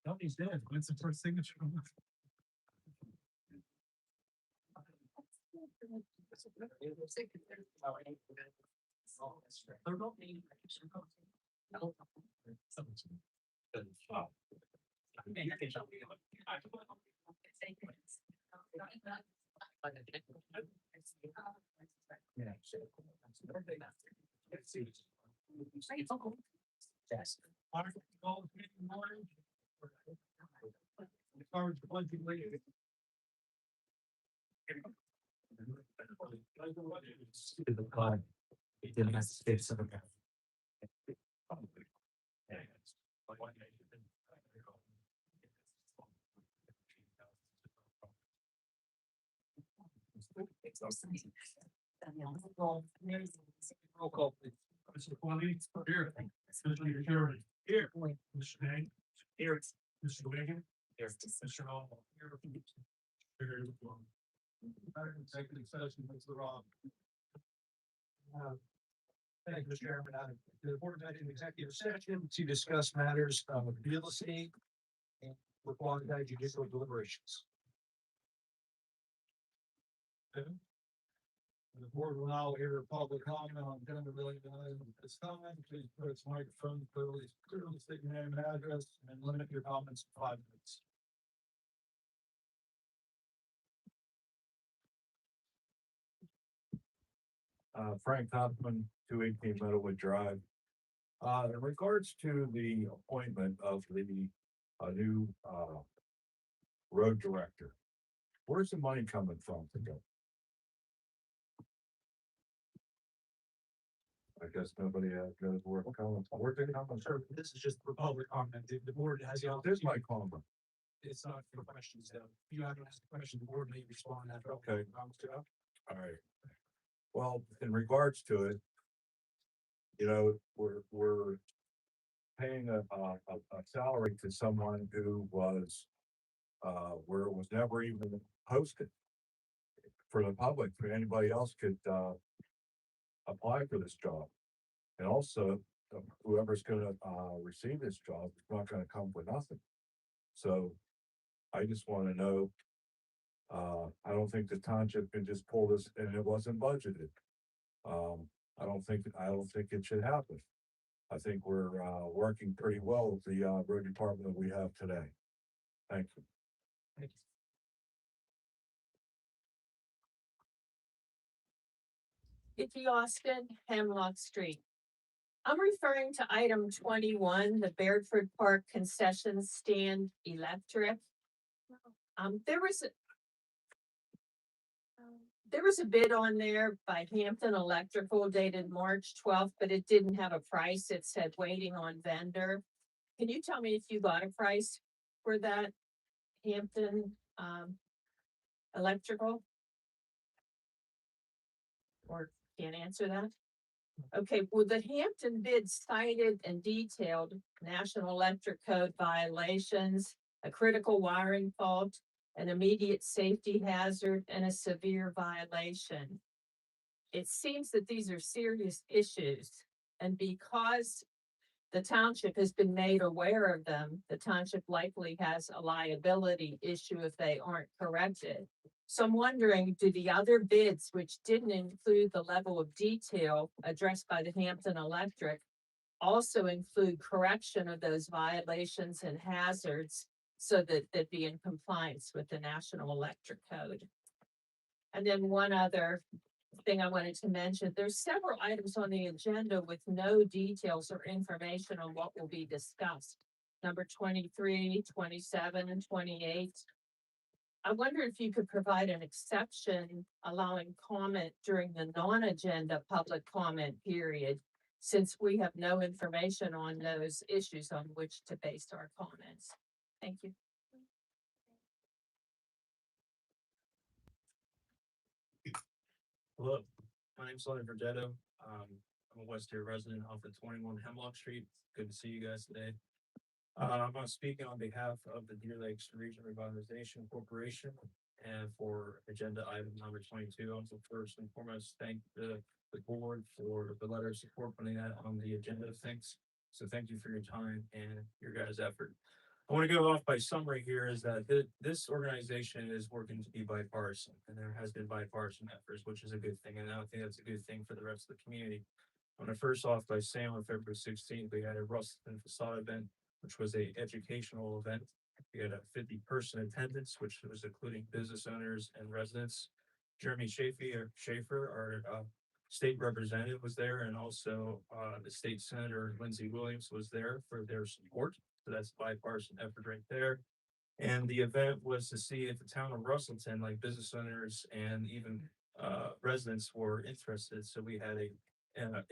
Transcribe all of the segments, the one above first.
No, he's dead. When's the first signature? It didn't have to stay some. Roll call, please. Mr. Qualley, here. Mr. Chairman, here. Mr. Hank, here. Mr. Wigan, here. Mr. Hall, here. Here. Executive session, Mr. Rob. Thank you, Mr. Chairman. The board met in executive session to discuss matters of real estate and required judicial deliberations. The board will now hear public comment on agenda related items at this time. Please put its microphone clearly state your name and address and limit your comments to 5 minutes. Frank Hoffman, 218 Meadowwood Drive. In regards to the appointment of the new road director, where's the money coming from to go? I guess nobody knows where it's coming from. Where's it coming from? This is just for public comment. The board has. There's my comment. It's not for questions though. If you have to ask a question, the board may respond after. Okay. All right. Well, in regards to it, you know, we're paying a salary to someone who was where it was never even posted for the public, for anybody else could apply for this job. And also, whoever's gonna receive this job is not gonna come with nothing. So I just want to know, I don't think the township can just pull this, and it wasn't budgeted. I don't think it should happen. I think we're working pretty well with the road department that we have today. Thank you. Thank you. Vicky Austin, Hemlock Street. I'm referring to item 21, the Bairdford Park concession stand electric. There was a bid on there by Hampton Electrical dated March 12th, but it didn't have a price. It said waiting on vendor. Can you tell me if you got a price for that Hampton Electrical? Or can't answer that? Okay, well, the Hampton bid cited and detailed National Electric Code violations, a critical wiring fault, an immediate safety hazard, and a severe violation. It seems that these are serious issues, and because the township has been made aware of them, the township likely has a liability issue if they aren't corrected. So I'm wondering, do the other bids, which didn't include the level of detail addressed by the Hampton Electric, also include correction of those violations and hazards so that they'd be in compliance with the National Electric Code? And then one other thing I wanted to mention, there's several items on the agenda with no details or information on what will be discussed. Number 23, 27, and 28. I wonder if you could provide an exception allowing comment during the non-agenda public comment period, since we have no information on those issues on which to base our comments. Thank you. Hello, my name's Sonny Verdetto. I'm a West Here resident off of 21 Hemlock Street. Good to see you guys today. I'm speaking on behalf of the Deer Lakes Region Revitalization Corporation and for agenda item number 22. Also, first and foremost, thank the board for the letter of support putting that on the agenda of things. So thank you for your time and your guys' effort. I want to go off by summary here is that this organization is working to be bipartisan, and there has been bipartisan efforts, which is a good thing. And I think that's a good thing for the rest of the community. I want to first off by saying on February 16th, we had a Ruston facade event, which was a educational event. We had a 50-person attendance, which was including business owners and residents. Jeremy Schaefer, our state representative was there, and also the state senator, Lindsey Williams, was there for their support. So that's a bipartisan effort right there. And the event was to see if the town of Russellton, like business owners and even residents were interested. So we had a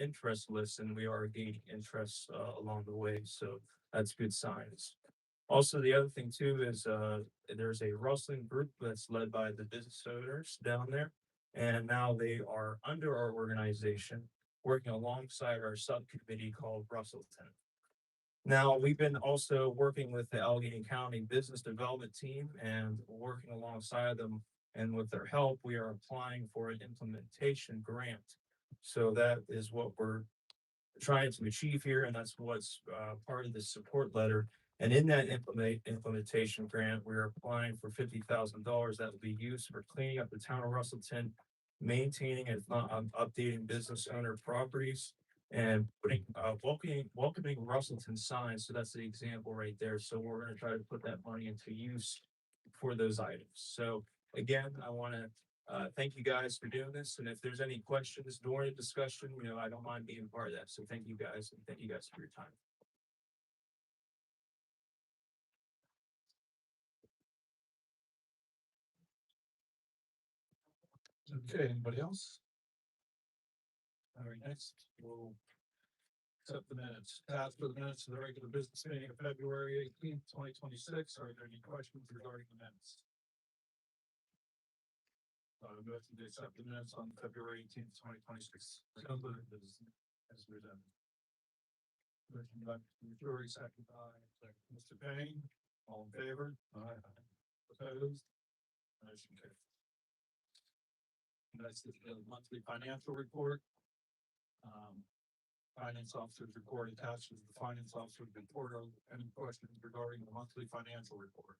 interest list and we are gaining interest along the way. So that's good signs. Also, the other thing too is there's a rustling group that's led by the business owners down there. And now they are under our organization, working alongside our subcommittee called Russellton. Now, we've been also working with the Allegheny County Business Development Team and working alongside them. And with their help, we are applying for an implementation grant. So that is what we're trying to achieve here, and that's what's part of the support letter. And in that implementation grant, we're applying for $50,000 that will be used for cleaning up the town of Russellton, maintaining and updating business owner properties, and putting welcoming Russellton signs. So that's the example right there. So we're going to try to put that money into use for those items. So again, I want to thank you guys for doing this. And if there's any questions during the discussion, I don't mind being part of that. So thank you guys, and thank you guys for your time. Okay, anybody else? All right, next, we'll accept the minutes. Pass for the minutes of the regular business meeting of February 18th, 2026. Are there any questions regarding the minutes? Motion to accept the minutes on February 18th, 2026. So moved as presented. Motion by Mr. Majori, second by Mr. Payne. All in favor? Aye. Opposed? Motion carries. That's the monthly financial report. Finance officer's report attached to the finance officer's report. Any questions regarding the monthly financial report?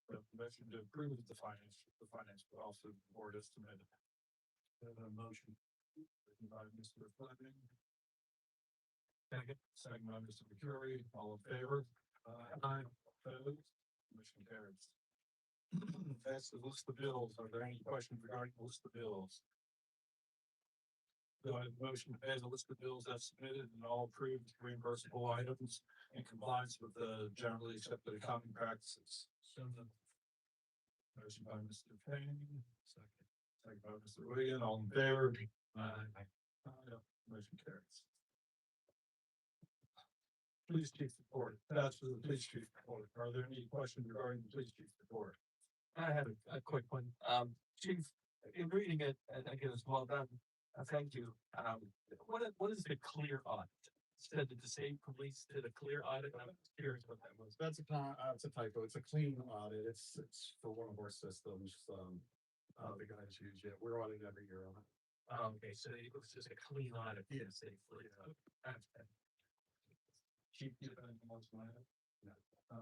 The motion to approve the finance officer's report is submitted. A motion written by Mr. Fleming. Second by Mr. McCurry. All in favor? Aye. Opposed? Motion carries. That's the list of bills. Are there any questions regarding the list of bills? Do I have a motion to pay the list of bills as submitted and all approved reimbursable items in compliance with the generally accepted accounting practices? So the motion by Mr. Payne, second by Mr. Wigan, all in favor? Aye. Motion carries. Police chief report. That's for the police chief report. Are there any questions regarding the police chief report? I have a quick one. Chief, in reading it, I think it's well done. Thank you. What is the clear audit? Said that the state police did a clear audit. I'm curious what that was. That's it's a typo. It's a clean audit. It's for one of our systems. The guys use it. We're auditing every year on it. Okay, so it was just a clean audit. Yes, they cleared it up. Chief, do you have anything else to add? No.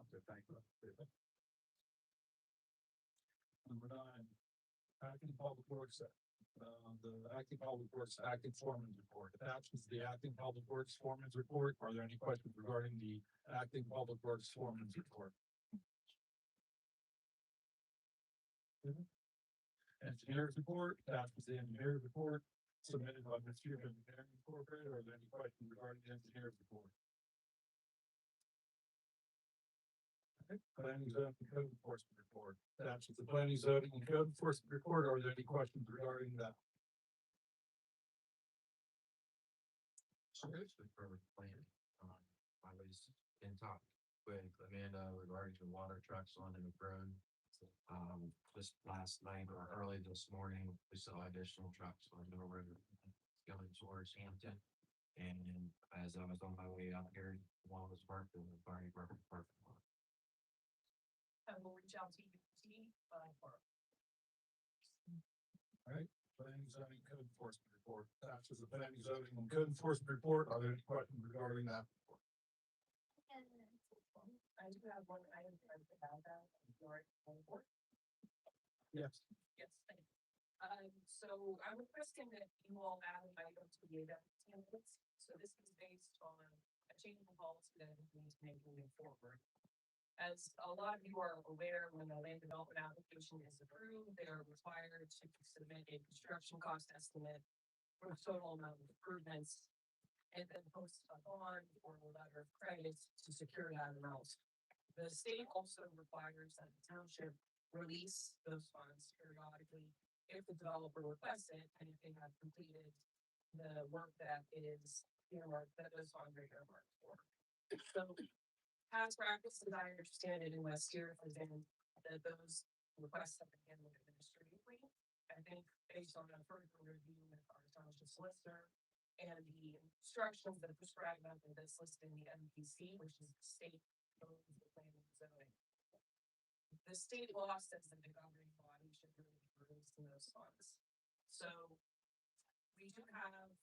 Okay, thank you. Number 9, acting public works, the acting public works acting foreman's report. Attached is the acting public works foreman's report. Are there any questions regarding the acting public works foreman's report? Engineer's report. Attached is the engineer's report submitted by Mr. Engineering Incorporated. Are there any questions regarding the engineer's report? Planning, zoning, and code enforcement report. That's the planning, zoning, and code enforcement report. Are there any questions regarding that? Especially for planning. I was in talk with Amanda regarding the water trucks on the road. Just last night or early this morning, we saw additional trucks on the road going towards Hampton. And as I was on my way out here, one was parked in the fire department parking lot. I will reach out to you, Planning, zoning, code enforcement report. That's the planning, zoning, and code enforcement report. Are there any questions regarding that? I do have one item about that. Yes. Yes, thank you. So I'm requesting that you all add an item to the agenda templates. So this is based on a change in policy that we need to make moving forward. As a lot of you are aware, when a land development application is approved, they are required to submit a construction cost estimate for the total amount of improvements and then post a bond or a letter of credit to secure that amount. The state also requires that the township release those funds periodically if the developer requests it and if they have completed the work that is earmarked, that those funds are earmarked for. So past practice, as I understand it in West here, has been that those requests have been handled administratively. I think based on a further review with our township solicitor and the instructions that are prescribed under this listed in the MPC, which is the state code for planning and zoning. The state law says that the governing body should really be releasing those funds. So we do have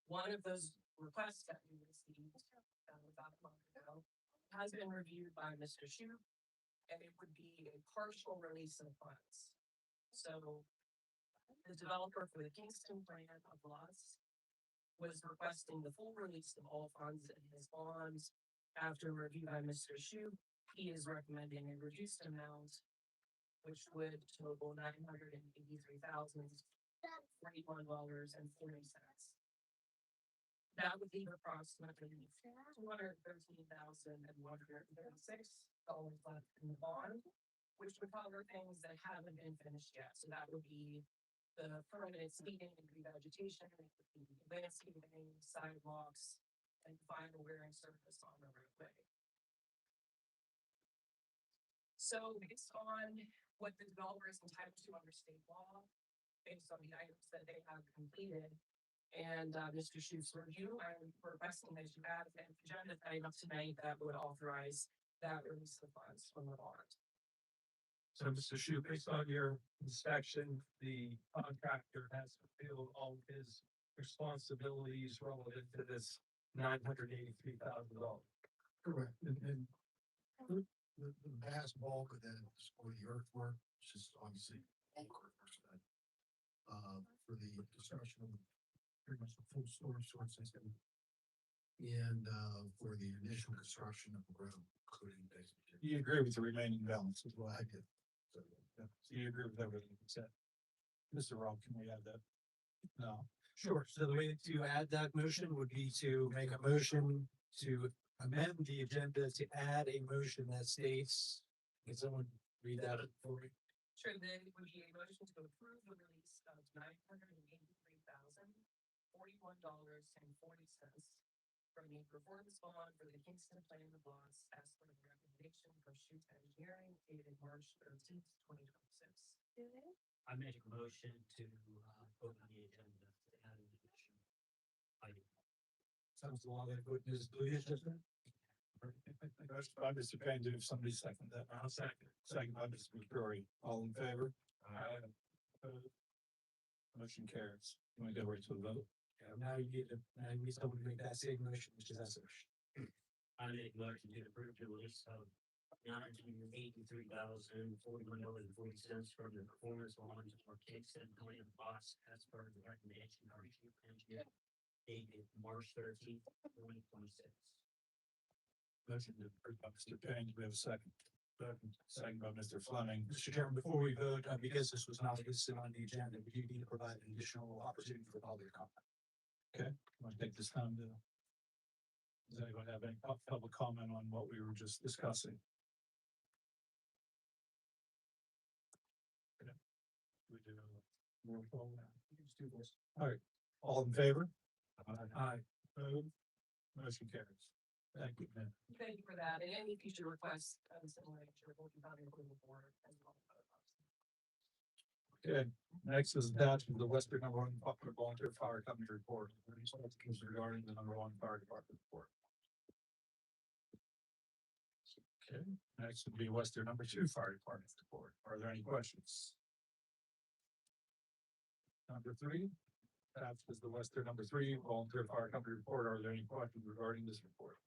one of those requests that we received about a month ago has been reviewed by Mr. Shu, and it would be a partial release of funds. So the developer for the Kingston plan of lots was requesting the full release of all funds in his bonds. After review by Mr. Shu, he is recommending a reduced amount, which would total $983,041.40. That would leave approximately $213,136 left in the bond, which would cover things that haven't been finished yet. So that would be the permanent seeding and revegetation, landscaping, sidewalks, and final wear and surface on the roadway. So based on what the developer is entitled to under state law, based on the items that they have completed, and Mr. Shu's review, I'm requesting that you add an agenda item tonight that would authorize that release of funds from the bond. So, Mr. Shu, based on your inspection, the contractor has fulfilled all of his responsibilities relative to this $983,000. Correct, and the vast bulk of that is for the earthwork, which is obviously for the construction of pretty much the full storage sewer system. And for the initial construction of the road, including basic. You agree with the remaining balance as well? I did. So you agree with everything you said? Mr. Rob, can we add that? No. Sure. So the way to add that motion would be to make a motion to amend the agenda to add a motion that states, can someone read that for me? Sure, then it would be a motion to approve the release of $983,041.40 from the performance bond for the Kingston plan of lots as per the recommendation of Shoot Engineering dated March 13th, 2026. I make a motion to open the agenda to add an additional item. Sounds long and good news, please, just Motion by Mr. Payne, if somebody second that. I'll second. Second by Mr. McCrory. All in favor? Opposed? Motion carries. Can we go right to the vote? Now you need someone to make that same motion, which is that motion. I make a motion to approve the release of $983,041.40 from the performance bonds for Kingston plan lots as per the recommendation of Shoot Engineering dated March 13th, 2026. Motion approved by Mr. Payne. Do we have a second? Second by Mr. Fleming. Mr. Chairman, before we vote, because this was not listed on the agenda, we do need to provide an additional opportunity for public comment. Okay, want to take this time to? Does anyone have any public comment on what we were just discussing? All right, all in favor? Aye. Opposed? Motion carries. Thank you, man. Thank you for that, and any future requests, similar to what you've done in the board as well. Okay, next is attached to the Western number one volunteer fire company report. Regarding the number one fire department report. Okay, next would be Western number two fire department report. Are there any questions? Number three, attached is the Western number three volunteer fire company report. Are there any questions regarding this report?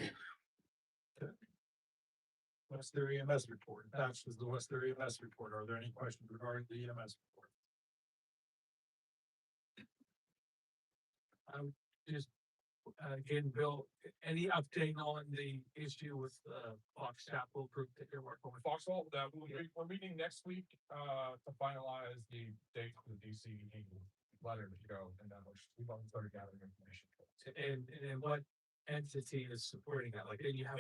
Okay. Western EMS report, attached is the Western EMS report. Are there any questions regarding the EMS report? Just, again, Bill, any update on the issue with, Fox Chapel group that you're working with? Foxhole, that we're meeting next week, to finalize the date for the DC letter to go, and then we've already started gathering information. And what entity is supporting that? Like, then you have.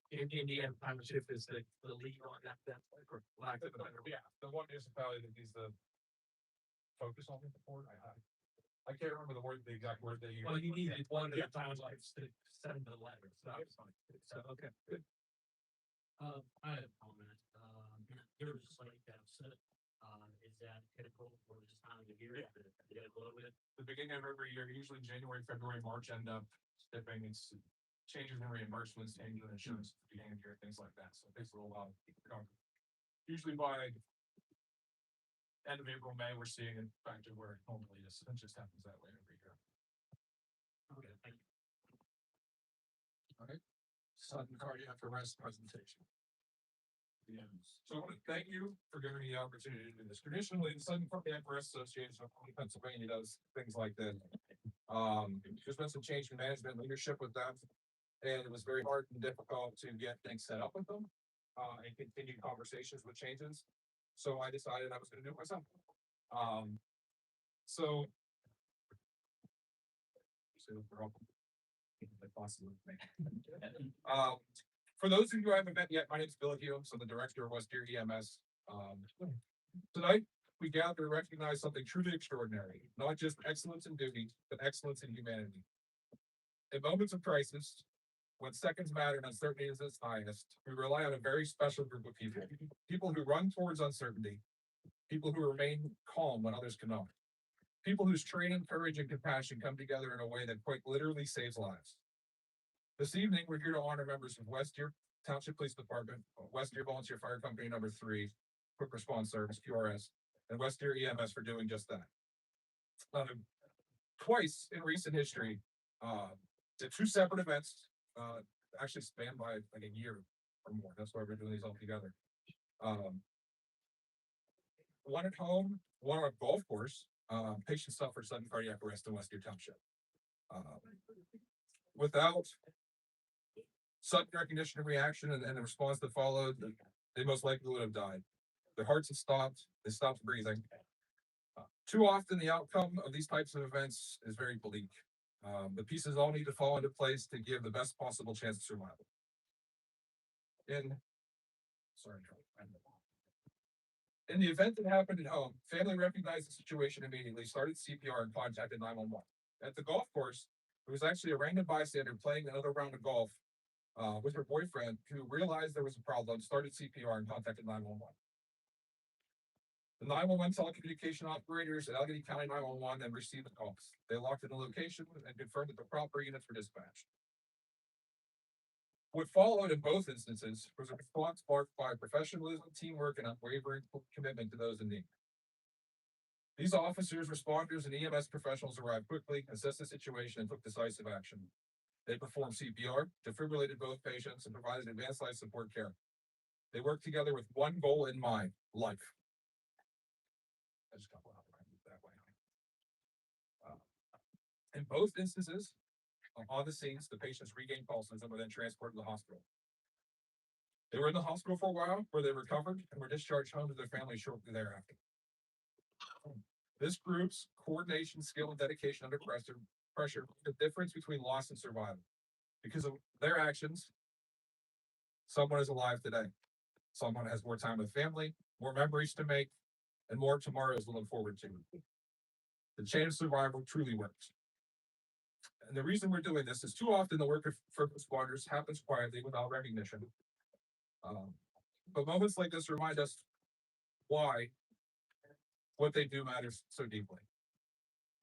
Indiana Township is the lead on that, for lack of a better. Yeah, the one municipality that needs to focus on the report, I can't remember the exact word they use. Well, you needed one of the towns like to send the letter, so that was fine. So, okay, good. I have a comment, there was just like that, is that typical for this time of year? Yeah. To get a little bit? The beginning of every year, usually January, February, March end up dipping. It's changes in reimbursements, changes in insurance at the beginning of the year, things like that. So it takes a little while to keep it going. Usually by end of April, May, we're seeing it back to where it normally is. It just happens that way every year. Okay, thank you. Sudden cardiac arrest presentation. So I want to thank you for giving me the opportunity to do this. Traditionally, the Sudden Cardiac Arrest Association of Pennsylvania does things like this. There's been some change in management leadership with them, and it was very hard and difficult to get things set up with them, and continue conversations with changes. So I decided I was going to do it myself. So for those of you who haven't met yet, my name is Bill Humes. I'm the director of West Deer EMS. Tonight, we gather to recognize something truly extraordinary, not just excellence in duty, but excellence in humanity. In moments of crisis, when seconds matter and uncertainty is its highest, we rely on a very special group of people, people who run towards uncertainty, people who remain calm when others cannot, people whose training, courage, and compassion come together in a way that quite literally saves lives. This evening, we're here to honor members of West Deer Township Police Department, West Deer Volunteer Fire Company number 3, Quick Response Service, QRS, and West Deer EMS for doing just that. Twice in recent history, the two separate events, actually spanned by like a year or more. That's why we're doing these all together. One at home, one on a golf course. Patient suffered sudden cardiac arrest in West Deer Township. Without sudden recognition and reaction and the response that followed, they most likely would have died. Their hearts had stopped, they stopped breathing. Too often the outcome of these types of events is very bleak. The pieces all need to fall into place to give the best possible chance of survival. In the event that happened at home, family recognized the situation immediately, started CPR, and contacted 911. At the golf course, it was actually a random bystander playing another round of golf with her boyfriend who realized there was a problem, started CPR, and contacted 911. The 911 telecommunication operators at Allegheny County 911 then received the calls. They locked in the location and confirmed that the proper units were dispatched. What followed in both instances was a response marked by professionalism, teamwork, and unwavering commitment to those in need. These officers, responders, and EMS professionals arrived quickly, assessed the situation, and took decisive action. They performed CPR, defibrillated both patients, and provided advanced life support care. They worked together with one goal in mind: life. I just got that way. In both instances, on the scenes, the patients regained pulses and were then transported to the hospital. They were in the hospital for a while, where they recovered and were discharged home to their families shortly thereafter. This group's coordination, skill, and dedication under pressure, the difference between loss and survival. Because of their actions, someone is alive today. Someone has more time with family, more memories to make, and more tomorrows to look forward to. The chain of survival truly works. And the reason we're doing this is too often the work of first responders happens quietly without recognition. But moments like this remind us why what they do matters so deeply.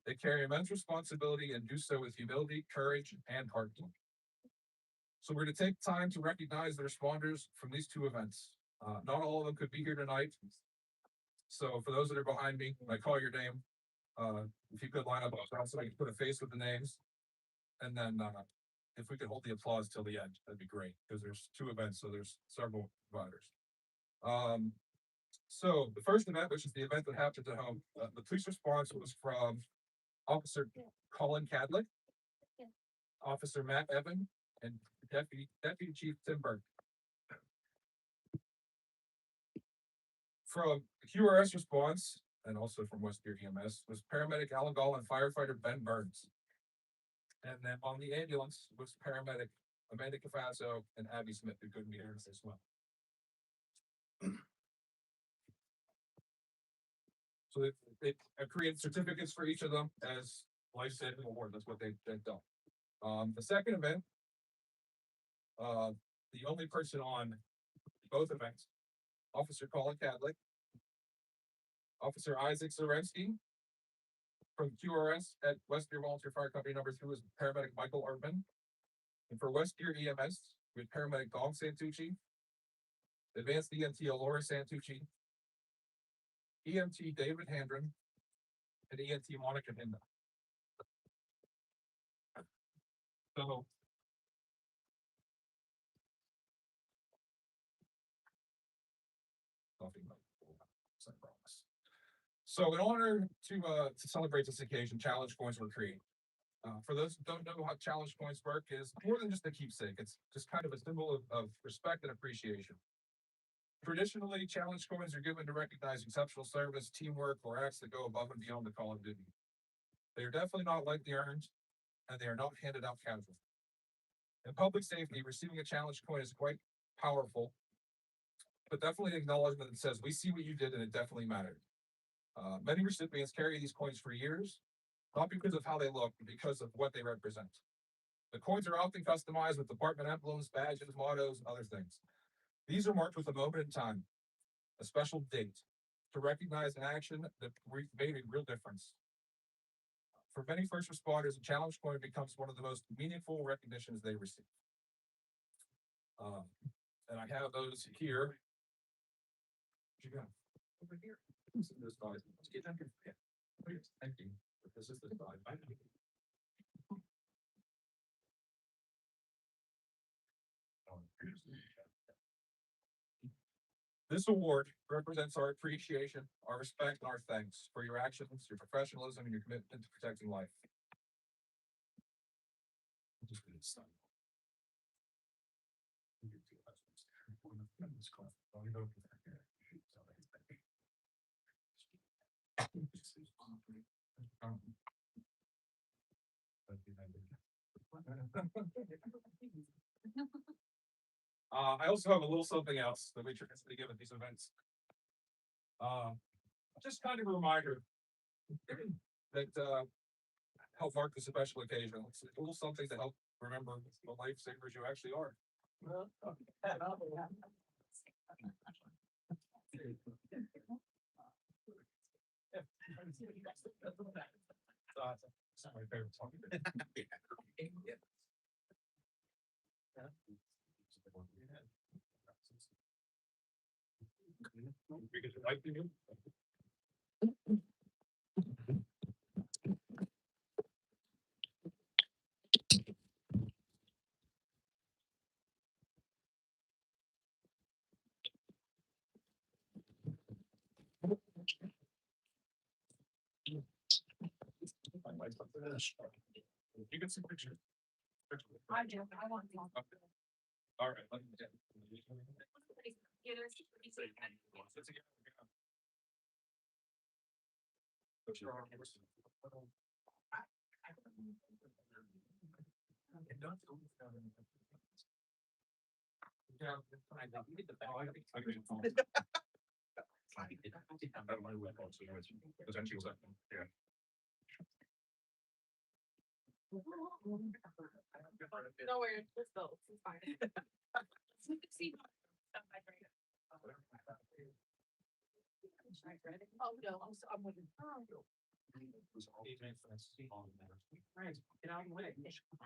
They carry immense responsibility and do so with humility, courage, and heart. So we're going to take time to recognize the responders from these two events. Not all of them could be here tonight. So for those that are behind me, when I call your name, if you could line up so I can put a face with the names. And then if we could hold the applause till the end, that'd be great, because there's two events, so there's several providers. So the first event, which is the event that happened at home, the police response was from Officer Colin Cadlick, Officer Matt Evan, and Deputy Chief Tim Burke. From the QRS response, and also from Westbury EMS, was paramedic Alan Gall and firefighter Ben Burns. And then on the ambulance was paramedic Amanda Cafasso and Abby Smith, who couldn't be here as well. So they created certificates for each of them as life-saving award. That's what they've done. The second event, the only person on both events, Officer Colin Cadlick, Officer Isaac Zarensky from QRS at Westbury Volunteer Fire Company number 2 is paramedic Michael Urban. And for Westbury EMS, with paramedic Dom Santucci, advanced EMT Laura Santucci, EMT David Handren, and EMT Monica Hinda. So So in order to celebrate this occasion, challenge coins were created. For those who don't know how challenge coins work, is more than just a keepsake. It's just kind of a symbol of respect and appreciation. Traditionally, challenge coins are given to recognize exceptional service, teamwork, or acts that go above and beyond the call of duty. They are definitely not lightly earned, and they are not handed out casually. In public safety, receiving a challenge coin is quite powerful, but definitely an acknowledgement that says, we see what you did and it definitely mattered. Many recipients carry these coins for years, not because of how they look, but because of what they represent. The coins are often customized with department emblems, badges, mottos, and other things. These are marked with a moment in time, a special date, to recognize an action that made a real difference. For many first responders, a challenge coin becomes one of the most meaningful recognitions they receive. And I have those here. What you got? Over here. This slide. Let's get down here. Yeah. Thank you. This is the slide. This award represents our appreciation, our respect, and our thanks for your actions, your professionalism, and your commitment to protecting life. I also have a little something else that we traditionally give at these events. Just kind of a reminder that help mark this special occasion. It's a little something to help remember the lifesavers you actually are. It's not my favorite song. Because you like the new. You can see pictures. I do, I want to. All right. Let me get. Potentially, yeah. No worries, it's both, it's fine. See. Oh, no, I'm with you. Right, get out of the way.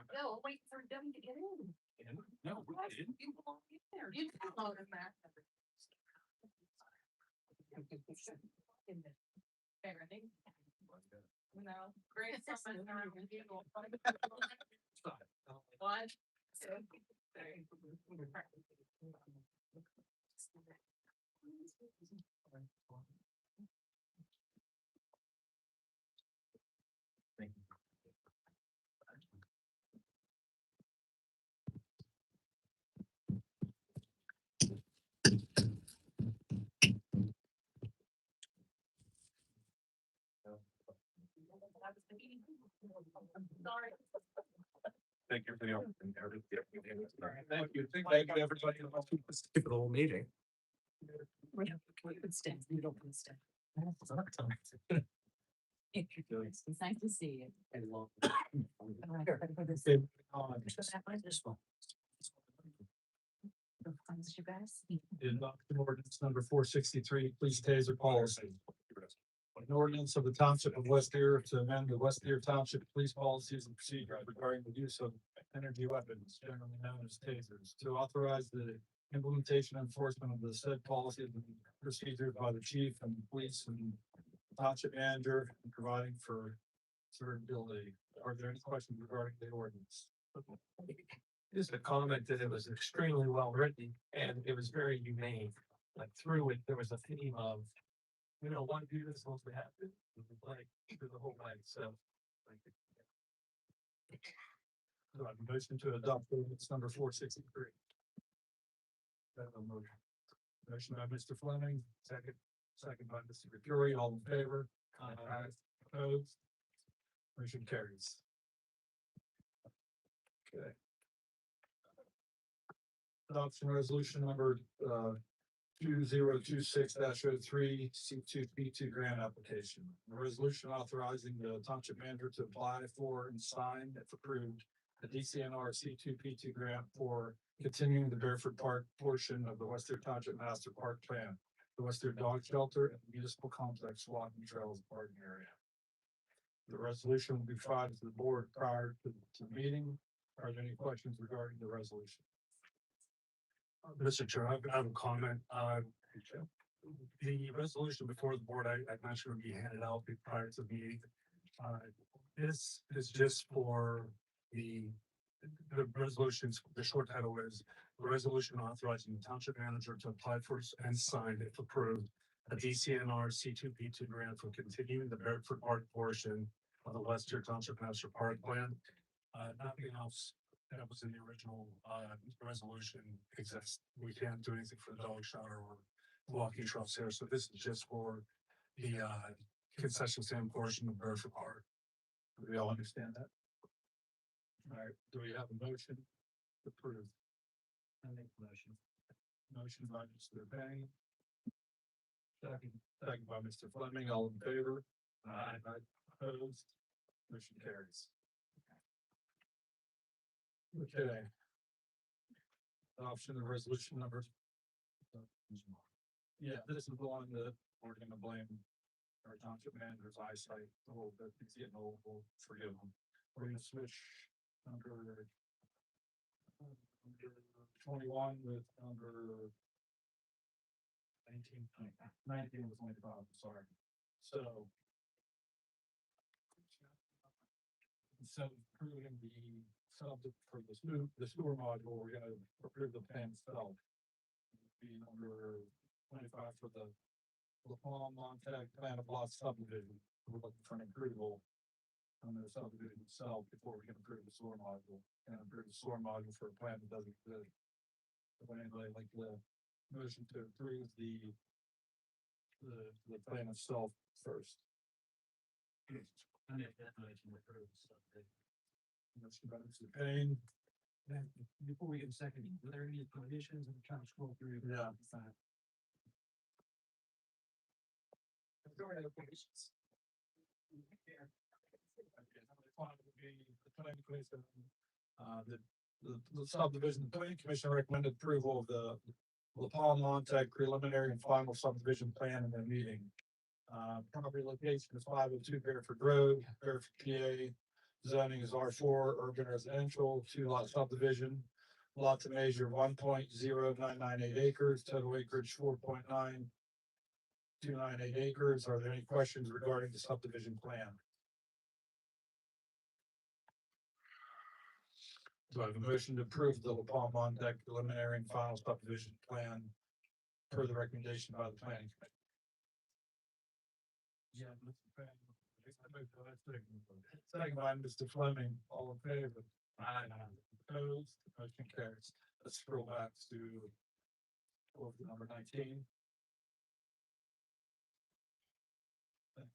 No, I'm waiting for them to get in. No, we What? didn't. You belong in there. You can load them back. Parenting. No, great. One. Sorry. Thank you for the opportunity. Thank you. Thank you, everybody. Skip the whole meeting. We could stay. You don't want to stay. It's nice to see you. You guys. Ordinance number 463, police taser policy. An ordinance of the Township of West Deer to amend the West Deer Township Police Policies and Procedures regarding the use of energy weapons, generally known as tasers, to authorize the implementation and enforcement of the said policies and procedures by the chief and police and township manager, and providing for certainty. Are there any questions regarding the ordinance? Just a comment that it was extremely well written and it was very humane. Like through it, there was a theme of, we don't want to do this once we have to, like through the whole way, so. Do I have a motion to adopt ordinance number 463? Motion by Mr. Fleming, second by Mr. Mercury, all in favor? Aye. Opposed? Motion carries. Okay. Adoption resolution number 2026-03 C2P2 grant application. A resolution authorizing the township manager to apply for and sign, if approved, a DCNR C2P2 grant for continuing the Barefoot Park portion of the Western Township Master Park Plan, the Western Dog Shelter and Municipal Complex Walking Trails Parking Area. The resolution will be provided to the board prior to the meeting. Are there any questions regarding the resolution? Mr. Chair, I have a comment. The resolution before the board, I mentioned would be handed out prior to the meeting. This is just for the resolutions, the short title is the resolution authorizing the township manager to apply for and sign, if approved, a DCNR C2P2 grant for continuing the Bedford Park portion of the Western Township Master Park Plan. Nothing else that was in the original resolution exists. We can't do anything for the dog shelter or walking trails here, so this is just for the concession stand portion of Bedford Park. Do we all understand that? All right, do we have a motion to approve? I make the motion. Motion by Mr. Payne. Second by Mr. Fleming, all in favor? Aye. Opposed? Motion carries. Okay. Adoption of resolution number. Yeah, this is the one that we're gonna blame our township manager's eyesight a little bit. He's getting old, we'll forgive him. We're gonna switch number 21 with number 19 with 25, sorry. So. So approving the subject for the sewer module, we're gonna approve the plan itself. Be number 25 for the Palm Montag plan of lot subdivision. We're looking for an approval on the subdivision itself before we can approve the sewer module, and approve the sewer module for a plan that doesn't exist. So anybody like the motion to approve the plan itself first. I make that motion to approve something. Motion by Mr. Payne. Before we get a second, were there any conditions? I'm trying to scroll through. Yeah. The subdivision, the planning commission recommended approval of the La Palma Montec preliminary and final subdivision plan in their meeting. Property location is 502 Barefoot Road, Barefoot, PA. Zoning is R4, urban residential, 2-lot subdivision. Lot to measure 1.0998 acres, total acreage 4.9298 acres. Are there any questions regarding the subdivision plan? Do I have a motion to approve the La Palma Montec preliminary and final subdivision plan per the recommendation by the planning committee? Yeah, Mr. Fleming. Second by Mr. Fleming, all in favor? Aye. Opposed, motion carries. Let's scroll back to number 19. Yes.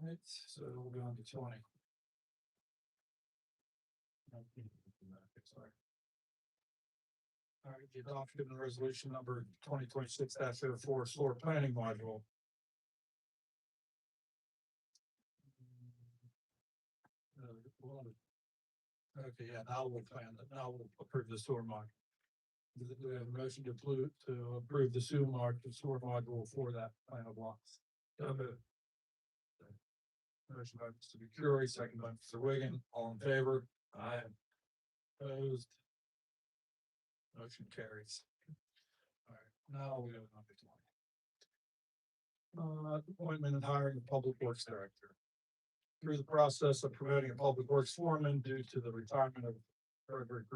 All right, so we'll go on to 20. Sorry. All right, the adoption of resolution number 2026-04 solar planning module. Okay, yeah, now we'll approve the sewer module. Do we have a motion to approve the sewer module for that plan of blocks? Motion by Mr. McCurry, second by Mr. Wigan, all in favor? Aye. Opposed? Motion carries. All right, now we have number 20. Appointment and hiring a public works director. Through the process of promoting a public works foreman due to the retirement of Frederick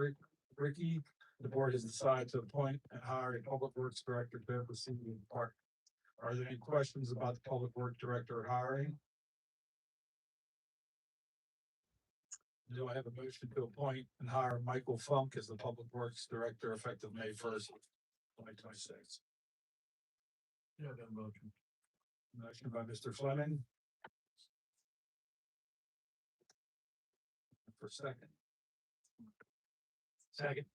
Ricky, the board has decided to appoint and hire a public works director to oversee the department. Are there any questions about the public works director hiring? Do I have a motion to appoint and hire Michael Funk as the Public Works Director effective May 1st, 2026? Yeah, that motion. Motion by Mr. Fleming. For second. Second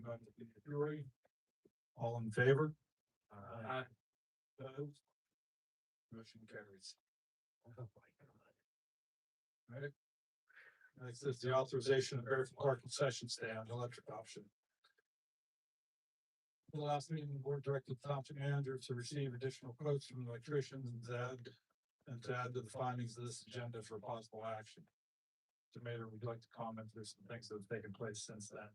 by Mr. Fury. All in favor? Aye. Opposed? Motion carries. All right. Next is the authorization of Barefoot Park concession stand electric option. The last meeting, the board directed the township manager to receive additional quotes from electricians and to add to the findings of this agenda for possible action. So Mayor, would you like to comment? There's some things that have taken place since then.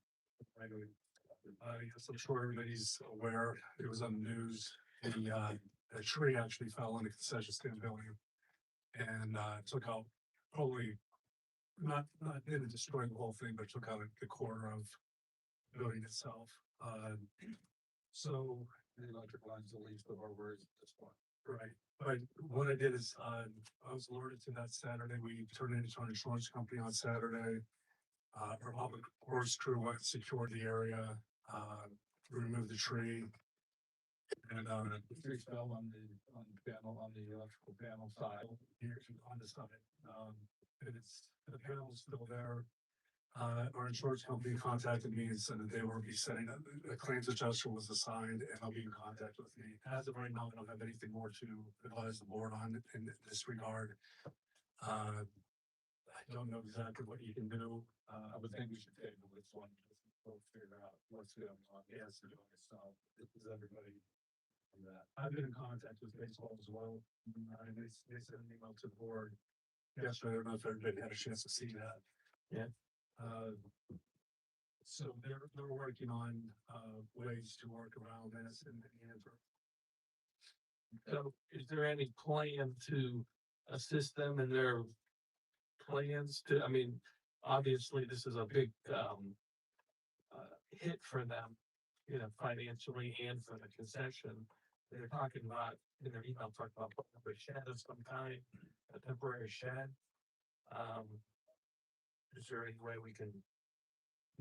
Yes, I'm sure everybody's aware. It was on the news. A tree actually fell in the concession stand building and took out probably not didn't destroy the whole thing, but took out the core of the building itself. So The electric lines, the least of our worries at this point. right, but what I did is I was alerted to that Saturday. We turned it into an insurance company on Saturday. Our public works crew went and secured the area, removed the tree. And The tree fell on the panel, on the electrical panel side. here on the side. And the panel's still there. Our insurance company contacted me and said that they will be sending a claims adjuster was assigned and they'll be in contact with me. As of right now, I don't have anything more to advise the board on in this regard. I don't know exactly what you can do. I would think we should table this one. We'll figure out what's going on. Yes, to do it. So Is everybody on that? I've been in contact with baseball as well. And they sent an email to the board. Yesterday, I don't know if everybody had a chance to see that. Yeah. So they're working on ways to work around this and answer. So is there any plan to assist them in their plans to, I mean, obviously this is a big, hit for them, you know, financially and for the concession. They're talking about, in their email, talking about putting up a shed of some kind, a temporary shed. Is there any way we can,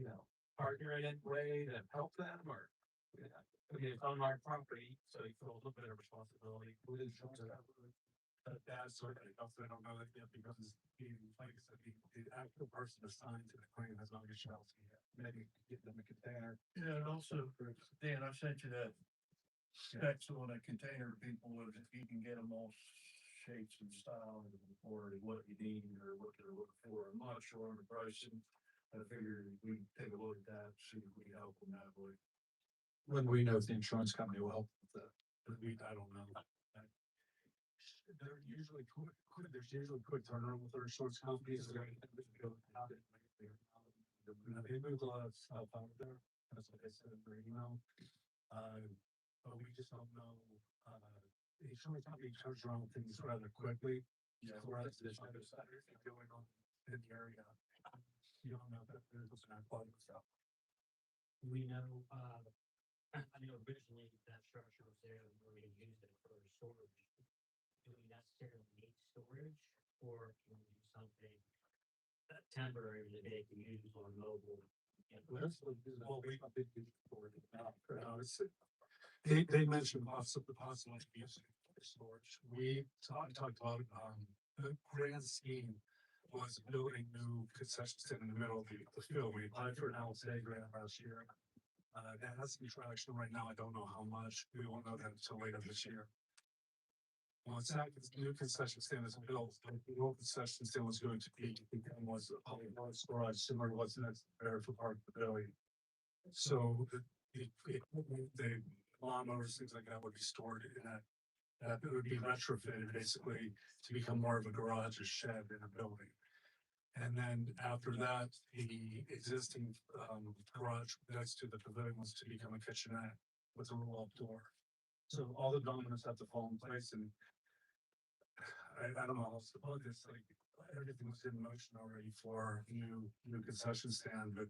you know, partner in any way to help them or? You know, I mean, it's on our property, so you feel a little bit of responsibility. Who did insurance cover? That's sort of, also, I don't know that yet because the, like I said, the actual person assigned to the claim has not reached out to me yet. Maybe get them a container. Yeah, and also, Dan, I sent you that specs on a container, people, if you can get them all shapes and style or what you need or what they're looking for. I'm not sure on the pricing. I figured we can take a look at that, see if we can help them that way. When we know if the insurance company will help with that. I don't know. They're usually there's usually quick turnaround with their insurance companies. They move a lot of stuff out there. That's what they said in their email. But we just don't know, the insurance company turns around things rather quickly. Yeah. Whereas there's other stuff going on in the area. You don't know that there's not quite stuff. We know, I know originally that structure was there and we were gonna use it for storage. Do we necessarily need storage or can we do something temporary that they can use on mobile? Well, we have been using for it now. They mentioned possibility using storage. We talked about, the grand scheme was building new concession stand in the middle of the field. We applied for an LSA grant last year. That has some traction right now. I don't know how much. We won't know that until later this year. Once that new concession stand is built, the old concession stand was going to be, was a public storage similar to what's next there for part of the building. So the lawnmowers, things like that would be stored in that. That it would be retrofitted basically to become more of a garage or shed in a building. And then after that, the existing garage next to the pavilion was to become a kitchenette with a roll-up door. So all the dominoes have to fall in place and I don't know how else to put this, like everything was in motion already for new concession stand, but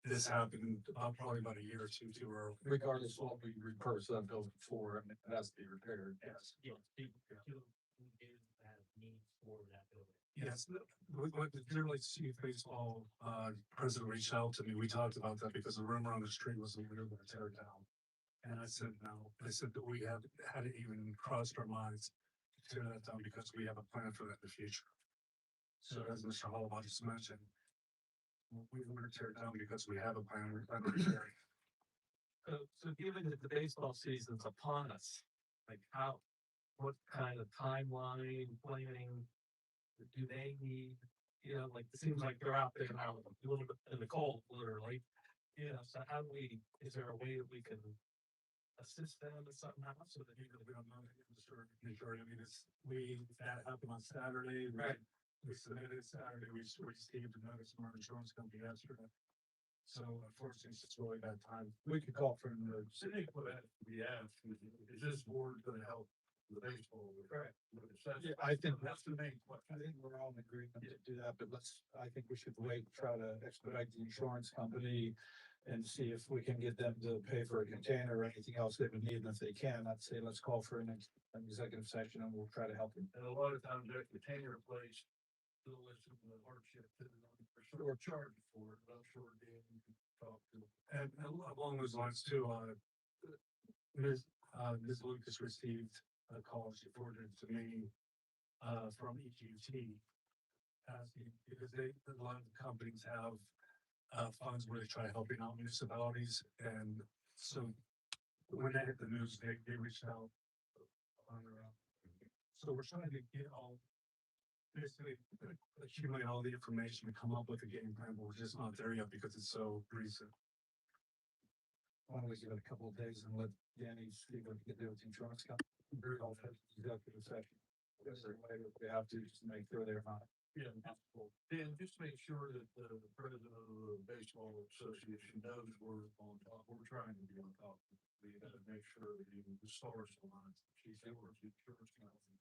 this happened probably about a year or two too early. Regardless of what we repurposed that building for, I mean, it has to be repaired, yes. Yeah, people do have needs for that building. Yes, what the Dearly Chief Baseball president reached out to me, we talked about that because the rumor on the street was that we were gonna tear it down. And I said, no, I said that we hadn't even crossed our minds to tear that down because we have a plan for that in the future. So as Mr. Hollabaugh just mentioned, we want to tear it down because we have a plan, we're trying to repair it. So given that the baseball season's upon us, like what kind of timeline, planning do they need? You know, like, it seems like they're out there now a little bit in the cold, literally. You know, so how do we, is there a way that we can assist them in somehow so that We don't know the story. I mean, that happened on Saturday, Right. We submitted Saturday, we received a notice from our insurance company yesterday. So unfortunately, it's just really bad time. We could call for an emergency. Is this board gonna help the baseball? Right. Yeah, I think that's the main question. I think we're all in agreement to do that, but I think we should wait, try to expedite the insurance company and see if we can get them to pay for a container or anything else they would need. And if they can, I'd say, let's call for an executive session and we'll try to help them. And a lot of times that container place, they'll listen to the hardship to the or charge for it, but I'm sure Dan you can talk to. And along those lines too, Ms. Lucas received a call, she forwarded it to me, from EQT. Asking, because a lot of the companies have, funds where they try helping out municipalities, and so when they hit the news, they reached out on their own. So we're trying to get basically accumulate all the information to come up with a game plan, but we're just not there yet because it's so recent. Why don't we give it a couple of days and let Danny see what he can do with the insurance company? Very all executive session. Yes, sir. We have to just make sure they're not. Yeah, possible. Dan, just make sure that the president of the baseball association knows we're on top. We're trying to be on top. We gotta make sure that even the stars align. She's the insurance company.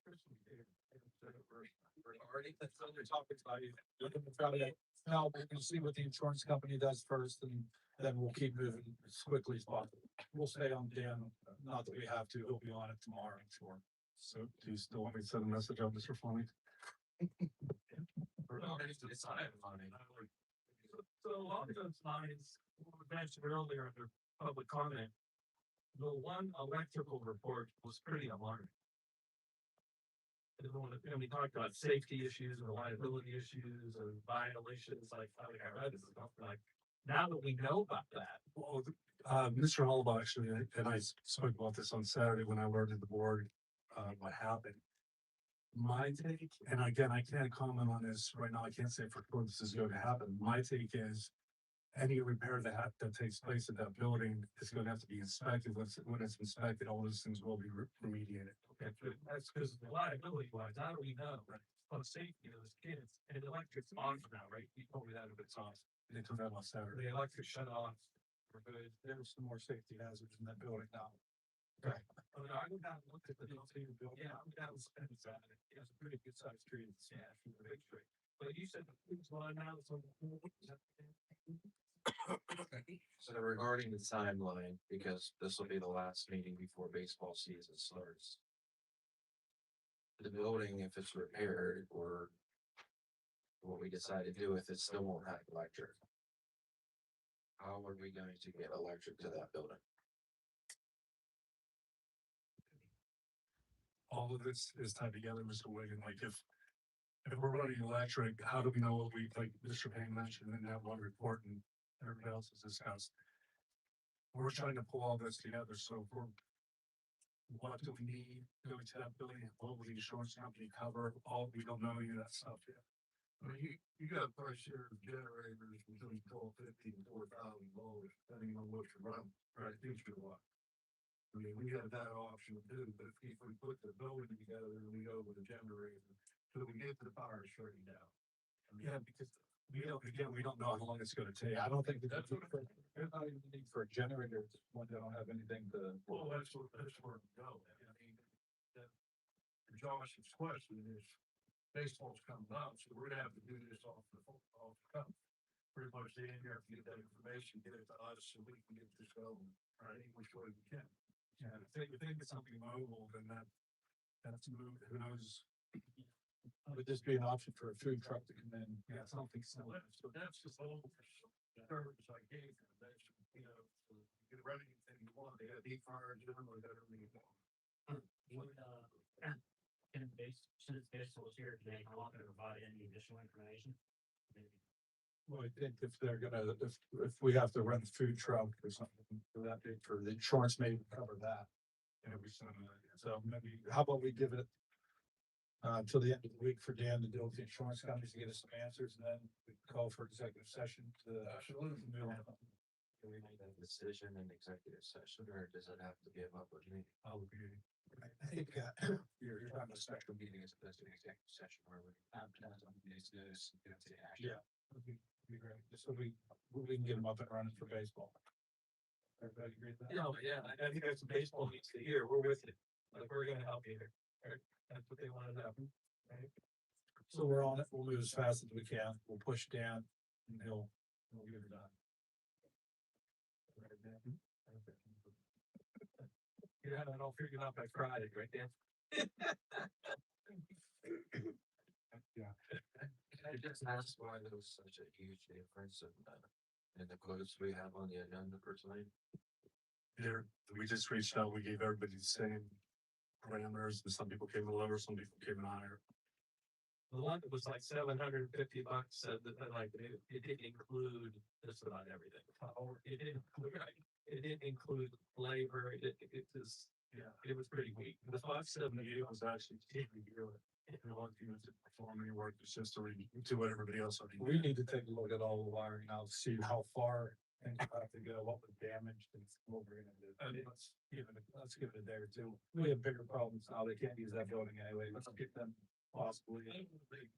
already, that's what they're talking about. Now, we're gonna see what the insurance company does first, and then we'll keep moving as quickly as possible. We'll stay on Dan, not that we have to, he'll be on it tomorrow, I'm sure. So do you still want me to send a message out, Mr. Fleming? So along those lines, what we mentioned earlier under public comment, the one electrical report was pretty alarming. and we talked about safety issues and liability issues and violations, like, I think I read this, and I'm like, now that we know about that. Well, Mr. Hollabaugh actually, and I spoke about this on Saturday when I alerted the board, what happened. My take, and again, I can't comment on this right now, I can't say for sure this is going to happen, my take is. Any repair that takes place at that building is gonna have to be inspected, when it's inspected, all those things will be remediated. Okay, good. That's because liability wise, how do we know, on safety of those kids, and the electric's on now, right? You told me that if it's off. They took that on Saturday. The electric shut off. We're good. There's some more safety hazards in that building now. Right. I mean, I went down and looked at the building. Yeah, I went down and spent that. It was a pretty good sized tree. Yeah, from the big tree. But you said the food's line now, it's on the floor. So regarding the timeline, because this will be the last meeting before baseball season starts. The building, if it's repaired or what we decide to do with it, still won't have electric. How are we going to get electric to that building? All of this is tied together, Mr. Wigan, like if we're running electric, how do we know what we, like Mr. Payne mentioned in that one report and everybody else has discussed? We're trying to pull all this together, so what do we need going to that building, what will the insurance company cover, we don't know any of that stuff yet. I mean, you got a price share of generators between $1250 and $4,000, depending on what you run, right, future what. I mean, we have that option too, but if we put the building together and we go with a generator, so we get the power straightened out. Yeah, because we don't know how long it's gonna take. I don't think that's what, there's not even need for a generator when they don't have anything to. Well, that's where we go. I mean, Josh's question is, baseball's coming up, so we're gonna have to do this off the cuff. Pretty much the end here, to get that information, get it to us, so we can get this going, right, which way we can. Yeah, if we think it's something mobile, then that's moved, who knows? Would this be an option for a food truck to come in? Yeah, something similar. So that's just all service I gave them, that's, you know, so you can run anything you want, they got deep fryer, generally, got everything you want. Would, since baseball is here today, I'm not gonna provide any additional information. Maybe. Well, I think if they're gonna, if we have to rent a food truck or something for that, for the insurance may cover that. Yeah, we sent So maybe, how about we give it till the end of the week for Dan to deal with the insurance companies to get us some answers, and then we can call for executive session to. Absolutely. Can we make that decision in executive session, or does it have to be a public meeting? I think, you're talking about a special meeting as opposed to an executive session where we advertise on today's news and get the action. Yeah. Be great, just so we can get them up and running for baseball. Everybody agree with that? Yeah, I think that's what baseball needs to hear. We're with you. Like, we're gonna help you here. Right? That's what they wanna know. Right? So we're on it, we'll move as fast as we can, we'll push Dan and he'll get it done. You have that all figured out by Friday, right, Dan? Can I just ask why there was such a huge difference in the quotes we have on the agenda for tonight? We just reached out, we gave everybody the same parameters, and some people came in lower, some people came in higher. The one that was like $750 said that like it didn't include just about everything. It didn't include, right? It didn't include labor. It was, yeah, it was pretty weak. The 578 was actually taking yearly. If you want to use it perform any work, it's just to do what everybody else already. We need to take a look at all the wiring now to see how far things have to go, what was damaged and what we're gonna do. Let's give it a day or two. We have bigger problems now. They can't use that building anyway. Let's get them possibly. I can look at it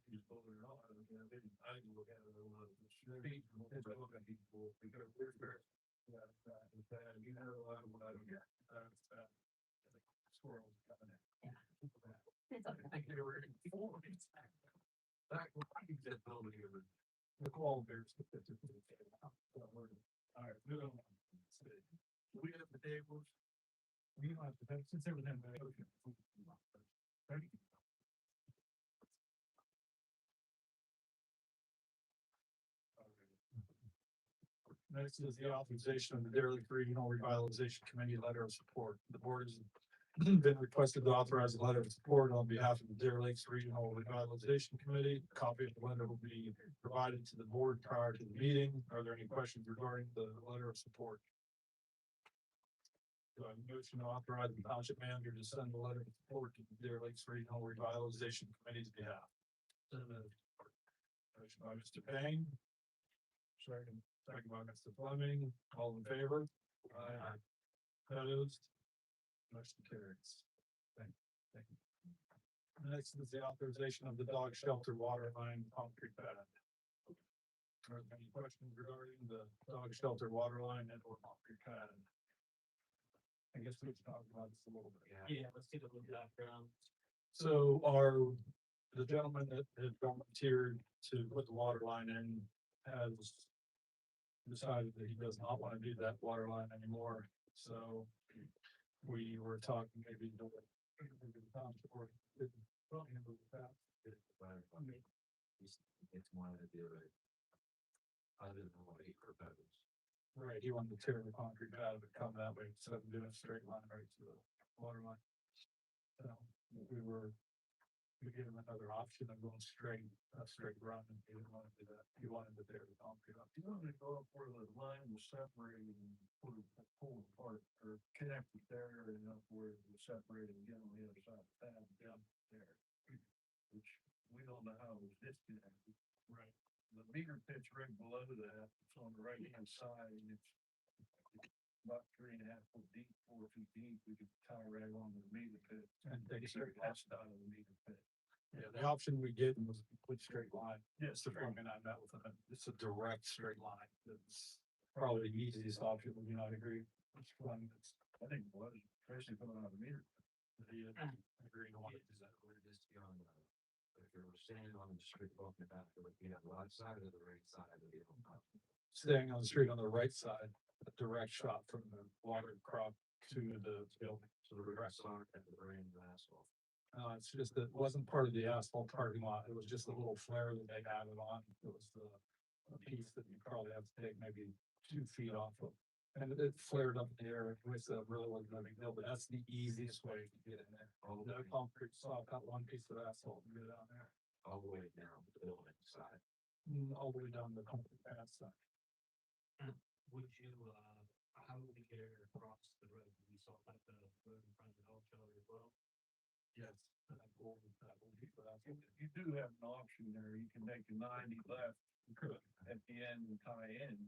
a lot. Squirrels coming in. I think they were in before. That building here, the koala bears. All right, move on. We have the tables. We don't have to, since everything. Ready? Next is the authorization of the Dairy Regional Revitalization Committee letter of support. The board is been requested to authorize a letter of support on behalf of the Deer Lakes Regional Revitalization Committee. A copy of the letter will be provided to the board prior to the meeting. Are there any questions regarding the letter of support? Do I have a motion to authorize the township manager to send the letter of support to the Deer Lakes Regional Revitalization Committee's behalf? Motion by Mr. Payne. Second by Mr. Fleming. All in favor? Aye. Opposed? Motion carries. Thank you. Next is the authorization of the dog shelter water line concrete pad. Are there any questions regarding the dog shelter water line and or concrete pad? I guess we should talk about this a little bit. Yeah, let's take a look at background. So the gentleman that had volunteered to put the water line in has decided that he does not want to do that water line anymore. So we were talking maybe the township or It's wanted to do it. Other than what he proposed. right, he wanted to tear the concrete pad, but come that way instead of doing a straight line right to the water line. So we gave him another option of going a straight run, and he didn't want to do that. He wanted to tear the concrete up. You want to go up where the line was separated and pull apart or connected there and up where it was separated again on the other side of the pad down there. Which we don't know how it was disconnected. Right. The meter pit's right below that, it's on the right hand side, and it's about 3.5 foot deep, 4 feet deep. We could tie right along the meter pit And take a straight line. out of the meter pit. Yeah, the option we get was a complete straight line. Yes, Mr. Fleming and I met with him. It's a direct straight line. It's probably the easiest option. Would you not agree? Mr. Fleming? I think it was, especially coming out of the meter. I agree. I want to do that. We're just beyond that. If you were standing on the street walking about, it would be on the left side or the right side of the vehicle. Staying on the street on the right side, a direct shot from the water crop to the building. So the rest are at the range of asphalt. It's just that it wasn't part of the asphalt parking lot. It was just a little flare that they added on. It was a piece that you probably have to take maybe 2 feet off of. And it flared up in the air. It was really wasn't a big deal, but that's the easiest way to get in there. No concrete saw, cut one piece of asphalt and get it down there. All the way down the building side. All the way down the concrete pad side. Would you, how would we get it across the road? We saw like the road in front of the dog shelter as well. Yes. That will be for that. You do have an option there, you can make a 90 left at the end and tie in.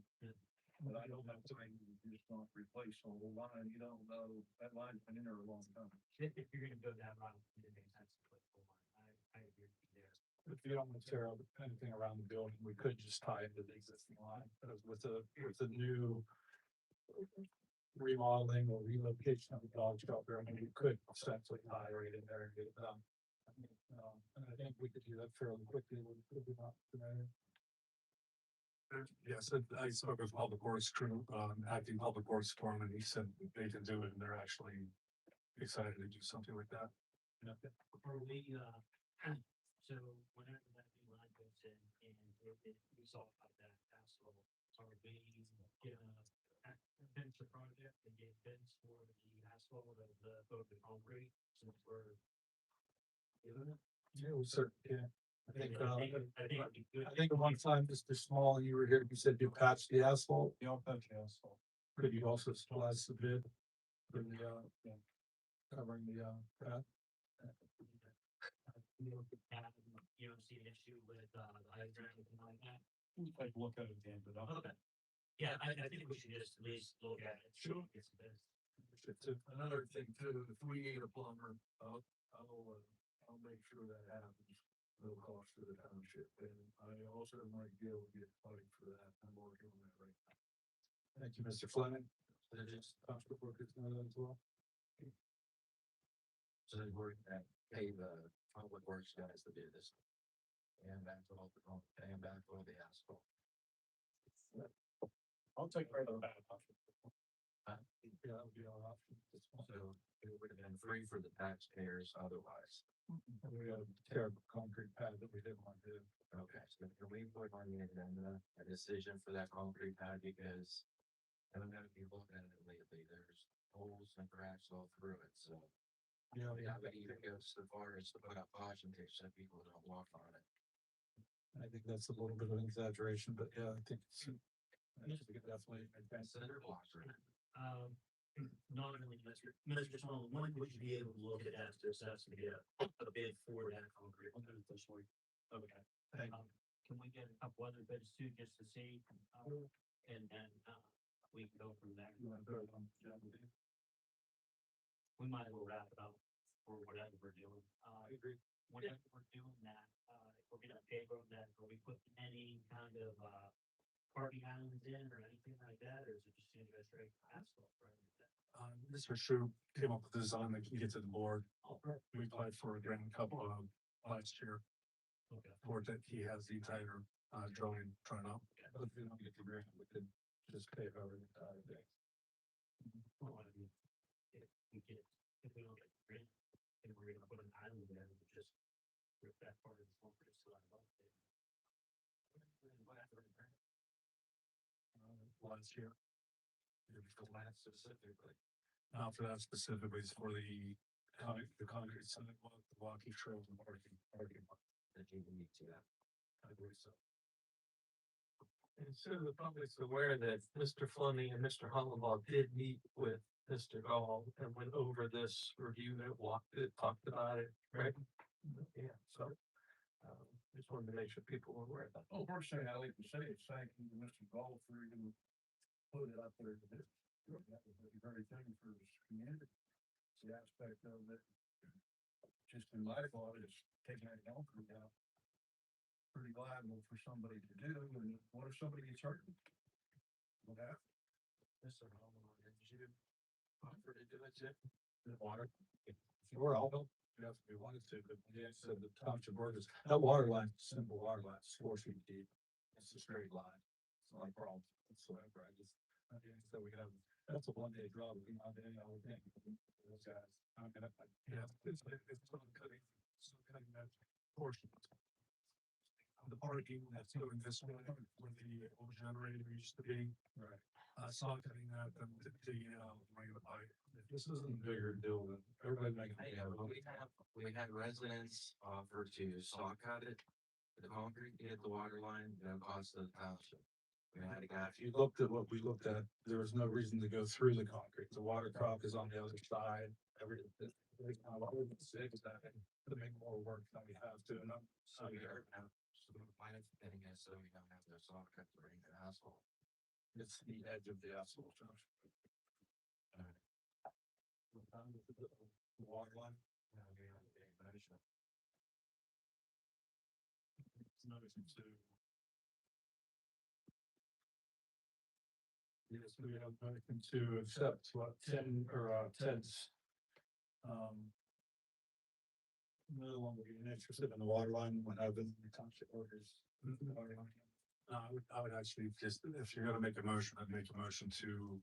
But I don't have time to just not replace the whole line, you don't know, that line's been in there a long time. If you're gonna go that route, it makes sense to put full line. I agree with you there. If you don't want to tear up anything around the building, we could just tie into the existing line, but with a new remodeling or relocation of the dog shelter, I mean, we could essentially tie right in there and get it done. And I think we could do that fairly quickly. Not today. Yes, I spoke with Public Works crew, acting Public Works foreman, he said they can do it, and they're actually excited to do something like that. Are we, so whenever that new line goes in and we saw about that asphalt, are we gonna finish the project and get bids for the asphalt of both the concrete since we're doing it? Yeah, we certainly can. I think it'd be good. I think at one time, Mr. Small, you were here, you said you patched the asphalt. You don't touch the asphalt. Could you also supply us a bid for the, covering the, path? You don't see an issue with, the hydrant or anything like that? Like look at it, Dan, but Okay. Yeah, I think we should just at least look at it. Sure. Get some bids. Another thing too, if we need a plumber, I'll make sure that happens. No cost to the township, and I also might be able to get funding for that. I'm working on that right now. Thank you, Mr. Fleming. Township workers know that as well. So then we're gonna pay the public works guys to do this. And back to all the asphalt. I'll take care of that. Yeah, that would be our option. So it would have been free for the taxpayers otherwise. We had a terrible concrete pad that we didn't want to do. Okay, so can we put on the agenda a decision for that concrete pad because I don't know if you looked at it lately, there's holes and cracks all through it, so Yeah, but even goes so far as to put up caution tape so people don't walk on it. I think that's a little bit of an exaggeration, but yeah, I think it's. Definitely. Cinder blocks are. Not only Mr. Small, when would you be able to look at that to assess and get a bid for that concrete? Okay. Thank Can we get a couple other bids too, just to see, and we can go from there. We might as well wrap it up for whatever we're doing. I agree. Whenever we're doing that, if we're gonna pave over that, are we putting any kind of, parking islands in or anything like that, or is it just gonna go straight asphalt, right? Mr. Shu came up with a design that can get to the board. We applied for a grant a couple of last year. Okay. For that, he has the entire drawing drawn up. But if we don't get the grant, we could just pay over the entire thing. Well, I mean, if we don't get the grant, and we're gonna put an island there, we just rip that part of the swamp, just so I don't. Last year. For that specifically. Not for that specifically, it's for the concrete sidewalk, the walking trails and parking lot. That you need to that. I believe so. And so the public's aware that Mr. Fleming and Mr. Hollenbaugh did meet with Mr. Gall and went over this, reviewed it, walked it, talked about it, right? Yeah, so, just wanted to make sure people were aware of that. Well, first thing I'd like to say is thank you to Mr. Ball for even putting it up there to this. That was a very thing for his community. It's the aspect of it. Just in my thought is taking that concrete out. Pretty liable for somebody to do, and what if somebody gets hurt? What happens? Mr. Hollenbaugh, did you offer to do it, Jim? The water. Sure, I'll help. Yes, we wanted to, but yeah, said the township workers, that water line, simple water line, it's 4 feet deep. It's a straight line. It's not a problem whatsoever. So we could have, that's a 1-day job. We can have any, I would think. Those guys, I'm gonna, Yeah, it's still cutting that portion. The parking that's going this way, where the old generator used to be. right. Saw cutting that, then digging it out, bringing the pipe. This isn't a bigger deal than everybody making. Yeah, well, we had residents offer to saw cut it, the concrete, get the water line, no cost to the township. We had a guy, If you looked at what we looked at, there was no reason to go through the concrete. The water crop is on the other side. Everything. To make more work than we have to. And so we are now, so the plan thing is so we don't have no saw cut to bring the asphalt. it's the edge of the asphalt. The water line. You know, we have a big motion. It's nothing to. Yes, we have nothing to accept what Ted's. No longer being interested in the water line when I've been in the township workers. I would actually just, if you're gonna make a motion, I'd make a motion to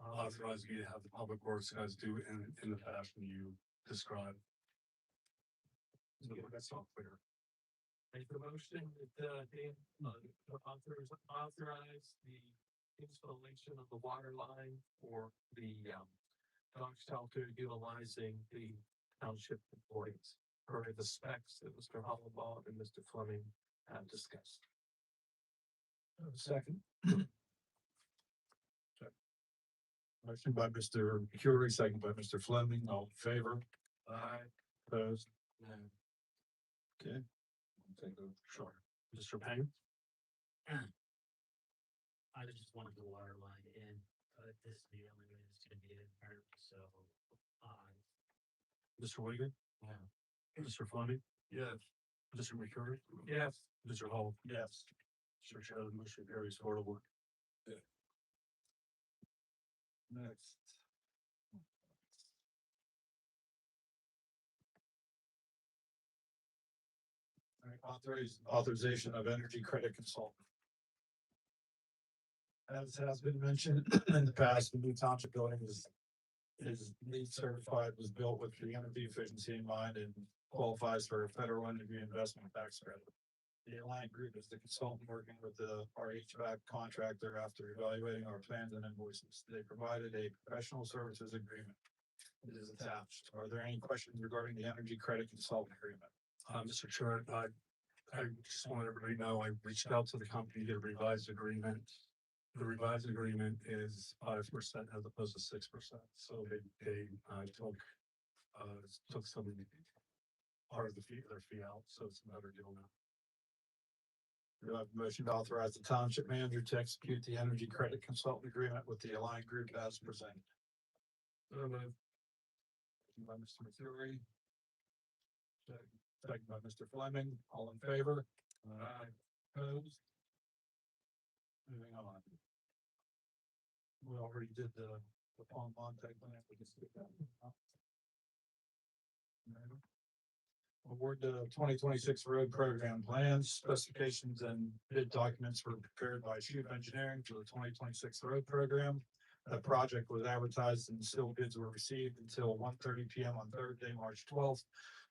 authorize me to have the public works guys do in the fashion you described. So that's all clear. Make the motion that, Dan, authorize the installation of the water line for the, dog shelter utilizing the township employees per the specs that Mr. Hollenbaugh and Mr. Fleming have discussed. Second. Motion by Mr. Curie, second by Mr. Fleming, all in favor? Aye. Opposed? No, Okay. Take a Sure. Mr. Payne? I just wanted the water line in, but this is the only way it's gonna be in there, so, Mr. Wigan? no. Mr. Fleming? Yes. Mr. McCurry? Yes. Mr. Hall? yes. Mr. Chair, the motion carries 4-1. Next. All right, authorization of energy credit consultant. As has been mentioned in the past, the new township building is LEED certified, was built with the energy efficiency in mind and qualifies for a federal energy investment tax credit. The Alliant Group is the consultant working with our HVAC contractor after evaluating our plans and invoices. They provided a professional services agreement It is attached. Are there any questions regarding the energy credit consultant agreement? Mr. Chair, I just want everybody to know, I reached out to the company to get a revised agreement. The revised agreement is 5% as opposed to 6%, so they took some part of their fee out, so it's a better deal now. Do I have a motion to authorize the township manager to execute the energy credit consultant agreement with the Alliant Group as presented? By Mr. Mathury. Second by Mr. Fleming, all in favor? Aye. Opposed? Moving on. We already did the Palm Montague plan, we can skip that. No. Award the 2026 road program plans, specifications and bid documents were prepared by Shube Engineering for the 2026 road program. The project was advertised and still bids were received until 1:30 PM on Thursday, March 12th,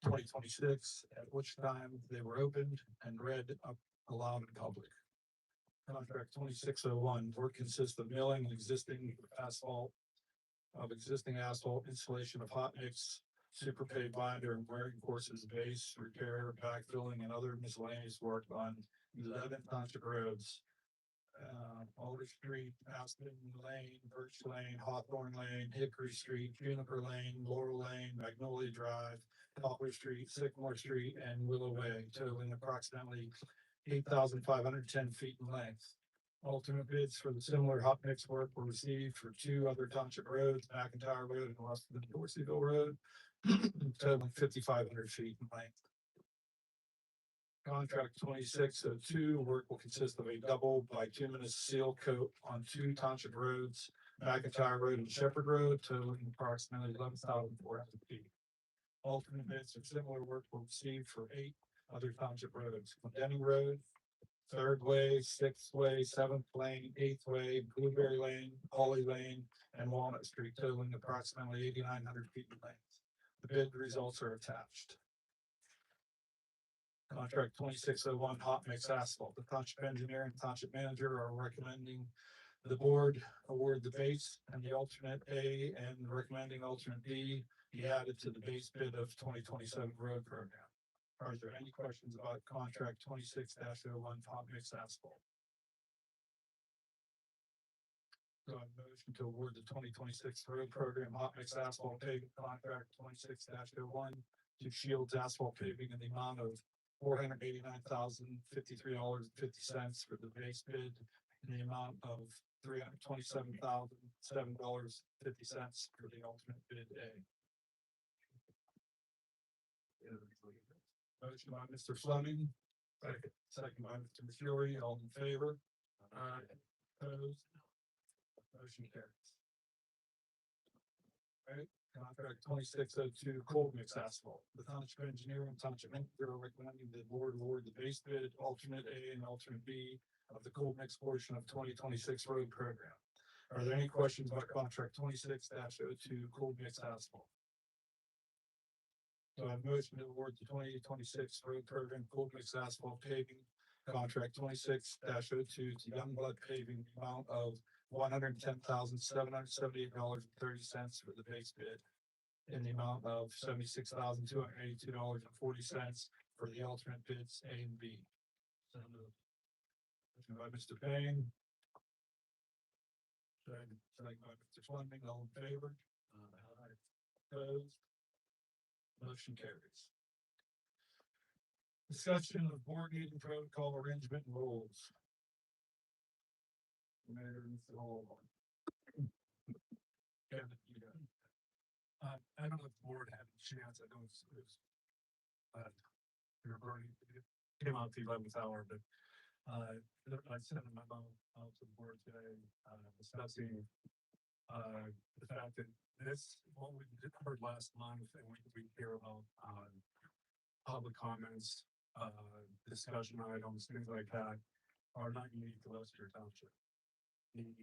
2026, at which time they were opened and read up aloud in public. Contract 2601, work consists of milling existing asphalt, installation of hot mix, super paved binder and wearing courses, base, repair, backfilling, and other miscellaneous work on 11 township roads. Alder Street, Aspen Lane, Birch Lane, Hawthorne Lane, Hickory Street, Juniper Lane, Laurel Lane, Magnolia Drive, Poplar Street, Sycamore Street, and Willow Way, totaling approximately 8,510 feet in length. Alternate bids for the similar hot mix work were received for 2 other township roads, McIntyre Road and Weston Dorseyville Road, totaling 5,500 feet in length. Contract 2602, work will consist of a double bituminous seal coat on 2 township roads, McIntyre Road and Shepherd Road, totaling approximately 11,400 feet. Alternate bids for similar work were received for 8 other township roads, Denning Road, 3rd Way, 6th Way, 7th Lane, 8th Way, Blueberry Lane, Holly Lane, and Walnut Street, totaling approximately 8,900 feet in length. The bid results are attached. Contract 2601, hot mix asphalt. The township engineer and township manager are recommending the board award the base and the alternate A and recommending alternate B be added to the base bid of 2027 road program. Are there any questions about contract 26-01 hot mix asphalt? So I motion to award the 2026 road program hot mix asphalt paving contract 26-01 to Shields Asphalt Paving in the amount of $489,053.50 for the base bid, in the amount of $327,007.50 for the alternate bid A. Motion by Mr. Fleming. Second by Mr. Mathury, all in favor? Opposed? Motion carries. All right, contract 2602 cold mix asphalt. The township engineer and township manager are recommending the board award the base bid, alternate A and alternate B of the cold mix portion of 2026 road program. Are there any questions about contract 26-02 cold mix asphalt? So I have motion to award the 2026 road program cold mix asphalt paving contract 26-02 to Youngblood Paving, the amount of $110,778.30 for the base bid, in the amount of $76,282.40 for the alternate bids A and B. So moved. Motion by Mr. Payne. Second by Mr. Fleming, all in favor? Opposed? Motion carries. Discussion of board meeting protocol arrangement and rules. Mayor, Mr. Hall. Kevin, you got it. I don't know if the board had a chance, I know it's, you're burning, it came out the 11th hour, but, I sent a memo out to the board today, discussing, the fact that what we heard last month, and we hear about, public comments, discussion items, things like that, are not unique to Leicester Township. The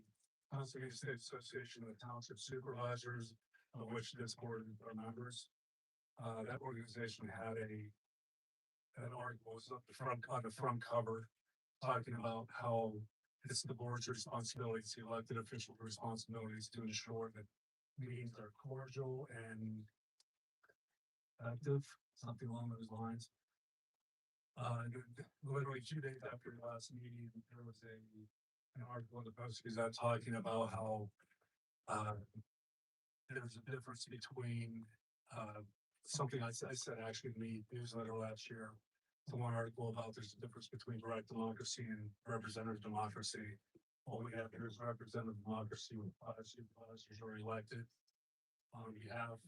Pennsylvania State Association of Township Supervisors, of which this board are members, that organization had an article was up the front, on the front cover, talking about how it's the board's responsibilities, the elected official responsibilities to ensure that meetings are cordial and active, something along those lines. Literally 2 days after the last meeting, there was an article in the Post Gazette talking about how there's a difference between something I said actually in the newsletter last year. The one article about there's a difference between direct democracy and representative democracy. What we have here is representative democracy with 5 supervisors are elected on behalf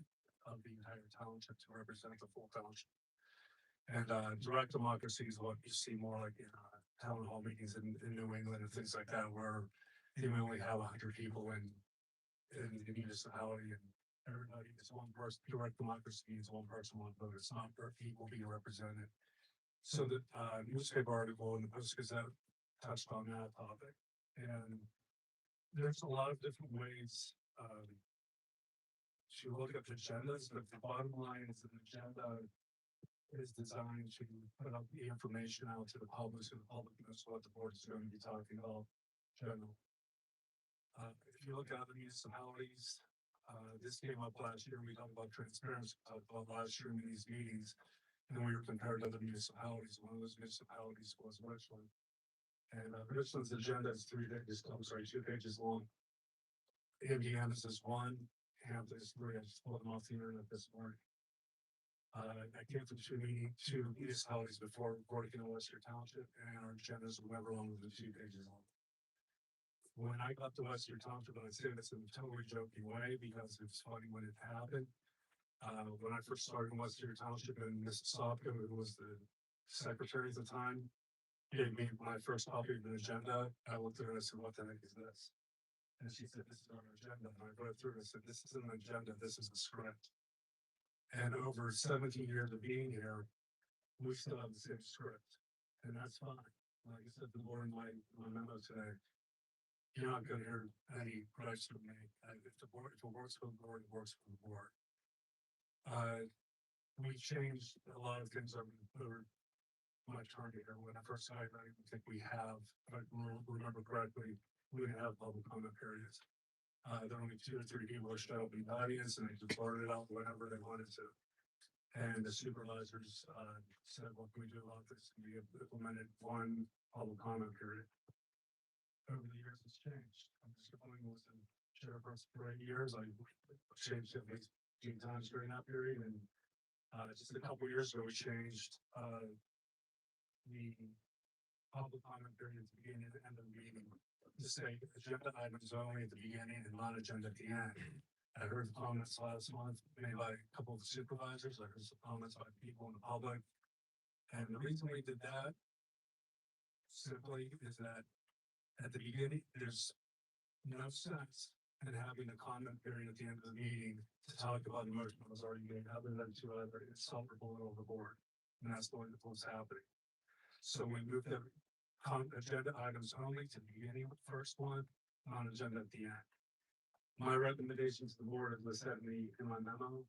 of the entire township to represent the full township. And direct democracy is what you see more like in town hall meetings in New England and things like that, where you may only have 100 people in the municipality and everybody is one person. Direct democracy means one person, one vote. It's not for people being represented. So the newspaper article in the Post Gazette touched on that topic. And there's a lot of different ways to look at agendas, but the bottom line is an agenda is designed to put out the information out to the public, so the public knows what the board is going to be talking about. General. If you look at other municipalities, this came up last year. We talked about transparency, talked about live streaming these meetings, and we were compared to other municipalities. One of those municipalities was Richland. And Richland's agenda is 2 pages long. Indiana's is 1, Hampton is 3. I just pulled them off the internet this morning. I came from 2 municipalities before working in Western Township, and our agendas were never longer than 2 pages long. When I got to Western Township, and I say this in a totally joking way because it was funny when it happened. When I first started in Western Township in Mississauga, who was the secretary at the time, gave me my first copy of the agenda. I looked at her and I said, "What the heck is this?" And she said, "This is our agenda." And I read through it and I said, "This isn't an agenda, this is a script." And over 17 years of being here, we still have the same script. And that's fine. Like I said, the board in my memo today, you're not gonna hear any gripes from me. If it works for the board, it works for the board. We changed a lot of things over my term here. When I first started, I didn't think we have, if I remember correctly, we didn't have public comment periods. There were only 2 or 3 people who showed up in the audience and they just blurted out whatever they wanted to. And the supervisors said, "What can we do about this?" And we implemented 1 public comment period. Over the years, it's changed. Mr. Fleming was in chairperson for 8 years. I changed it at least 2 times during that period. And just a couple years ago, we changed the public comment period at the beginning and end of the meeting to say agenda items only at the beginning and non-agenda at the end. I heard the comments last month made by a couple of the supervisors. I heard some comments by people in the public. And the reason we did that simply is that at the beginning, there's no sense in having a comment period at the end of the meeting to talk about the motion that was already made, other than to either insult or blow it overboard. And that's the way that was happening. So we moved the agenda items only to the beginning of the first one, non-agenda at the end. My recommendation to the board, as I said in my memo,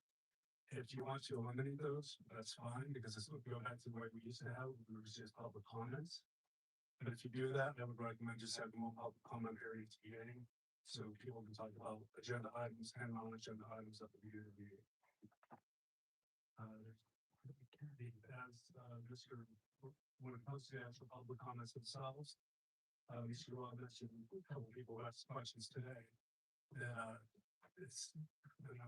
if you want to eliminate those, that's fine, because this would go back to the way we used to have, we would just public comments. But if you do that, I would recommend just having one public comment period at the beginning, so people can talk about agenda items and non-agenda items at the beginning of the meeting. When it comes to the actual public comments themselves, Mr. Rob mentioned a couple of people asked questions today. That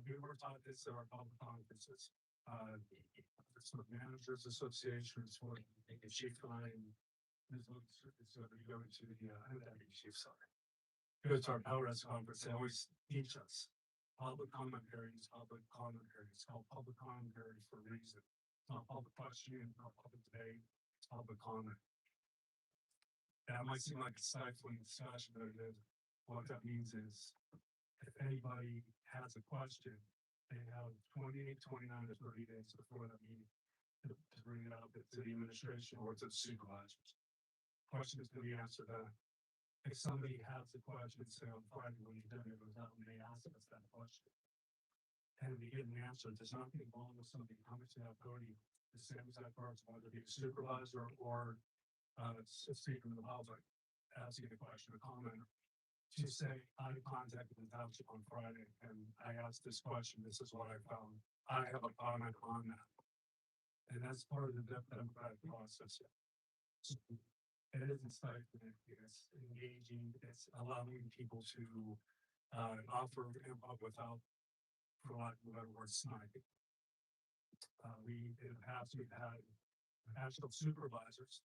we were taught this at our public conferences. It's the Managers Association, it's for the chief line. So you go to the chief side. Go to our PowerS conference, they always teach us. Public comment period is public comment period. It's called public comment period for a reason. It's not public question, not public debate, it's public comment. That might seem like a stifling discussion, but what that means is if anybody has a question, they have 28, 29, or 30 days before that meeting to bring it up to the administration or to the supervisors. Question is going to be answered then. If somebody has a question, say on Friday when your dinner goes out and they ask us that question, and we get an answer, there's nothing wrong with somebody coming to that podium, the same exact person, whether it be a supervisor or a speaker in the public, asking a question or comment, to say, I contacted the township on Friday and I asked this question, this is what I found. I have a comment on that. And that's part of the democratic process. So, it isn't stifling, it's engaging, it's allowing people to, offer input without, for lack of a better word, sniping. We, in the past, we've had national supervisors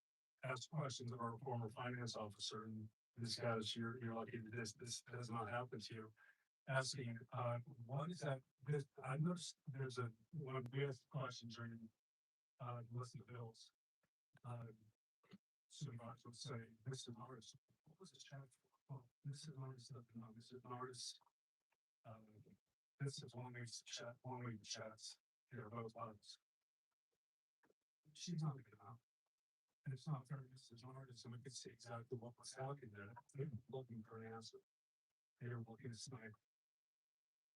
ask questions of our former finance officer, and this guy's, you're lucky that this does not happen to you. Asking, what is that, this, I noticed there's a, when we asked questions during, list of bills, supervisors would say, this is an artist, what was this check for? Well, this is an artist, no, this is an artist. This is one week chat, 1 week chats, here are both others. She's not gonna come out. And it's not fair, this is an artist, and we could see exactly what was happening there. They were looking for an answer. They were looking to snipe.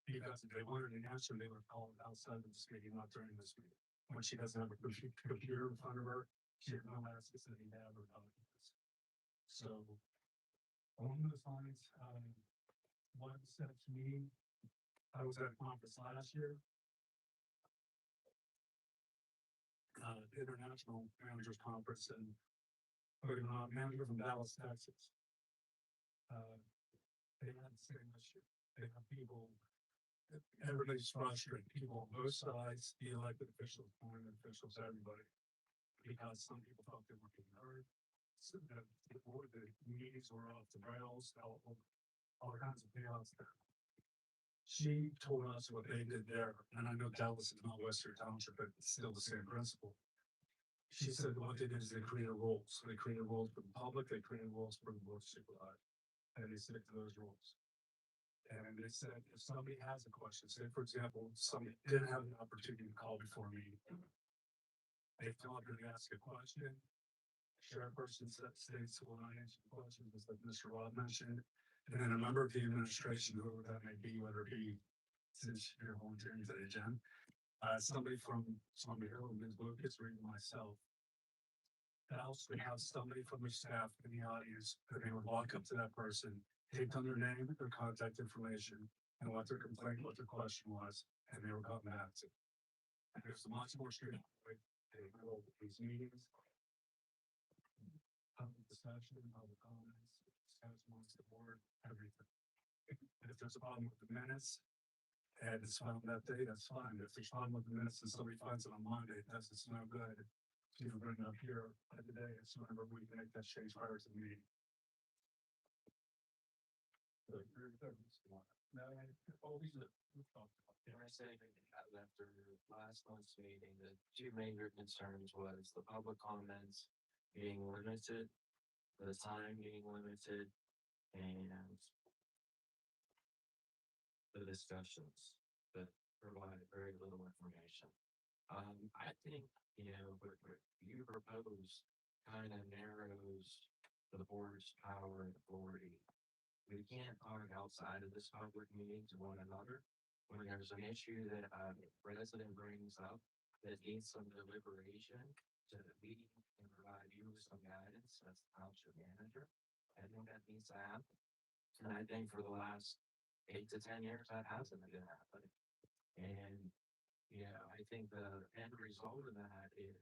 Because if they wanted an answer, they would call it outside of this meeting, not during this meeting. When she doesn't have a computer in front of her, she had no access to any data or documents. So, along those lines, one said to me, I was at a conference last year. The International Managers Conference, and a manager from Dallas, Texas. They had the same issue. They have people, everybody's frustrated, people on both sides, the elected officials, appointed officials, everybody. Because some people thought they were being heard. So the meetings were off the rails, all kinds of chaos there. She told us what they did there, and I know Dallas is not Western Township, but it's still the same principle. She said what they did is they created rules. They created rules for the public, they created rules for the board of supervisors. And they stick to those rules. And they said if somebody has a question, say for example, somebody didn't have the opportunity to call before a meeting. They thought they're gonna ask a question. Chairperson states will not answer the question, just like Mr. Rob mentioned. And then a member of the administration, whoever that may be, whether it be, since you're volunteering today, Jen, somebody from here, Ms. Lucas, or even myself. That else would have somebody from the staff in the audience, and they would walk up to that person, take down their name, their contact information, and what their complaint, what their question was, and they were coming back to. And there's much more street, they hold these meetings. Public discussion, public comments, discuss amongst the board, everything. If there's a problem with the minutes, and it's found that day, that's fine. If there's a problem with the minutes and somebody finds it on Monday, that's it's no good. So you bring it up here today, it's whenever we can make that change prior to the meeting. Can I say that after last month's meeting, the two major concerns was the public comments being limited, the time being limited, and the discussions that provide very little information. I think, what you propose kind of narrows the board's power and authority. We can't talk outside of this public meeting to one another. When there's an issue that a resident brings up that needs some deliberation to the meeting and provide you with some guidance as the township manager, I think that needs to happen. And I think for the last 8 to 10 years, that hasn't been happening. And, I think the end result of that is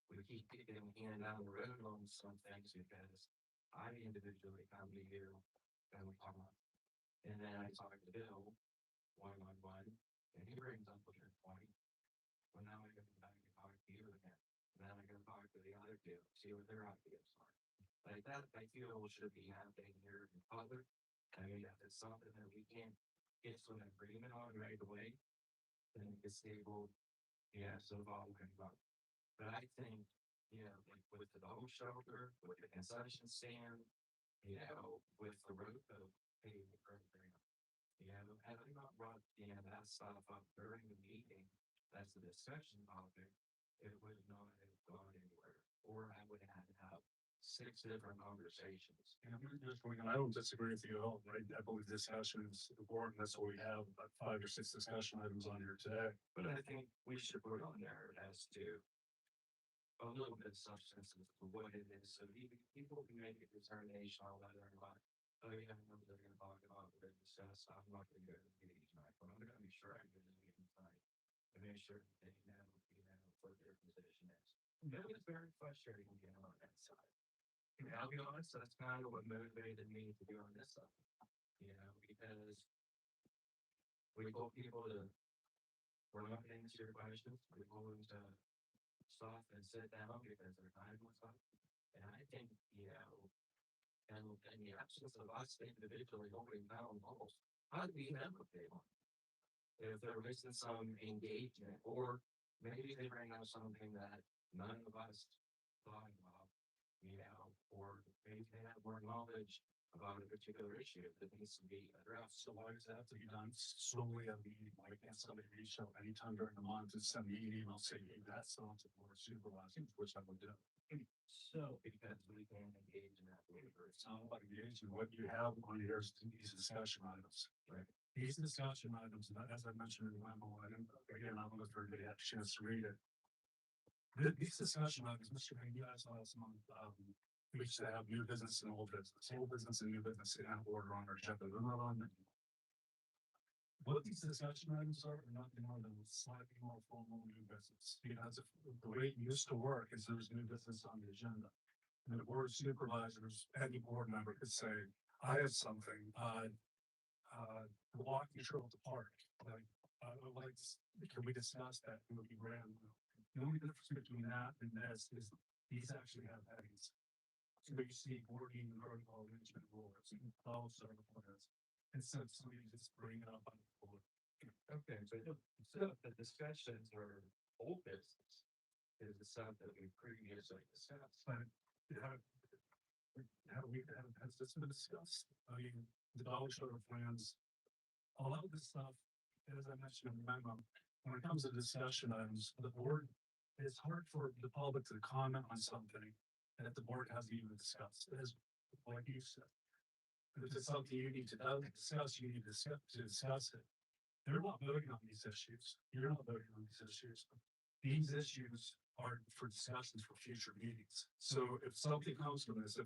we keep kicking the can down the road on some things because I individually come to you and we talk. And then I talk to Bill one, and he brings up a good point. Well, now I go back and talk to you again. And then I go talk to the other two, see what their ideas are. Like that, I feel should be happening here in public. I mean, if it's something that we can't get to an agreement on right away, then it's stable. Yeah, so all we about. But I think, like with the dog shelter, with the concession stand, with the road paving program, had I not brought, that stuff up during the meeting, that's a discussion topic, it would not have gone anywhere. Or I would have had to have 6 different conversations. I don't disagree with you at all, right? I believe discussion is important. That's what we have, about 5 or 6 discussion items on here today. But I think we should put on there as to a little bit of substance as to what it is, so people can make a determination on whether or not oh yeah, I know they're gonna talk about it, discuss, I'm not gonna go to the meeting tonight, but I'm gonna be sure I go to the meeting tonight. To make sure that they know what their position is. It was very frustrating being on that side. And I'll be honest, that's kind of what motivated me to be on this side. You know, because we told people to, we're not getting to your questions, we told them to stop and sit down because their time was up. And I think, you know, and in the absence of us individually holding down goals, how do we ever pay on? If they're missing some engagement, or maybe they bring up something that none of us thought about, you know, or maybe they have more knowledge about a particular issue that needs to be addressed. So why does that have to be done solely at a meeting? Why can't somebody reach out anytime during the month and send me an email saying, hey, that's on to board of supervisors, which I would do. So, because we can engage in that labor. It's not about engaging, what you have on here is these discussion items. Right. These discussion items, and as I mentioned in the memo, and again, I don't know if everybody had a chance to read it. These discussion items, Mr. Hagan, you asked last month, we should have new business and old business, old business and new business in order on our agenda, they're not on there. What these discussion items are nothing more than slightly more formal new business, because if the way it used to work is there's new business on the agenda. And the board of supervisors, any board member could say, I have something, walk you through the park, like, I would like, can we discuss that, it would be grand. The only difference between that and this is these actually have headings. So you see board meeting protocol management rules, you can follow certain plans, instead of somebody just bring it up on the board. Okay, so the discussions are old business. Is the stuff that we previously discussed. But has this been discussed? I mean, the dollar short of plans, a lot of this stuff, as I mentioned in the memo, when it comes to discussion items, the board, it's hard for the public to comment on something that the board hasn't even discussed, as like you said. If it's something you need to discuss, you need to discuss it. They're not voting on these issues. You're not voting on these issues. These issues are for discussions for future meetings. So if something comes from this, if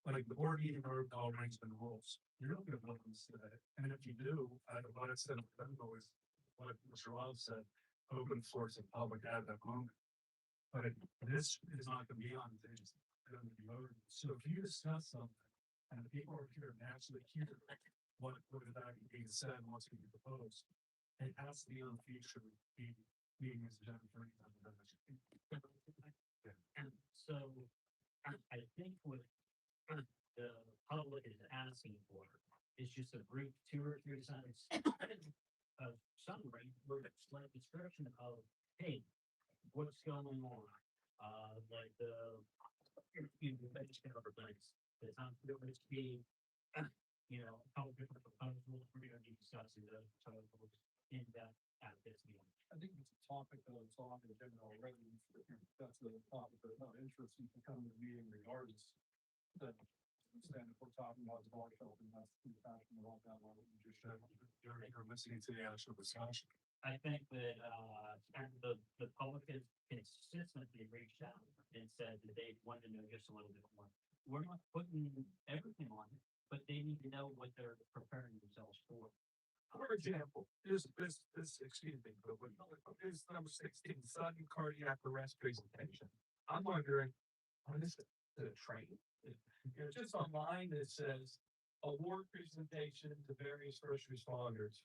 like the board meeting protocol arrangement rules, you're not gonna vote on this today. And if you do, what I said, is what Mr. Love said, open floor to the public at that moment. But this is not gonna be on things that are gonna be voted. So if you discuss something and the people are here and actually hear what is actually being said and what's being proposed, it has to be on future meetings agenda for any type of action. And so I think what the public is asking for is just a brief 2 or 3 sentence summary or like description of, hey, what's going on? Like you mentioned other things. It's not going to be, you know, how different proposals we're going to be discussing those proposals in depth at this meeting. I think it's a topic that is on the agenda already. That's the topic that's not interesting to come to the meeting regardless. But understand if we're talking about the bar shelf and that's the passion about that, what you just said, you're listening to the actual discussion. I think that, and the public has consistently reached out and said that they want to know just a little bit more. We're not putting everything on it, but they need to know what they're preparing themselves for. For example, this, excuse me, but when, is number 16, sudden cardiac arrest presentation. I'm wondering, what is it? The train? You know, just online, it says award presentation to various first responders.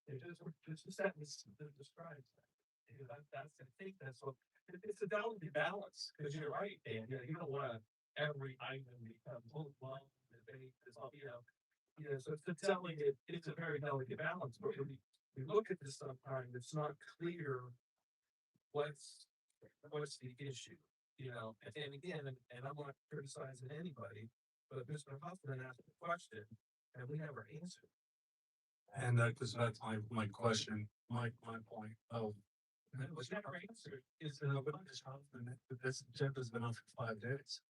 It just a sentence that describes that. You know, that's, I think that's what, it's a delicate balance, because you're right, Dan, you don't want every item become long debate, so it's telling it, it's a very delicate balance, but when we look at this sometimes, it's not clear what's the issue, you know, and again, and I'm not criticizing anybody, but Mr. Huffman asked a question and we never answered. And because that's my question, my point of. And it was never answered. Is that Mr. Huffman, this agenda's been on for 5 days.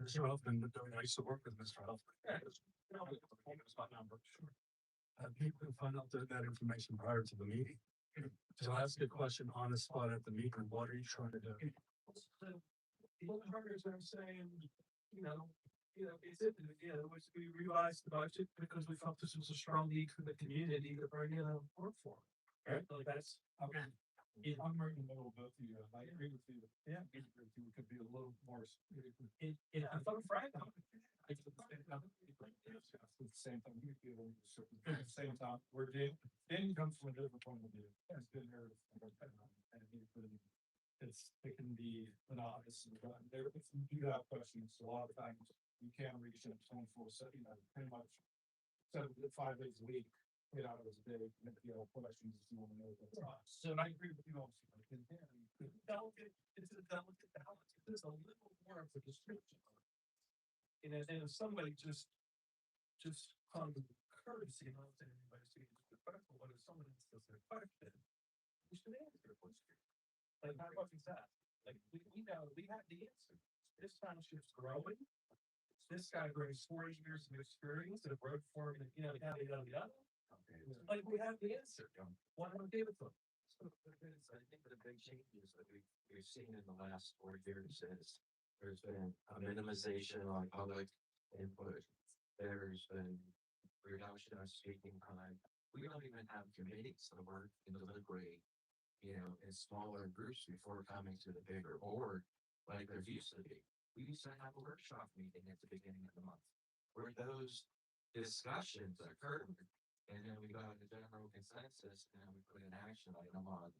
Mr. Huffman, I used to work with Mr. Huffman. Yeah, it's my number, sure. People can find out that information prior to the meeting. To ask a question on the spot at the meeting, what are you trying to do? So, the partners are saying, you know, you know, it's it, you know, we revised the budget because we felt this was a strong need for the community to bring in a workforce. Right, like that's, okay. Yeah, I'm right in the middle of both of you. I agree with you. Yeah. I agree with you. We could be a little more. I thought Frank. It's the same thing. We feel at the same time, where Dan comes from a different point of view. Has been here. It can be monotonous. There, if you do have questions, a lot of times you can reach them 24/7, pretty much 5 days a week. 8 hours a day, and if you have questions, if you want to know. So I agree with you also. Like, and Dan, it's a delicate balance. There's a little more of a description. And if somebody just comes courtesy, not saying anybody's being disrespectful, but if someone asks a question, we should answer the question. Like, how much is that? Like, we know, we have the answer. This township's growing. This guy brings 40 years of experience in a road foreman, you know, yada, yada, yada. Like, we have the answer. Why don't we give it to them? So I think the big changes that we've seen in the last 4 years is there's been a minimization on public input. There's been reduction of speaking time. We don't even have committees that work and deliberate, you know, in smaller groups before coming to the bigger board like there used to be. We used to have a workshop meeting at the beginning of the month where those discussions occurred. And then we got a general consensus and then we put an action item on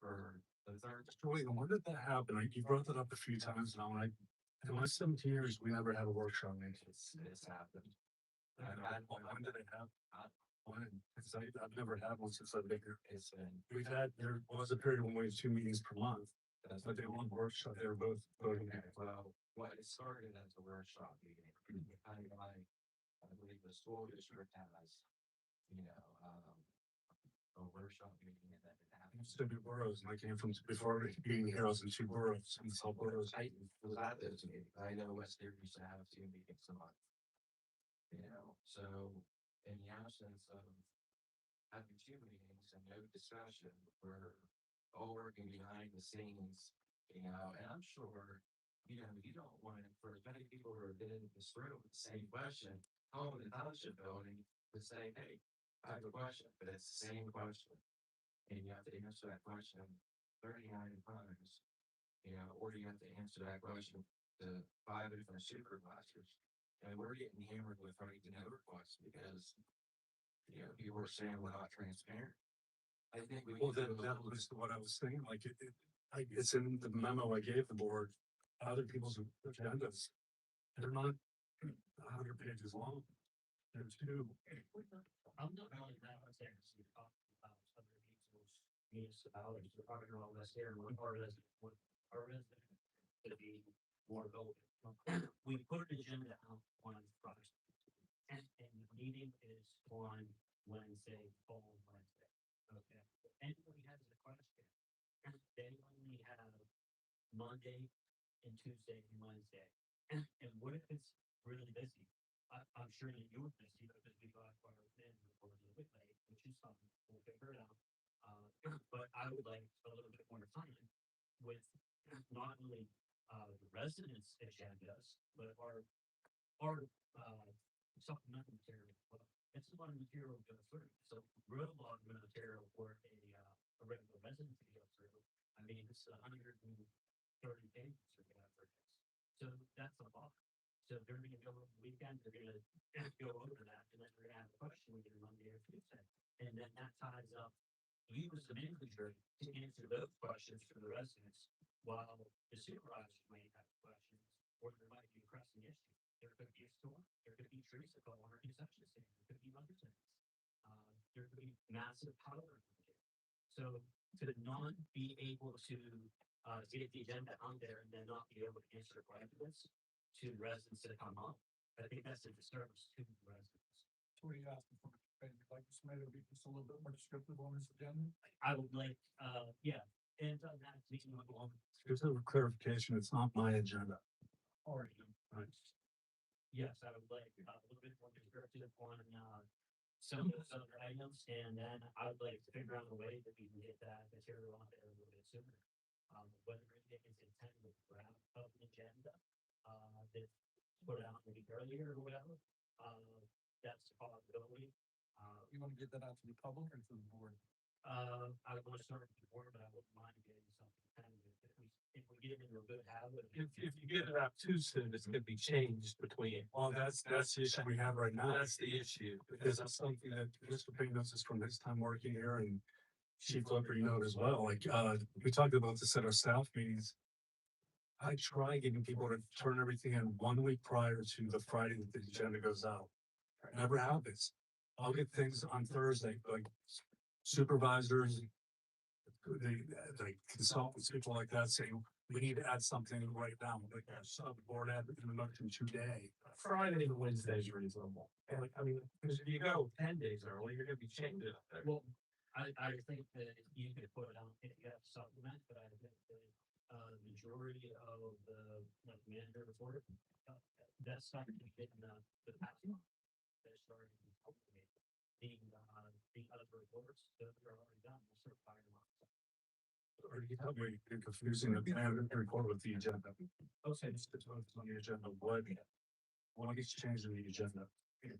for the third. Wait, when did that happen? Like, you brought that up a few times now, and in my 17 years, we never had a workshop meeting. It's happened. When did it happen? When? Because I've never had one since I've been here. It's been, There was a period when we had 2 meetings per month, that's but they weren't workshop, they were both voting. well, what it started as a workshop meeting, I believe the school district has, you know, a workshop meeting and then it I happens. used to do boroughs, and I came from, before being here, I was in 2 boroughs, in South boroughs. I was at those meetings. I know West Deer used to have 2 meetings a month. You know, so in the absence of having 2 meetings and no discussion, we're all working behind the scenes, you know, and I'm sure, you know, you don't want for as many people who are in this room, the same question, home in the township building, to say, hey, I have a question, but it's the same question. And you have to answer that question 39 times, you know, or you have to answer that question to 5 different supervisors. And we're getting hammered with right to know requests because, you know, people are saying we're not transparent. I think we. Well, then that was what I was thinking, like, it's in the memo I gave the board, other people's agendas. They're not 100 pages long. They're 2. I'm not really that much there, so you're talking about other people's municipalities, we're talking about West Air, one our resident to be more vocal. We put an agenda out on Friday. And the meeting is on Wednesday, following Wednesday. Okay, if anybody has a question, they only have Monday and Tuesday and Wednesday. And what if it's really busy? I'm sure that you were busy because we got our in before a little bit late, which is something we'll figure it out. But I would like a little bit more time with not only the residents' agendas, but our supplemental material. Well, it's a lot of material to go through. So real lot of material for a regular resident to go through. I mean, it's 130 pages or whatever it is. So that's a lot. So they're gonna go over the weekend, they're gonna go over that, and then they're gonna have a question either Monday or Tuesday. And then that ties up you as the manager to answer those questions for the residents, while the supervisors may have questions, or there might be a pressing issue. There could be a storm, there could be trees that fall on our concession stand, there could be other things. There could be massive power. So to not be able to get the agenda on there and then not be able to answer questions to residents that come up, I think that's a disservice to the residents. So what are you asking for? Like somebody to be just a little bit more descriptive on this agenda? I would like, yeah, and that meeting went long. Just a clarification, it's not my agenda. Already. Right. Yes, I would like a little bit more descriptive on, some of those other items, and then I would like to figure out a way that we can get that material on there a little bit sooner. Whether it is intended to grab up an agenda, that's put out maybe earlier or whatever, that's a possibility. You wanna get that out to the public or to the board? I would want to start with the board, but I wouldn't mind getting something tentative if we get into a good habit. If you get it out too soon, it's gonna be changed between. Well, that's the issue we have right now. That's the issue. Because that's something that Mr. Payne noticed from his time working here and Chief Liberty noted as well, like, we talked about this at our staff meetings. I try getting people to turn everything in 1 week prior to the Friday that the agenda goes out. Never happens. I'll get things on Thursday, like supervisors, the consultants, people like that saying, we need to add something right now, like, sub board admin in the motion today. Friday and Wednesday is reasonable. And like, I mean, because if you go 10 days early, you're gonna be changing it. Well, I think that you could put it on, if you have a supplement, but I think that, majority of the, like, manager report, that's starting to get in the past month. They're starting to hopefully the other reports that are already done, we'll start firing them off. Or you tell me, you're confusing the manager report with the agenda. Okay, just on the agenda, what gets changed in the agenda? Yeah,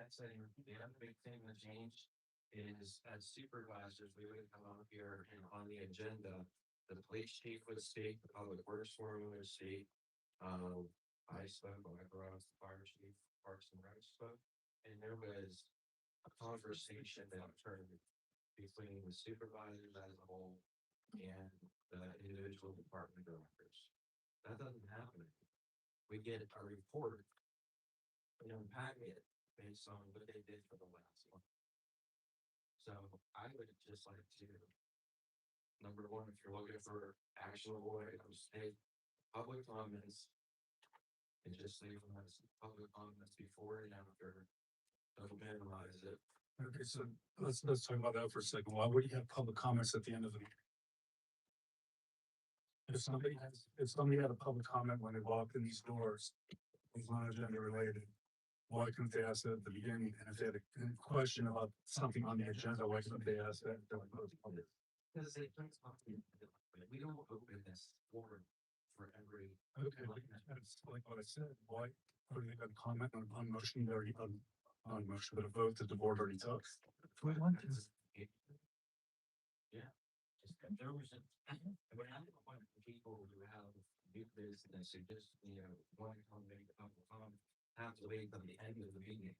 that's the other big thing that changed is as supervisors, we would come up here and on the agenda, the police chief would speak, the public works foreman would speak. I spoke, whenever I was the fire chief, Parks and Rec spoke, and there was a conversation that occurred between the supervisors as a whole and the individual department directors. That doesn't happen. We get a report, we unpack it based on what they did for the last one. So I would just like to, number one, if you're looking for actionable items, take public comments and just leave them as public comments before and after. Don't minimize it. Okay, so let's talk about that for a second. Why would you have public comments at the end of the meeting? If somebody had a public comment when they walked in these doors, it's not agenda related. Why couldn't they ask that at the beginning? And if they had a question about something on the agenda, why couldn't they ask that? Because they don't talk to you. We don't open this forum for every. Okay, that's like what I said. Why couldn't they have a comment on motion already on motion, but a vote that the board already took? Yeah. There was when I want people who have new business who just, want to come make a public comment, have to wait till the end of the meeting.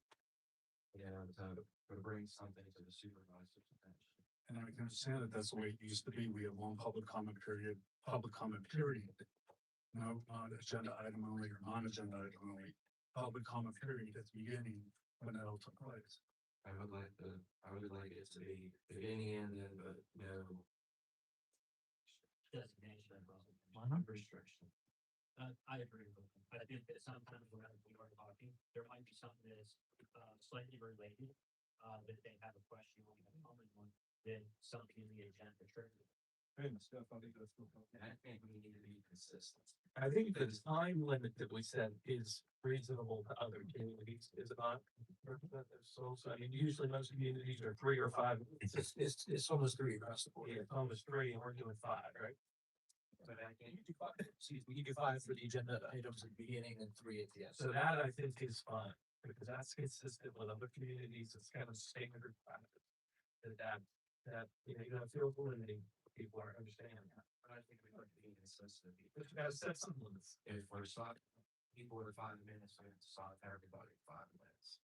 To bring something to the supervisor's attention. And I can understand that that's the way it used to be. We had one public comment period. No, not agenda item only or non-agenda item only. Public comment period at the beginning when that all took place. I would like it to be beginning and then, but no. Designation restriction. I agree with them. I think that sometimes when we are talking, there might be something that's slightly related, that they have a question on a common one, then something in the agenda triggered. And I think we need to be consistent. I think the time limit that we set is reasonable to other communities, is it not? So, I mean, usually most communities are 3 or 5. It's almost 3 across the board. Yeah, it's almost 3 and we're doing 5, right? But I think You do 5, excuse me, you do 5 for the agenda items at the beginning and 3 at the end. So that I think is fine, because that's consistent with other communities, it's kind of standard practice. That, you gotta feel validity, people are understanding that. But I think we have to be consistent. But you gotta set some limits. If we're stopping people in 5 minutes, we have to stop everybody in 5 minutes.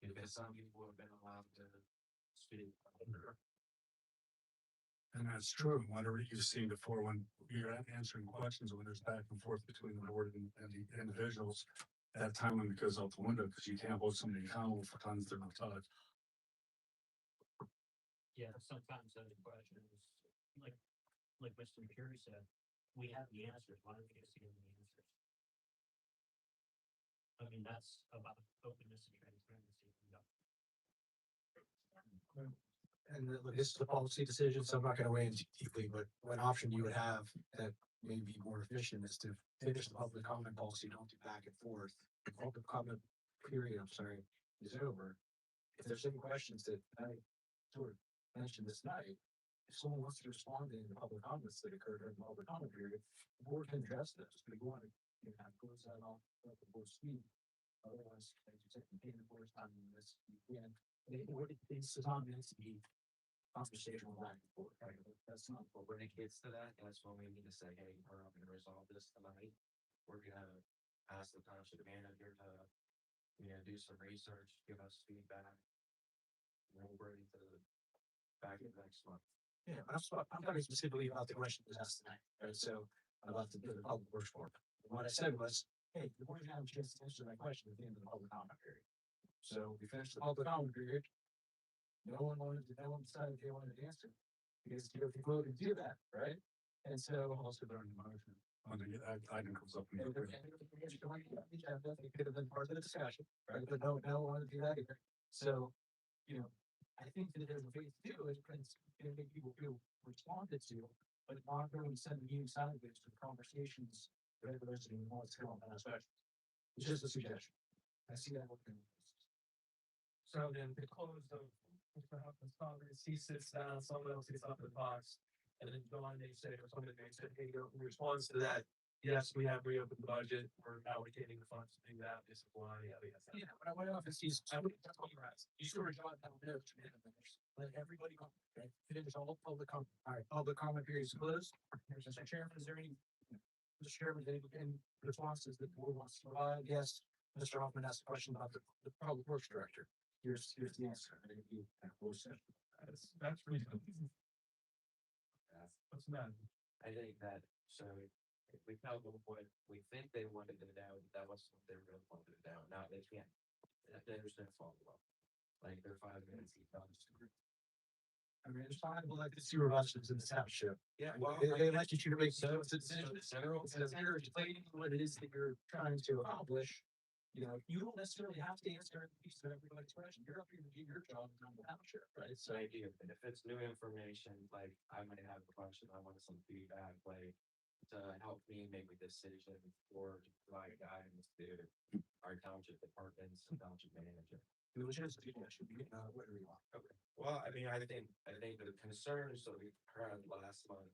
Because some people have been allowed to speak. And that's true. Whenever you've seen before, when you're answering questions, when there's back and forth between the board and the individuals, that time limit goes out the window because you can't hold somebody accountable for times they're not touched. Yeah, sometimes those questions, like Mr. McCurry said, we have the answers, why don't we just give them the answers? I mean, that's about openness and transparency. And look, this is a policy decision, so I'm not gonna weigh in deeply, but one option you would have that may be more efficient is to finish the public comment policy, don't do back and forth. The public comment period, is over. If there's any questions that I sort of mentioned this night, if someone wants to respond to the public comments that occurred during the public comment period, the board can address this, but you want to, you know, close that off, let the board speak. Otherwise, as you said, you pay the board's time on this, you can't, this is not meant to be conversational back and forth, right? That's not But when it gets to that, that's when we need to say, hey, we're not gonna resolve this tonight. We're gonna ask the township manager to, you know, do some research, give us feedback. And we're ready to back in next month. Yeah, I'm talking specifically about the question that was asked tonight, right? So about the public works board. What I said was, hey, the board have a chance to answer that question at the end of the public comment period. So we finished the public comment period. No one decided they wanted to answer. Because you voted to do that, right? And so. Also during the motion. When the item comes up. It could have been part of the discussion, right? But no one wanted to do that either. So, you know, I think that there's a way to do it, and it's gonna make people feel responded to, but not really send the meeting sideways to conversations that every resident wants to go on that session. It's just a suggestion. I see that working. So then the close of, he sits down, someone else gets up in the box, and then John, they say, or somebody, they said, hey, in response to that, yes, we have reopened the budget, we're allocating the funds to do that, this is why, Yeah, when I went off, that's what you're asking. You sort of jot down notes, let everybody go, okay, finish all public comment. All right, public comment period is closed. Mr. Chairman, is there any? Mr. Chairman, any responses that the board wants to provide? Yes, Mr. Hoffman asked a question about the public works director. Here's the answer. that's reasonable. What's the matter? I think that, so if we tell them what we think they wanted to know, that was what they really wanted to know. Now they can't, there's no follow up. Like they're 5 minutes each on the screen. I mean, it's fine, we'll let the supervisors in the township. Yeah, well, They let you to make so it's a so decision. the general, It's explaining what it is that you're trying to accomplish. You know, you don't necessarily have to answer every piece of everybody's question. You're up here to do your job and I'm the township, right? so I do, and if it's new information, like I might have a question, I want some feedback, like to help me make a decision or to provide guidance to our township departments and township manager. It was just a suggestion, whatever you want. Okay. Well, I mean, I think the concerns that we heard last month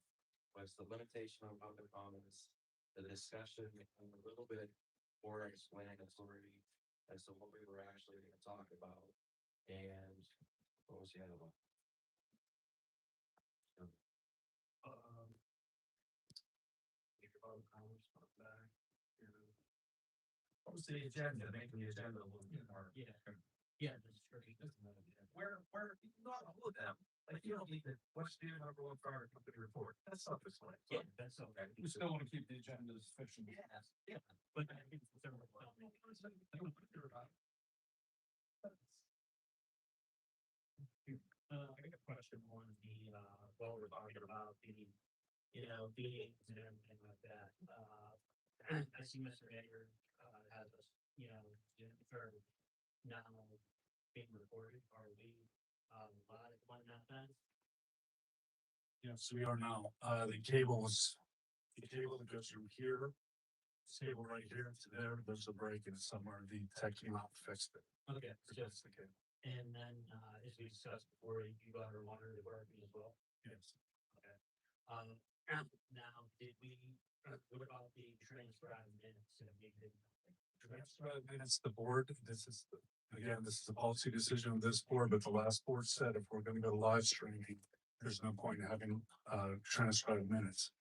was the limitation on public comments, the discussion, and a little bit more explanatory as to what we were actually gonna talk about. And what was the other one? What was the agenda, making the agenda a little bit more. Yeah, that's true. Where, not all of them, like you don't need to, what's the number one fire company report, that's self-explanatory. Yeah, that's okay. We still want to keep the agenda sufficient. Yeah, But I think it's several. I got a question on the, well, we're talking about the, you know, meetings and everything like that. I see Mr. Mayor, has us, you know, for now being recorded. Are we, live on that then? Yes, we are now. The cable that goes from here, this cable right here to there, there's a break and somewhere the tech came out and fixed it. Okay, That's the cable. and then, as we discussed before, you got our water working as well. Yes. Okay. Now, did we, what about the transcribed minutes? Have we been- It's the board. This is a policy decision of this board, but the last board said if we're gonna go live streaming, there's no point in having transcribed minutes.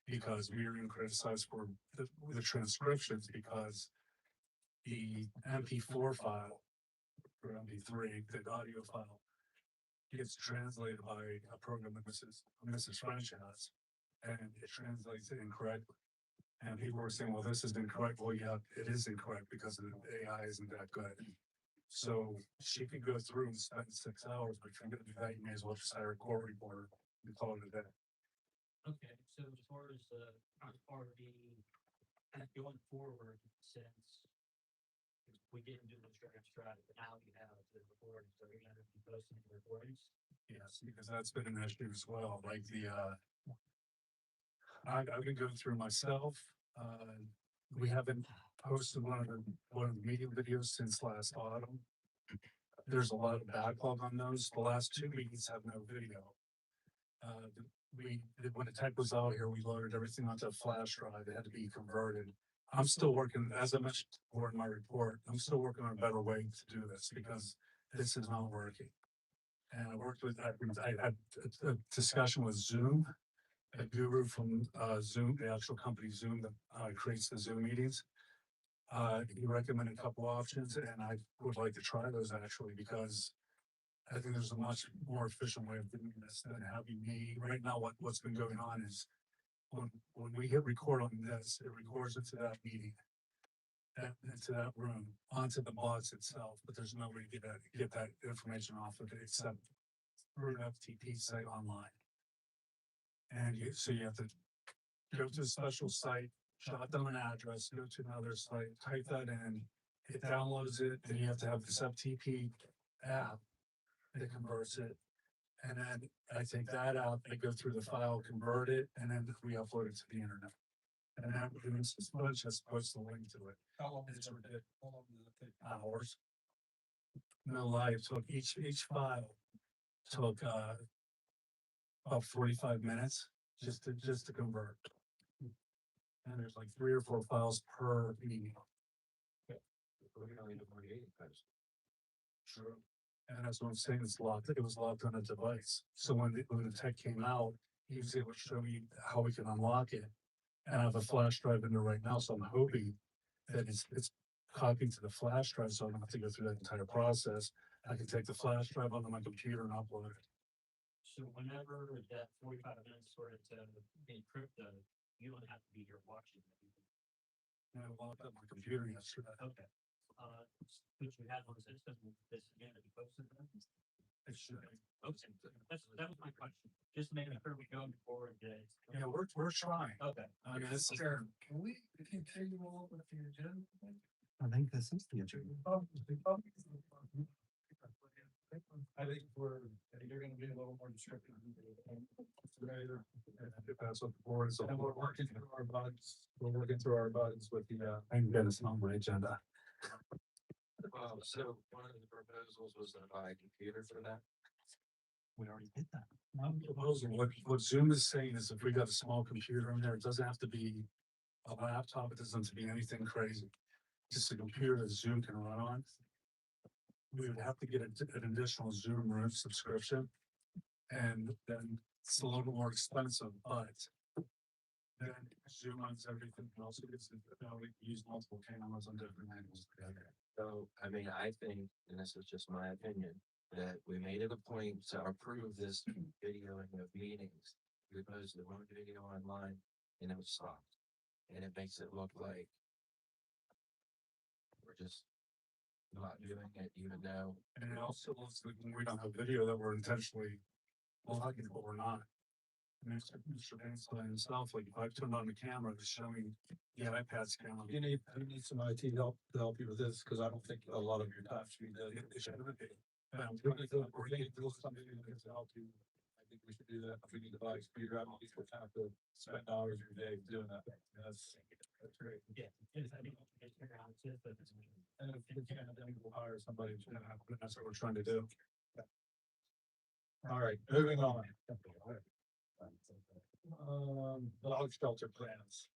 Because we are gonna criticize for the transcriptions because the MP4 file or MP3, the audio file gets translated by a program that Mrs. French has, and it translates it incorrectly. And people were saying, well, this is incorrect. Well, yeah, it is incorrect because the AI isn't that good. So she could go through and spend 6 hours, but if you're gonna do that, you may as well just hire a court reporter and call it a day. Okay, so as far as the, going forward, since we didn't do the transcribe, but now we have the recordings, so we're gonna be posting the recordings. Yes, because that's been an issue as well, like I've been going through myself, we haven't posted one of the meeting videos since last autumn. There's a lot of backlog on those, the last 2 meetings have no video. when the tech was out here, we loaded everything onto a flash drive. It had to be converted. I'm still working, as I mentioned before in my report, I'm still working on a better way to do this because this is not working. And I worked with, I had a discussion with Zoom, a guru from Zoom, the actual company Zoom that creates the Zoom meetings. He recommended a couple options and I would like to try those actually because I think there's a much more efficient way of doing this than having me, right now, what's been going on is when we hit record on this, it records into that meeting. Into that room, onto the box itself, but there's no way to get that information off of it except through an FTP site online. And so you have to go to a special site, jot down an address, go to another site, type that in, it downloads it, then you have to have this FTP app that converts it. And then I take that out, I go through the file, convert it, and then we upload it to the internet. And then it's just post the link to it. How long does it take? How long does it take? Hours. No lie, it took each file took about 45 minutes just to convert. And there's like 3 or 4 files per meeting. True. And that's what I'm saying, it's locked, it was locked on a device. So when the tech came out, he was able to show me how we can unlock it. And I have a flash drive in there right now, so I'm hoping that it's copying to the flash drive, so I don't have to go through that entire process. I can take the flash drive onto my computer and upload it. So whenever that 45 minutes sort of to encrypt those, you don't have to be here watching. And I locked up my computer yesterday. Okay. Which we had on the system, this again, to be posted. It should. Okay, that was my question. Just making sure we go forward. Yeah, we're trying. Okay. I mean, it's Can we continue on with the agenda? I think this is the agenda. I think you're gonna be a little more descriptive. If that's what the board is. And we're working through our bugs, with the, I can get us on my agenda. So one of the proposals was to buy a computer for that. We already did that. I'm proposing, what Zoom is saying is if we got a small computer in there, it doesn't have to be a laptop, it doesn't have to be anything crazy. Just a computer that Zoom can run on. We would have to get an additional Zoom room subscription. And then it's a little bit more expensive, but then Zoom runs everything else. It's, we use multiple cameras on different angles together. So, I mean, I think, and this is just my opinion, that we made it a point to approve this videoing of meetings. We posted one video online and it was stopped. And it makes it look like we're just not doing it, even though. And it also looks like when we don't have video that we're intentionally logging, but we're not. Mr. Vance by himself, like if I've turned on the camera, it's showing the iPad scan. you need some IT help to help you with this, because I don't think a lot of your time should be dedicated. It should be. We're gonna do something to help you. I think we should do that. If we need to buy a computer, I don't think we'll have to spend hours of your day doing that. That's great. Yeah. I mean, it's around it, but it's. And if you can't, then we'll hire somebody to help. That's what we're trying to do. All right, moving on. Dog shelter plans.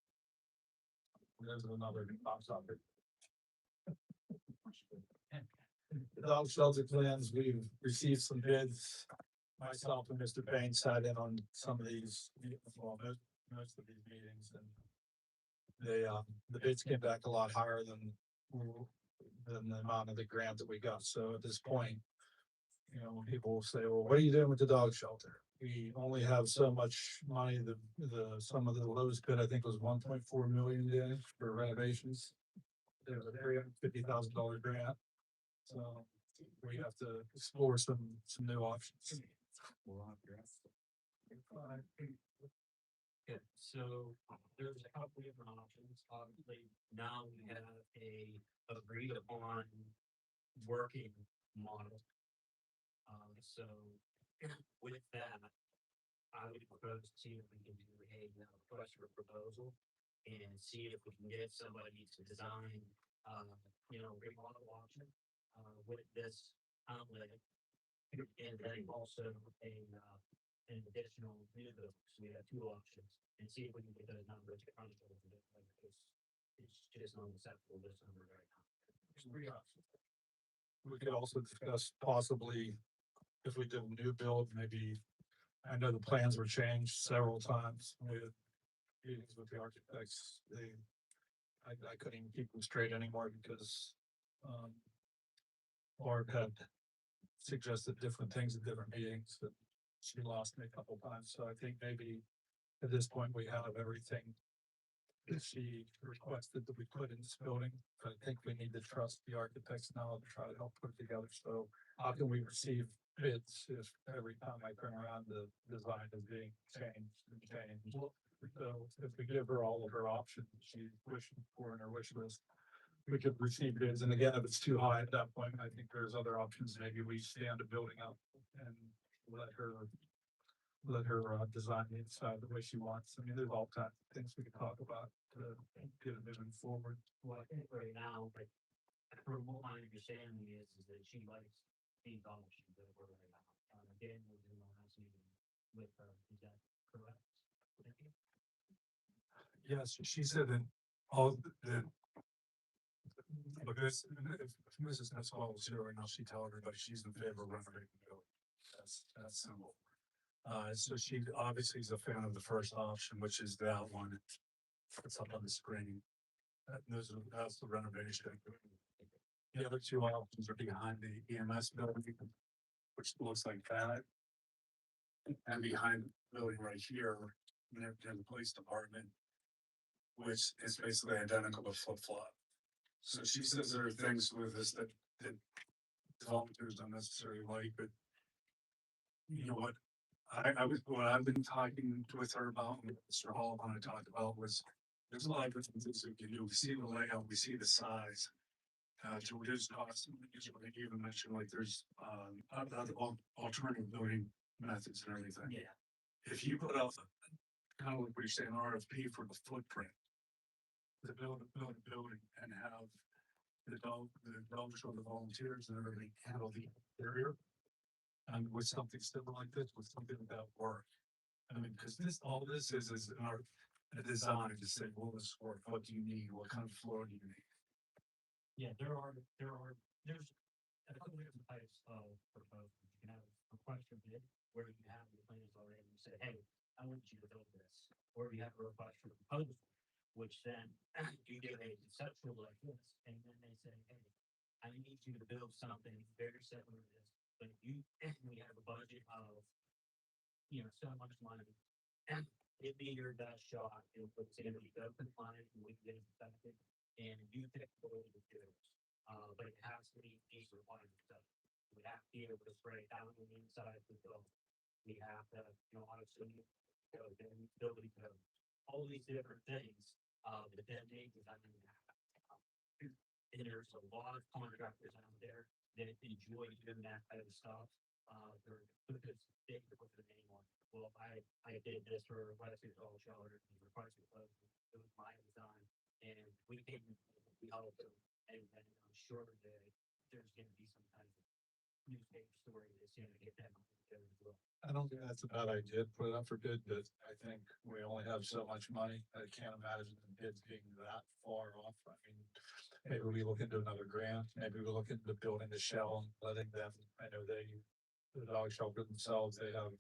There's another hot topic. The dog shelter plans, we've received some bids. Myself and Mr. Payne sat in on some of these, well, most of these meetings, and they, the bids came back a lot higher than the amount of the grant that we got. So at this point, you know, when people will say, well, what are you doing with the dog shelter? We only have so much money. Some of the lowest bid, I think, was 1.4 million for renovations. There's a $350,000 grant. So we have to explore some new options. Yeah, so there's a couple different options. Obviously, now we have a agreed upon working model. So with that, I would propose to see if we can do a request for proposal and see if we can get somebody to design, remodel option, with this outlet. And then also an additional new build. So we have two options and see if we can get those numbers crunchable. It's just unacceptable this number right now. There's three options. We could also discuss possibly, if we did a new build, maybe, I know the plans were changed several times with meetings with the architects. I couldn't even keep them straight anymore because, Barb had suggested different things at different meetings that she lost me a couple times. So I think maybe at this point we have everything that she requested that we put in this building. But I think we need to trust the architects now to try to help put it together. So how can we receive bids if every time I turn around, the design is being changed and changed? So if we give her all of her options, she's wishing for in her wish list, we could receive bids. And again, if it's too high at that point, I think there's other options. Maybe we stand a building up and let her design the inside the way she wants. I mean, there's all kinds of things we can talk about to get it moving forward. Well, I think right now, like, from what my understanding is that she likes these options that we're right now. Dan was in the last meeting with her, is that correct? Yes, she said that all the. Because if Mrs. Neswell was here right now, she'd tell everybody she's in favor of renovating the building. That's simple. So she obviously is a fan of the first option, which is that one. It's up on the screen. That's the renovation. The other two options are behind the EMS building, which looks like that. And behind the building right here, near the police department, which is basically identical to flip flop. So she says there are things with this that developers don't necessarily like, but you know what? What I've been talking with her about, and Mr. Hall and I talked about was, there's a lot of different things we can do. We see the layout, we see the size. To reduce costs, like you even mentioned, like there's, other alternative building methods and everything. Yeah. If you put out, kind of like what you're saying, RFP for the footprint. To build a building and have the developers or the volunteers and everything handle the interior. And with something similar like this, with something that work. I mean, because all this is a design to say, well, this work, what do you need, what kind of floor do you need? Yeah, there's a couple different types of proposals. You can have a request for bid where you have your plans already and you say, hey, I want you to build this. Or you have a request for proposal, which then you give a conceptual like this, and then they say, hey, I need you to build something very similar to this, but we have a budget of, so much money. It'd be your best shot, it's gonna be open line, and we can get it effective, and you pick the way to do it. But it has to meet these requirements. So we have to be able to spray down on the inside of the building. We have to, obviously, building code, all these different things, but then they design and there's a lot of contractors out there that enjoy doing that type of stuff. They're because they can put their name on. Well, I did this for Western All Shelter, requested close. It was my design, and we helped them, and I'm sure that there's going to be some kind of newspaper story that's going to get them out there as well. I don't think that's a bad idea, put it up for bid, but I think we only have so much money. I can't imagine the bids being that far off. I mean, maybe we look into another grant, maybe we look into building the shell and letting them, I know the dog shelter themselves, they have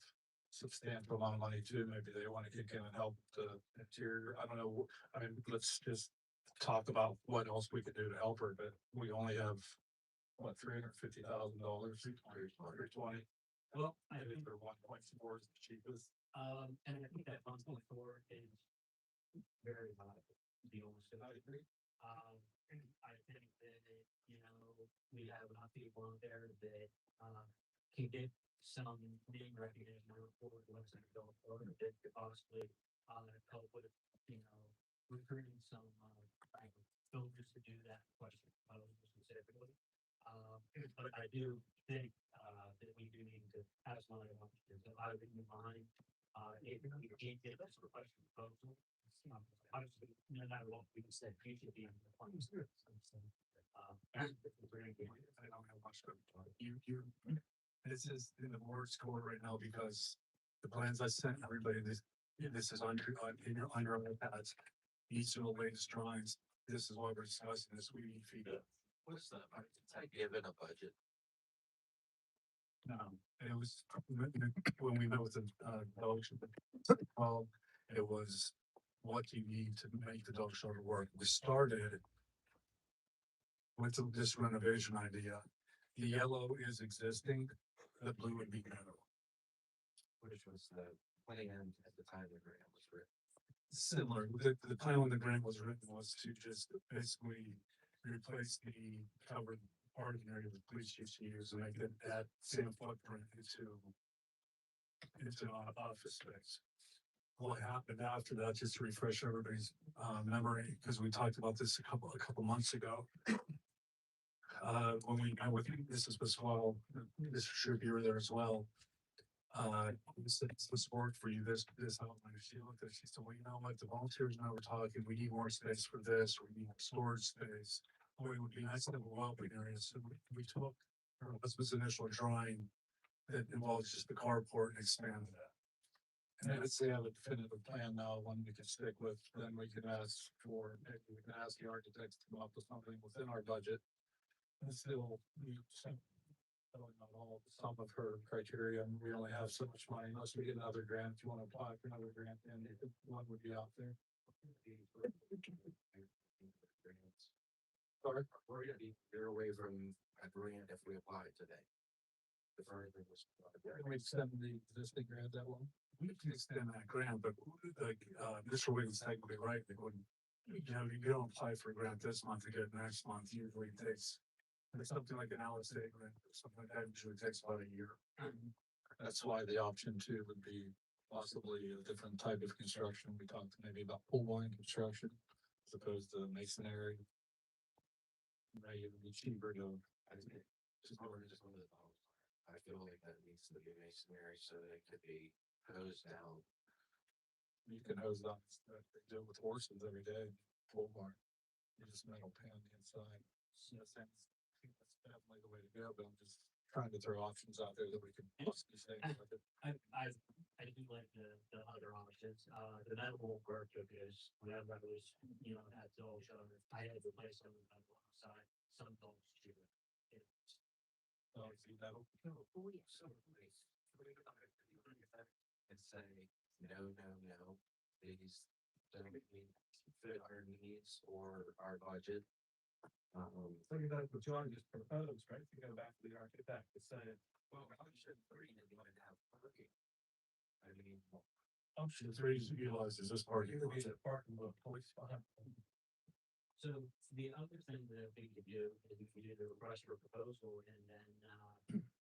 substantial amount of money too. Maybe they want to kick in and help the interior. I don't know. I mean, let's just talk about what else we could do to help her, but we only have what, $350,000, or 20. Well, I Maybe think, for 1.4 is the cheapest. and I think that 1.4 is very high, to be honest with you. I think that, we have enough people out there that, can get some name recognition for the website developer that could possibly, help with, recruiting some, builders to do that question specifically. But I do think, that we do need to have some other options. So I would in mind, if we can't get this request for proposal, obviously, no matter what we said, you should be in the plan. I don't have much to. This is in the worst score right now because the plans I sent everybody, this is under, on your iPads. These are the latest drawings. This is what we're discussing this week. Feedback. What's the, I given a budget? It was, when we met with the, dog shelter, well, it was what you need to make the dog shelter work. We started with this renovation idea. The yellow is existing, the blue would be metal. Which was the plan at the time the grant was written. Similar, the plan when the grant was written was to just basically replace the covered parking area with police chiefs use and make it that same footprint into office space. What happened after that, just to refresh everybody's memory, because we talked about this a couple months ago. When we met with Mrs. Biswell, Mr. Shoup, you were there as well. This work for you, this outline, she looked at it, she said, well, you know what, the volunteers and I were talking, we need more space for this, we need more storage space. Boy, it would be nice to have a well-being area, so we took her husband's initial drawing that involves just the carport and expanded that. And if they have a definitive plan now, one we can stick with, then we can ask for, maybe we can ask the architects to come up with something within our budget. And still, we filling out all, some of her criteria, and we only have so much money, unless we get another grant, if you wanna apply for another grant, then one would be out there. Sorry? We're gonna be clear away from a grant if we apply today. The further was. Can we extend the existing grant that long? We can extend that grant, but like, Mr. Wiggins technically right, they wouldn't, you know, you don't apply for a grant this month to get it next month, usually it takes. It's something like an LSA grant, or something like that, usually takes about a year. That's why the option two would be possibly a different type of construction. We talked maybe about pool line construction as opposed to masonry. Maybe it would be cheaper to. Just one of the thoughts. I feel like that needs to be masonry so that it could be hosed down. You can hose up, they do it with horses every day, pole barn. You just metal pan the inside. So that's definitely the way to go, but I'm just trying to throw options out there that we can possibly say. I do like the other options, the metal won't work because whenever I was, at the old show, I had to replace some of the metal outside, some dogs chew it. Oh, see metal. So and say, no, these don't fit our needs or our budget. Look at that, what John just proposed, right? To go back to the architect to say, Well, option three didn't even have parking. I mean, Option three utilizes this part. you could be the parking lot, police spot. So the other thing that we could do is we could do the request for proposal and then,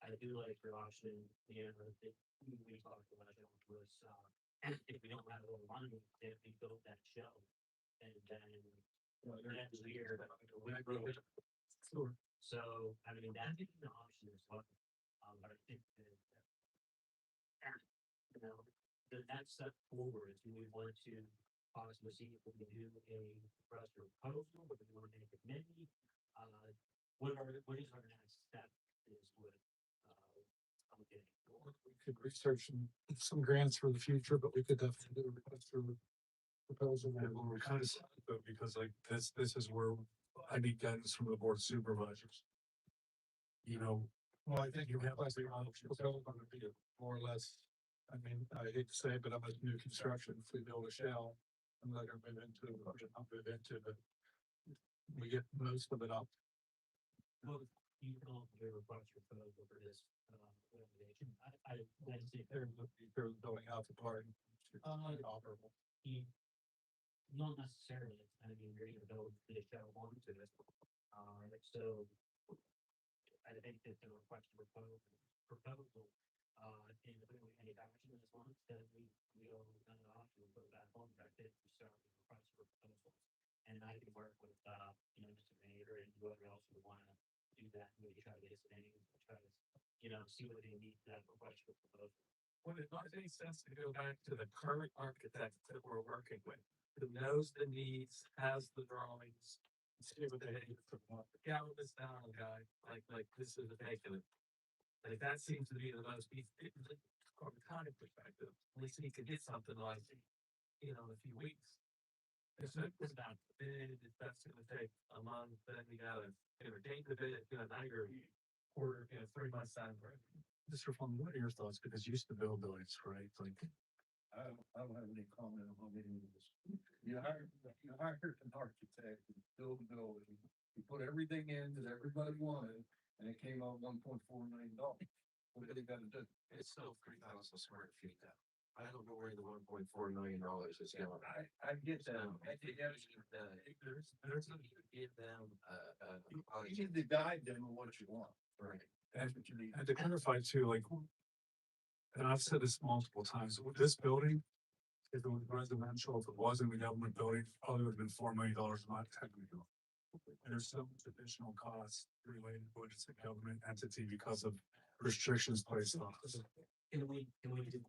I do like your option, that we talked about it was, if we don't have a little money, if we build that show. And then next year, Sure. so, I mean, that is an option as well. But I think that, the next step forward is we want to possibly see if we can do a request for proposal, whether we want to make a committee. What is our next step is with, okay. We could research some grants for the future, but we could definitely do a request for proposal. And we're kind of, because like this is where I need guidance from the board of supervisors. Well, I think you realize the proposal going to be more or less, I mean, I hate to say it, but I'm a new construction, if we build a shell, I'm not gonna move into, I'll move into, but we get most of it up. Well, you can all do a request for proposal for this, organization. I see They're building out the park. Operable. not necessarily, I mean, you're gonna build the show onto it. So I think that the request for proposal, and if we don't any action this month, then we'll kind of option to put that on back in to start the request for proposals. And I can work with, Mr. Mayor and whoever else would wanna do that, maybe try to get some names, try to, see what they need for that request for proposal. Would it not make sense to go back to the current architect that we're working with, who knows the needs, has the drawings? See what they need from what, yeah, with this down guy, like this is vacant. Like that seems to be the most, from a timing perspective, at least he could get something like, in a few weeks. It's not the bid, if that's gonna take a month, then you gotta entertain the bid, now you're quarter, 3 months down the road. Mr. Fung, what are your thoughts? Because you used to build buildings, right? Like. I don't have any comment on any of this. You hired an architect to build a building. You put everything in that everybody wanted and it came out $1.4 million. What do they gotta do? It's still 3,000 square feet though. I don't know where the $1.4 million is going. I get that. I think there's a need to give them, You need to guide them on what you want. right. That's what you need. And to clarify too, like, and I've said this multiple times, with this building, if it was residential, if it wasn't a government building, probably would have been $4 million a month technically. And there's so much additional costs related to it as a government entity because of restrictions placed on us. Can we do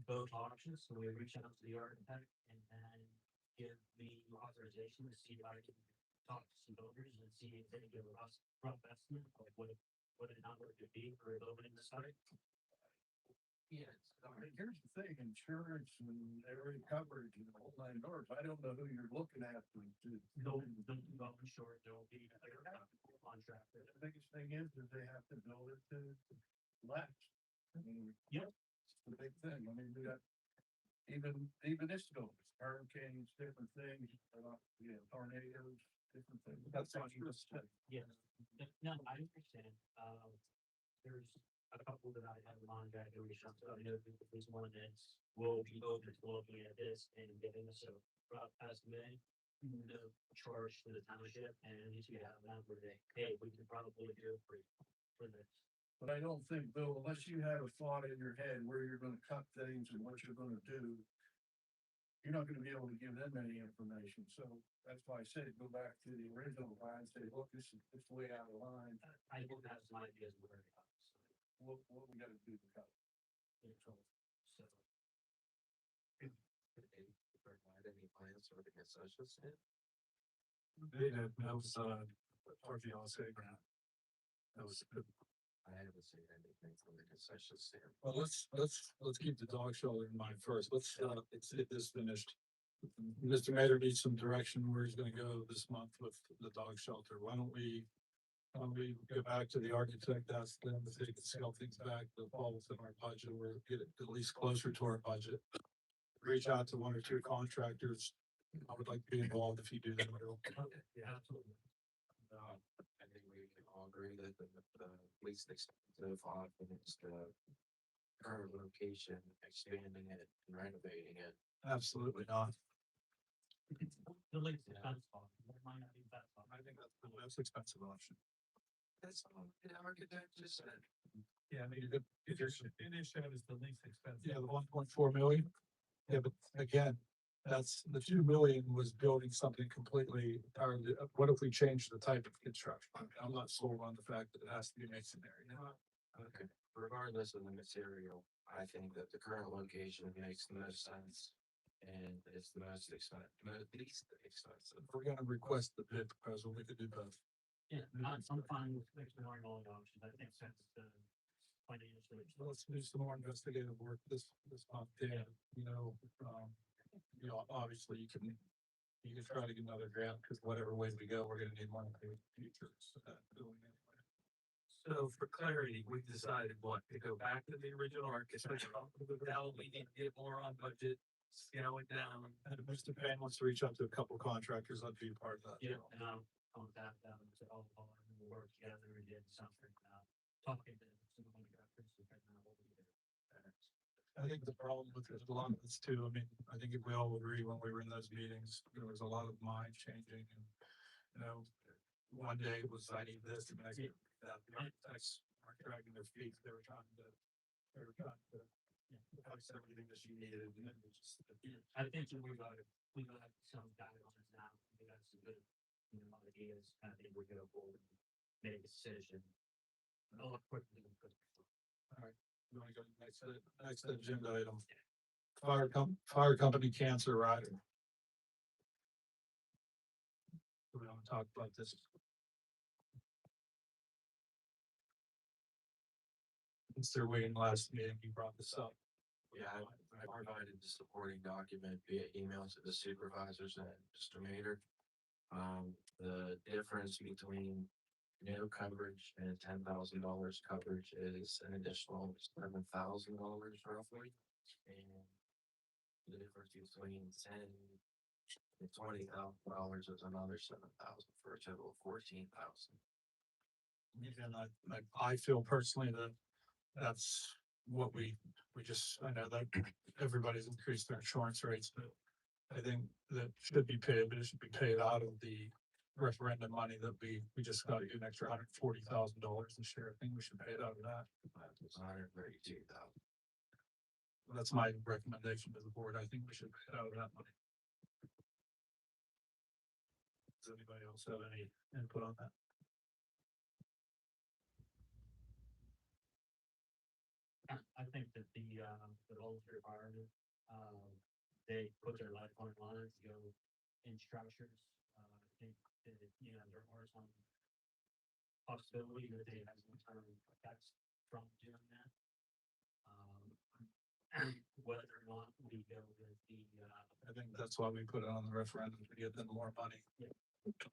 both options? So we reach out to the architect and then give the authorization to see if I can talk to some builders and see if they can give us rough estimate of what a number could be for building the site. Yes. Here's the thing, insurance and every coverage and the whole 9 yards. I don't know who you're looking at to. They'll ensure there'll be a contract. The biggest thing is that they have to build it to last. I mean. Yep. It's the big thing. I mean, we got even this building, hurricanes, different things, tornadoes, different things. That's what you just said. Yes, no, I understand, there's a couple that I have on graduation, so I know that there's one that's will be open to looking at this and getting us a rough estimate. No charge to the township, and at least you have a number that, hey, we can probably do for this. But I don't think, Bill, unless you have a thought in your head where you're gonna cut things and what you're gonna do, you're not gonna be able to give them any information. So that's why I said, go back to the original line, say, look, this is way out of line. I will have some ideas where it comes, What we gotta do to cut? so. Did they provide any plans for the concession stand? They did, that was, part of the LSA grant. That was, I haven't seen anything from the concession stand. Well, let's keep the dog shelter in mind first. Let's get this finished. Mr. Mayor needs some direction where he's gonna go this month with the dog shelter. Why don't we go back to the architect, ask them if they can scale things back to fall within our budget, or get it at least closer to our budget. Reach out to 1 or 2 contractors. I would like to be involved if you do that. Yeah, absolutely. I think we can all agree that the least expensive option is the current location, expanding it and renovating it. Absolutely not. The least expensive option, it might not be that option. I think that's the most expensive option. That's all the architect just said. Yeah, I mean, if you're Finish that is the least expensive. yeah, the 1.4 million. Yeah, but again, that's the 2 million was building something completely entirely. What if we change the type of construction? I'm not sold on the fact that it has to be masonry. Okay, regardless of the material, I think that the current location makes the most sense. And it's the most expensive, least expensive. If we're gonna request the bid proposal, we could do both. Yeah, I'm fine with exploring all the options, I think since the financially. Let's do some more investigative work this month. Yeah, obviously you can try to get another grant, because whatever way we go, we're gonna need money in the future. So that doing anyway. So for clarity, we decided what, to go back to the original architect. Now we need to get more on budget, scale it down. And if Mr. Payne wants to reach out to a couple contractors, I'd be a part of that. Yeah, and I'll tap them to all and we'll work together and get something, talking to some contractors and figuring out what we do. I think the problem with a lot of this too, I mean, I think if we all agree when we were in those meetings, there was a lot of mind changing and, one day it was, I need this, and next, that the architects aren't dragging their feet. They were trying to fix everything that she needed, and then it just. I think that we got some guidelines now, I think that's a good, ideas, I think we're gonna go forward and make a decision. A lot quicker than we could before. All right, you wanna go to the next agenda item? Fire company cancer rider. We don't talk about this. Mr. Wayne, last meeting, you brought this up. Yeah, I provided the supporting document via email to the supervisors and Mr. Mater. The difference between no coverage and $10,000 coverage is an additional $7,000 roughly. And the difference between $10,000 and $20,000 is another $7,000 for a total of $14,000. And I feel personally that that's what we just, I know that everybody's increased their insurance rates, but I think that should be paid, but it should be paid out of the referendum money that we just got an extra $140,000 this year. I think we should pay it out of that. It's $132,000. That's my recommendation to the board. I think we should pay it out of that money. Does anybody else have any input on that? I think that the volunteer firemen, they put their life on the line to go in structures. I think that, you know, there are some possibility that they have some kind of effects from doing that. Whether or not we go with the, I think that's why we put it on the referendum to get them more money. Yeah.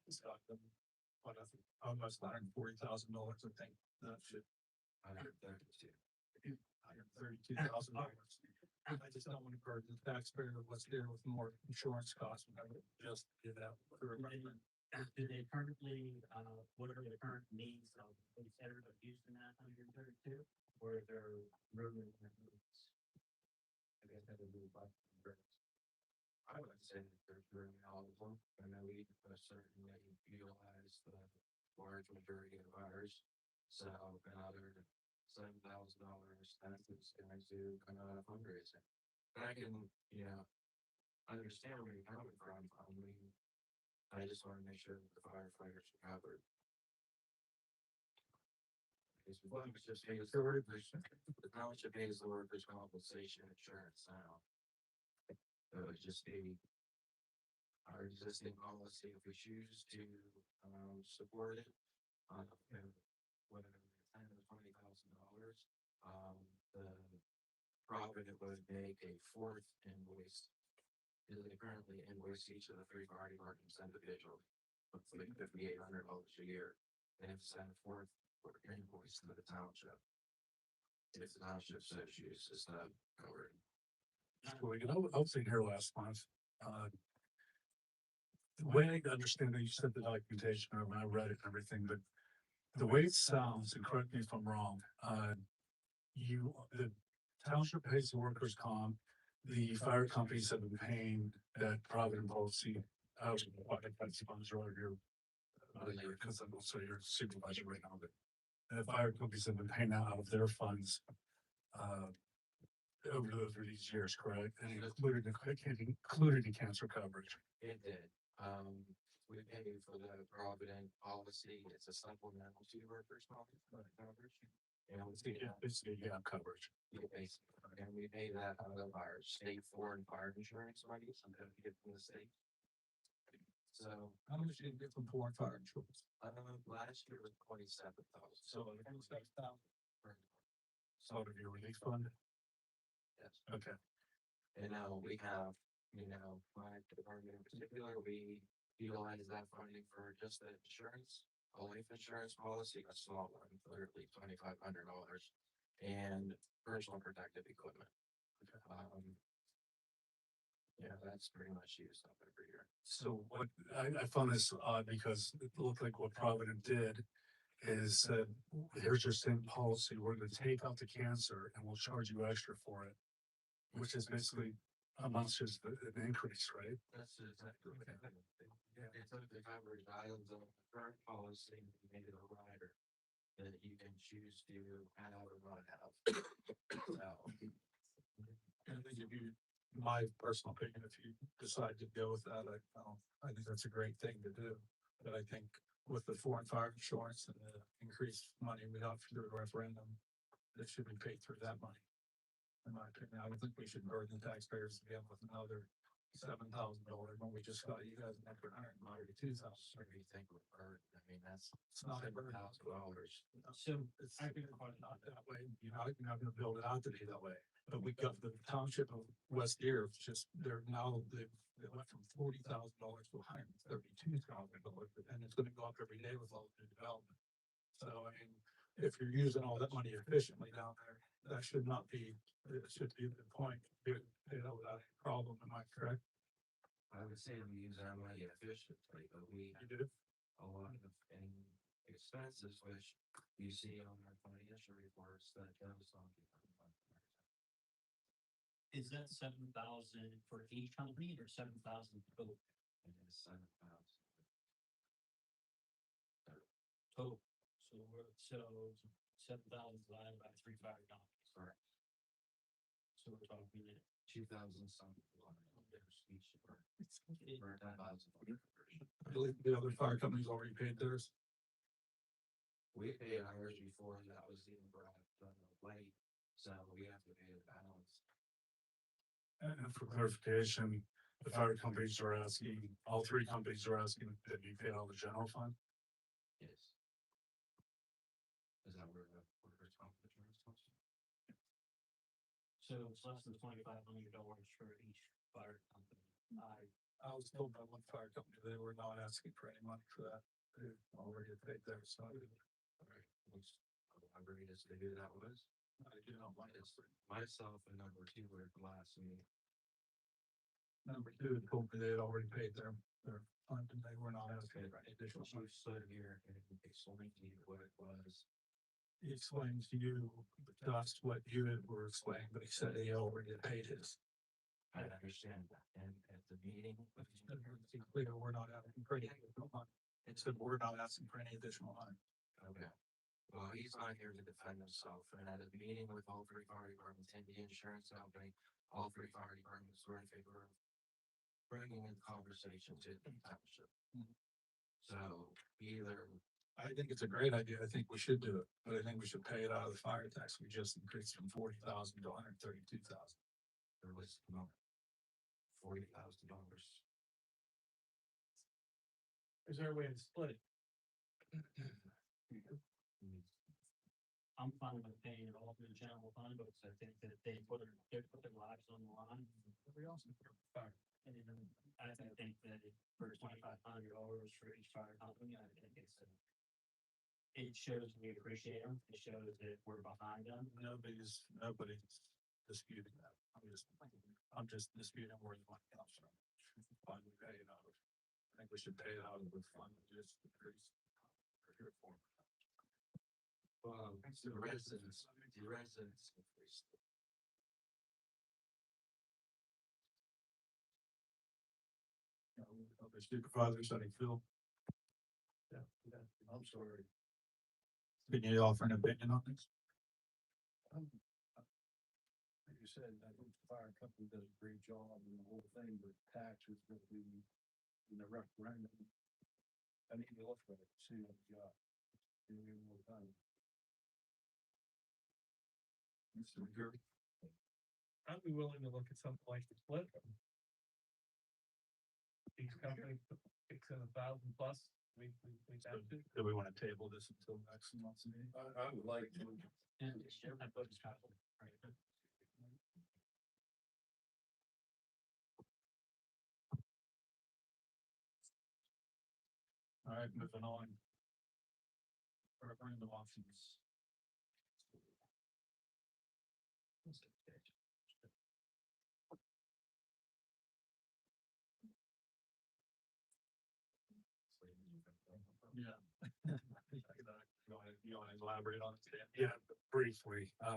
It's got them, what, I think, almost $140,000, I think, that should. $132,000. $132,000. I just don't want to burden the taxpayer of what's there with more insurance costs. When I would just do that. do they currently, what are the current needs of, is everybody using that 132? Or they're moving their needs? I guess that would be like. I would say that there's room in all of them, and then we certainly utilize the large majority of ours. So another $7,000 that is going to come out of fundraising. And I can, you know, understand where you're coming from. I mean, I just want to make sure that the firefighters are covered. Because the township pays the workers' compensation insurance now. So it would just be our existing policy if we choose to support it. Whether $10,000 or $20,000, the profit it would make a fourth invoice. Because they currently invoice each of the three fire departments individually, with like $5,800 a year. They have to send a fourth invoice to the township. If the township so chooses to cover it. I was in here last month. The way I understand it, you said the documentation, and I read it and everything, but the way it sounds, and correct me if I'm wrong, the township pays the workers' comp. The fire companies have been paying that Provident policy out of what that's sponsor or your, because I'm also your supervisor right now, but the fire companies have been paying out of their funds over these years, correct? And included the cancer coverage. It did. We pay for the Provident policy. It's a supplemental to workers' comp coverage. And Basically, yeah, coverage. Yeah, basically. And we pay that out of our state foreign fire insurance money, something we get from the state. So, How much did you get from foreign fire insurance? last year was 27,000. So, out of your relief fund? Yes. Okay. And now we have, you know, my department in particular, we utilize that funding for just the insurance, a life insurance policy, a small one, literally $2,500, and personal protective equipment. Yeah, that's pretty much used up every year. So what, I found this odd because it looked like what Provident did is said, here's your same policy, we're gonna take out the cancer and we'll charge you extra for it. Which is basically amounts to an increase, right? That's exactly what happened. Yeah, they took the coverage items of the current policy and made it a rider that you can choose to have or not have. So, And I think if you, my personal opinion, if you decide to go with that, I think that's a great thing to do. But I think with the foreign fire insurance and the increased money we got through the referendum, it should be paid through that money. In my opinion, I don't think we should burden the taxpayers again with another $7,000 when we just got you guys an extra $132,000. Or do you think we're burdened? I mean, that's It's not a burden. $7,000. So It's not that way. You're not gonna build it out to be that way. But we got the township of West Deer, it's just, they're now, they went from $40,000 to $132,000, and it's gonna go up every day with all the new development. So, I mean, if you're using all that money efficiently down there, that should not be, it should be the point, you know, without any problem, am I correct? I would say we use our money efficiently, but we You do? a lot of any expenses which you see on our financial reports that goes on. is that 7,000 for each company or 7,000 total? It is 7,000. Total. So 7,000 divided by 3 fire companies. Correct. So we're talking that 2,000 something. Each for 10,000. I believe the other fire companies already paid theirs. We paid ours before that was even brought up late, so we have to pay the balance. And for clarification, the fire companies are asking, all three companies are asking that you pay out of the general fund? Yes. Is that where the workers' comp insurance comes from? so it's less than $2,500 for each fire company. I was told by one fire company, they were not asking for any money for that. They already paid theirs, so Right, which I agreed as to who that was. I do not want It's myself and number two were at the last meeting. Number two, told me they had already paid their fund and they were not asking for any additional She money. stood here and explained to you what it was. He explained to you, to us what you were explaining, but he said he already paid his. I understand that, and at the meeting. It's clear, we're not asking for any additional money. It said we're not asking for any additional money. Okay. Well, he's not here to defend himself, and at a meeting with all three fire departments and the insurance company, all three fire departments were in favor of bringing in conversation to the township. So either, I think it's a great idea. I think we should do it, but I think we should pay it out of the fire tax. We just increased from 40,000 to 132,000. there was no $40,000. Is there a way to split it? I'm fine with paying it all through the general fund, but I think that they put their lives on the line. We also put up the fire. And I think that for $2,500 for each fire company, I think it shows we appreciate them. It shows that we're behind them. Nobody's disputing that. I'm just disputing where the money comes from. Fund we pay it out of. I think we should pay it out of the fund, just increase. Well, the residents increased. Other supervisors, I think, Phil. Yeah, I'm sorry. Can you offer an opinion on this? Like you said, I think the fire company does a great job in the whole thing, but taxes will be in the referendum. I need to look at it, see what we got. Give me more time. Mr. McGurk? I'd be willing to look at something like the split. Each company picks in 1,000 plus, we have to. Do we want to table this until next month's meeting? I would like to. And I vote is travel. All right, moving on. Referendum options. Yeah. You want to elaborate on it? Yeah, briefly, I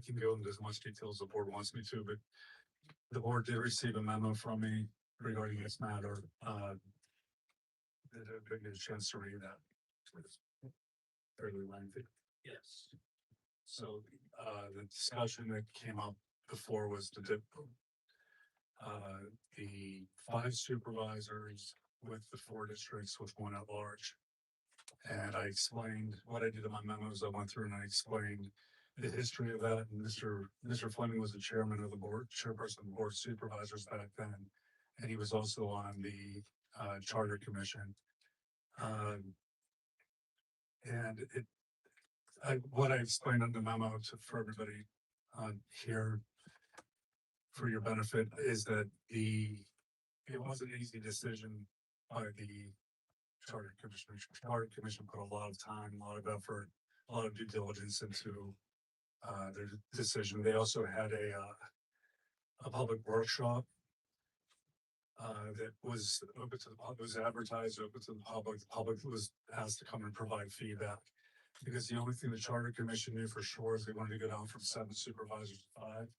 can go into as much detail as the board wants me to, but the board did receive a memo from me regarding this matter. Didn't get a chance to read that. It's fairly lengthy. Yes. So, the discussion that came up before was the 5 supervisors with the 4 districts with 1 at large. And I explained what I did in my memos. I went through and I explained the history of that, and Mr. Fleming was the chairman of the board, chairperson of the board of supervisors back then. And he was also on the, charter commission. And what I explained in the memo for everybody, here for your benefit is that it was an easy decision by the charter commission. Charter commission put a lot of time, a lot of effort, a lot of due diligence into their decision. They also had a public workshop that was open to the public, was advertised, open to the public. The public was asked to come and provide feedback. Because the only thing the charter commission knew for sure is they wanted to go down from 7 supervisors to 5.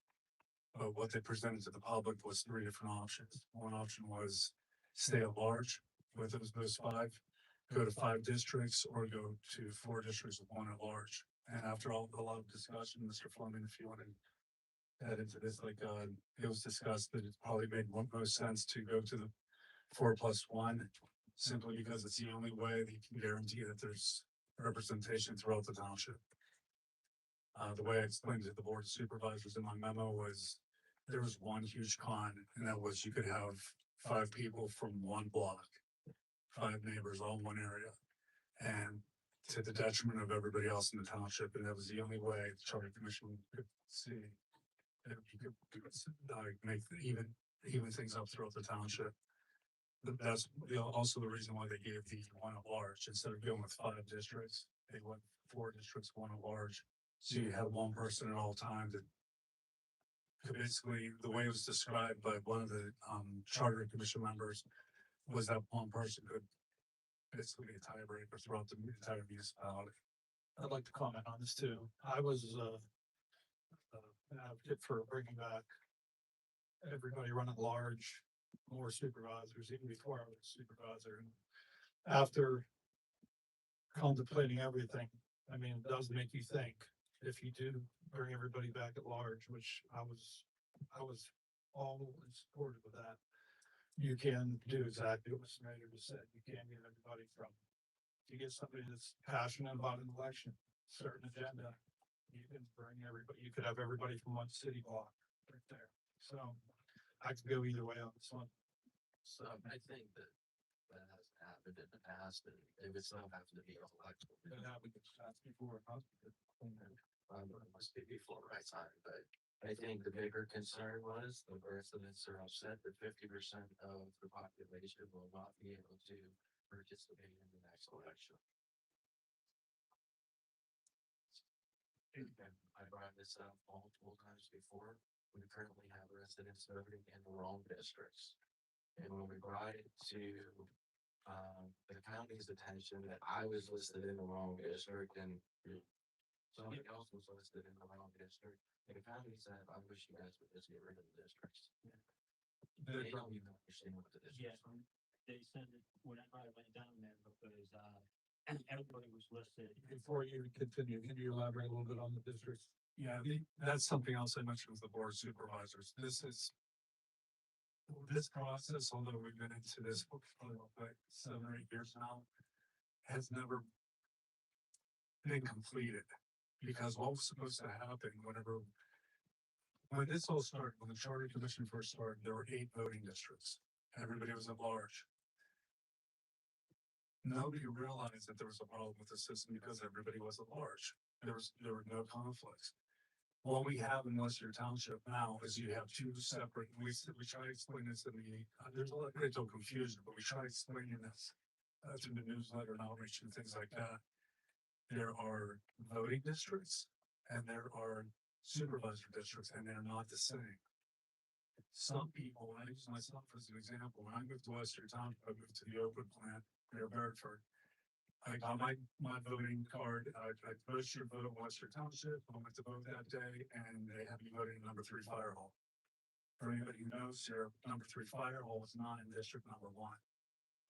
But what they presented to the public was 3 different options. One option was stay at large with those 5, go to 5 districts, or go to 4 districts with 1 at large. And after a lot of discussion, Mr. Fleming, if you want to add into this, it was discussed that it probably made most sense to go to the 4+1, simply because it's the only way they can guarantee that there's representation throughout the township. The way I explained it to the board of supervisors in my memo was there was one huge con, and that was you could have 5 people from 1 block, 5 neighbors, all in one area, and to the detriment of everybody else in the township. And that was the only way the charter commission could see if you could make even things up throughout the township. That's also the reason why they gave the 1 at large instead of going with 5 districts. They went 4 districts, 1 at large. So you had 1 person at all times that could basically, the way it was described by one of the charter commission members was that 1 person could basically be a tiebreaker throughout the entire municipality. I'd like to comment on this too. I was an advocate for bringing back everybody running large, more supervisors, even before I was a supervisor. And after contemplating everything, I mean, it does make you think if you do bring everybody back at large, which I was all in support of that. You can do exactly what Mr. Mayor just said. You can get everybody from, you get somebody that's passionate about an election, certain agenda. You can bring everybody, you could have everybody from 1 city block right there. So I could go either way on this one. So I think that has happened in the past, and it would still have to be elected. It happened before. I must be before my time, but I think the bigger concern was the residents are upset that 50% of the population will not be able to participate in the next election. And I brought this up multiple times before. We currently have residents voting in the wrong districts. And when we brought it to the county's attention that I was listed in the wrong district and somebody else was listed in the wrong district, the county said, I wish you guys would just get rid of the districts. They don't even understand what the districts are. They said that whenever I went down there, because, everybody was listed. Before you continue, can you elaborate a little bit on the districts? Yeah, that's something else I mentioned with the board of supervisors. This process, although we've been into this for like 7 or 8 years now, has never been completed. Because what was supposed to happen when this all started, when the charter commission first started, there were 8 voting districts. Everybody was at large. Nobody realized that there was a problem with the system because everybody was at large. There were no conflicts. What we have in Western Township now is you have 2 separate, we try to explain this in the, there's a lot of great confusion, but we try explaining this through the newsletter and outreach and things like that. There are voting districts and there are supervisor districts, and they're not the same. Some people, and I use myself as an example, when I moved to Western Township, I moved to the Oakwood plant near Bedford. I got my voting card. I registered to vote in Western Township. I went to vote that day, and they had me voting in number 3 fire hall. For anybody who knows here, number 3 fire hall was not in district number 1.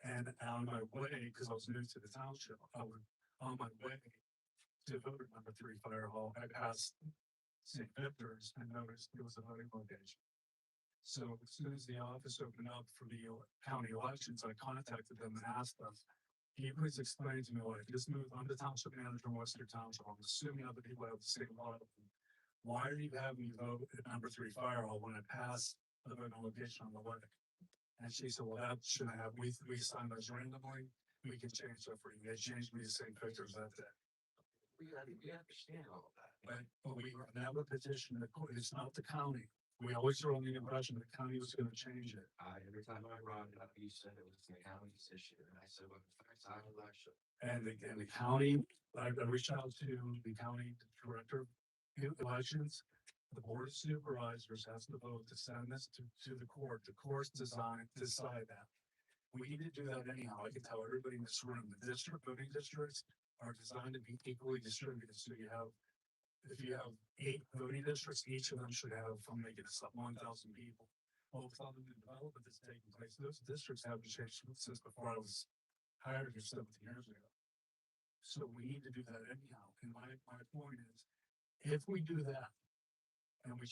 And on my way, because I was new to the township, on my way to vote at number 3 fire hall, I passed St. Victor's and noticed it was a voting location. So as soon as the office opened up for the county elections, I contacted them and asked them, Can you please explain to me why this move, I'm the township manager in Western Township, I'm assuming other people have the same model. Why are you having me vote at number 3 fire hall when I passed the voting location on the way? And she said, well, that shouldn't have, we signed those randomly, we can change that for you, they changed me the same pictures that day. We understand all of that. But we never petitioned the court, it's not the county. We always were on the impression the county was gonna change it. Every time I brought it up, you said it was the county's issue, and I said, well, in fact, I election. And the county, I reached out to the county director of elections. The board of supervisors has to vote to send this to the court. The court's designed to decide that. We need to do that anyhow. I can tell everybody in this room, the voting districts are designed to be equally distributed. So if you have 8 voting districts, each of them should have, from making this up, 1,000 people. Well, with all the new development that's taking place, those districts haven't changed since before I was hired here 17 years ago. So we need to do that anyhow. And my point is, if we do that, and we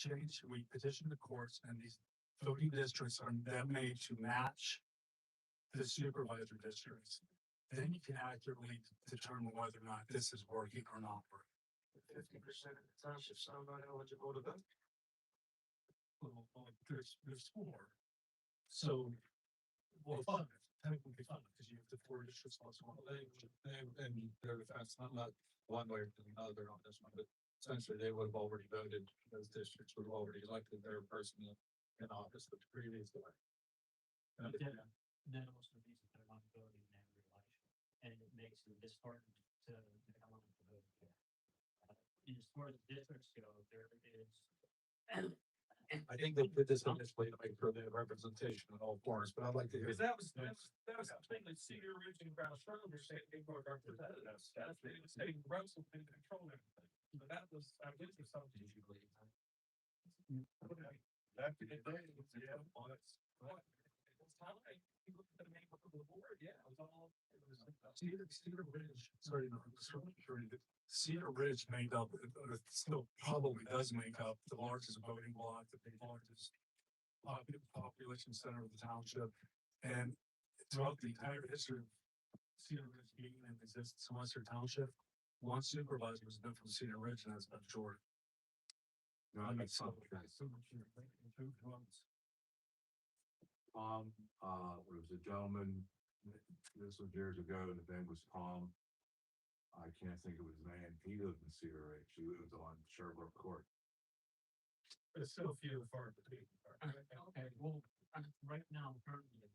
petition the courts, and these voting districts are then made to match the supervisor districts, then you can accurately determine whether or not this is working or not working. 50% of the townships are not eligible to vote. Well, there's 4. So, well, 5, technically 5, because you have the 4 districts plus 1. And their defense, not one way or another on this one, but essentially they would have already voted, those districts would have already elected their person in office the previous way. That also means that they're not voting in every election, and it makes it disheartening to come on to vote again. And as far as districts go, there is. I think they did this initially to make sure they have representation in all corners, but I'd like to hear. Because that was the thing that Cedar Ridge and Ground Stronger were saying they were representatives. That's they were saying Russell can control everything. But that was, I guess, there's something you believe. Back in the day, yeah, well, that's What? It was time. You look at the makeup of the board, yeah, it was all. Cedar Ridge, sorry, no, Cedar Ridge made up, still probably does make up the largest voting block, the largest population center of the township. And throughout the entire history of Cedar Ridge being in existence in Western Township, 1 supervisor has been from Cedar Ridge, and that's been Jordan. No, I mean, there was a gentleman, this was years ago, and the name was Tom. I can't think of his name. He lived in Cedar Ridge. He lived on Sherbrooke Court. But it's still few and far between. Okay, well, right now, currently,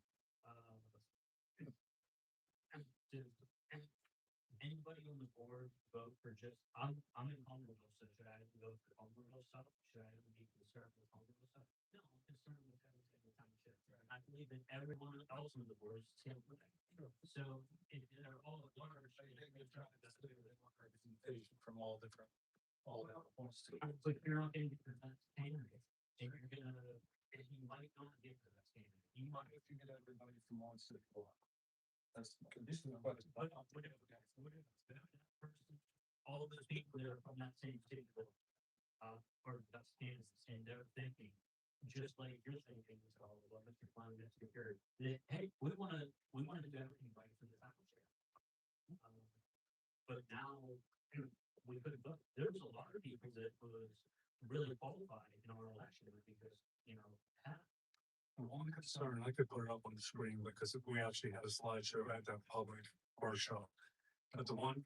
does anybody on the board vote for just, I'm in Homerville, so should I vote for Homerville stuff? Should I be concerned with Homerville stuff? No, I'm concerned with everything in the township. I believe that everyone else on the board is the same way. So if they're all at large, I think they're trying to say they want representation from all different points. but you're not going to get the best candidate. And you're gonna, and you might not get the best candidate. You might. If you get everybody from one city block. That's the condition of what. All of those people that are from that same city, or that stands, and they're thinking, just like you're thinking, so, well, Mr. Klein, Mr. Kerr, that, hey, we wanna do everything right for the township. But now, we could have, there was a lot of people that was really qualified in our election, because, you know, One concern, I could put it up on the screen because we actually had a slideshow at that public workshop. But the one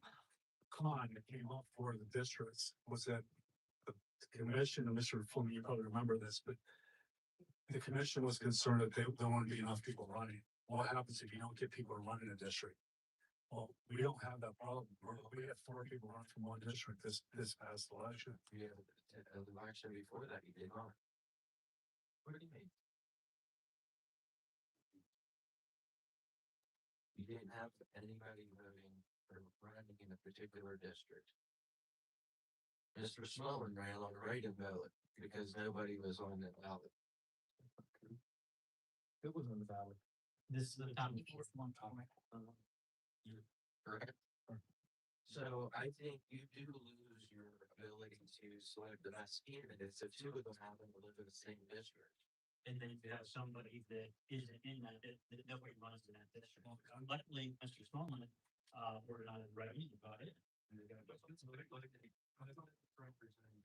con that came up for the districts was that the commission, and Mr. Fleming, you probably remember this, but the commission was concerned that there wouldn't be enough people running. What happens if you don't get people to run in a district? Well, we don't have that problem. We have 4 people running from one district this past election. Yeah, the election before that, you did not. What do you mean? You didn't have anybody voting or running in a particular district. Mr. Smullen ran on the Reagan ballot because nobody was on that ballot. It was on the ballot. this is the time. Correct? So I think you do lose your ability to select the best candidates if 2 of them happen to live in the same district. And then if you have somebody that isn't in that nobody runs in that district. Luckily, Mr. Smallman representing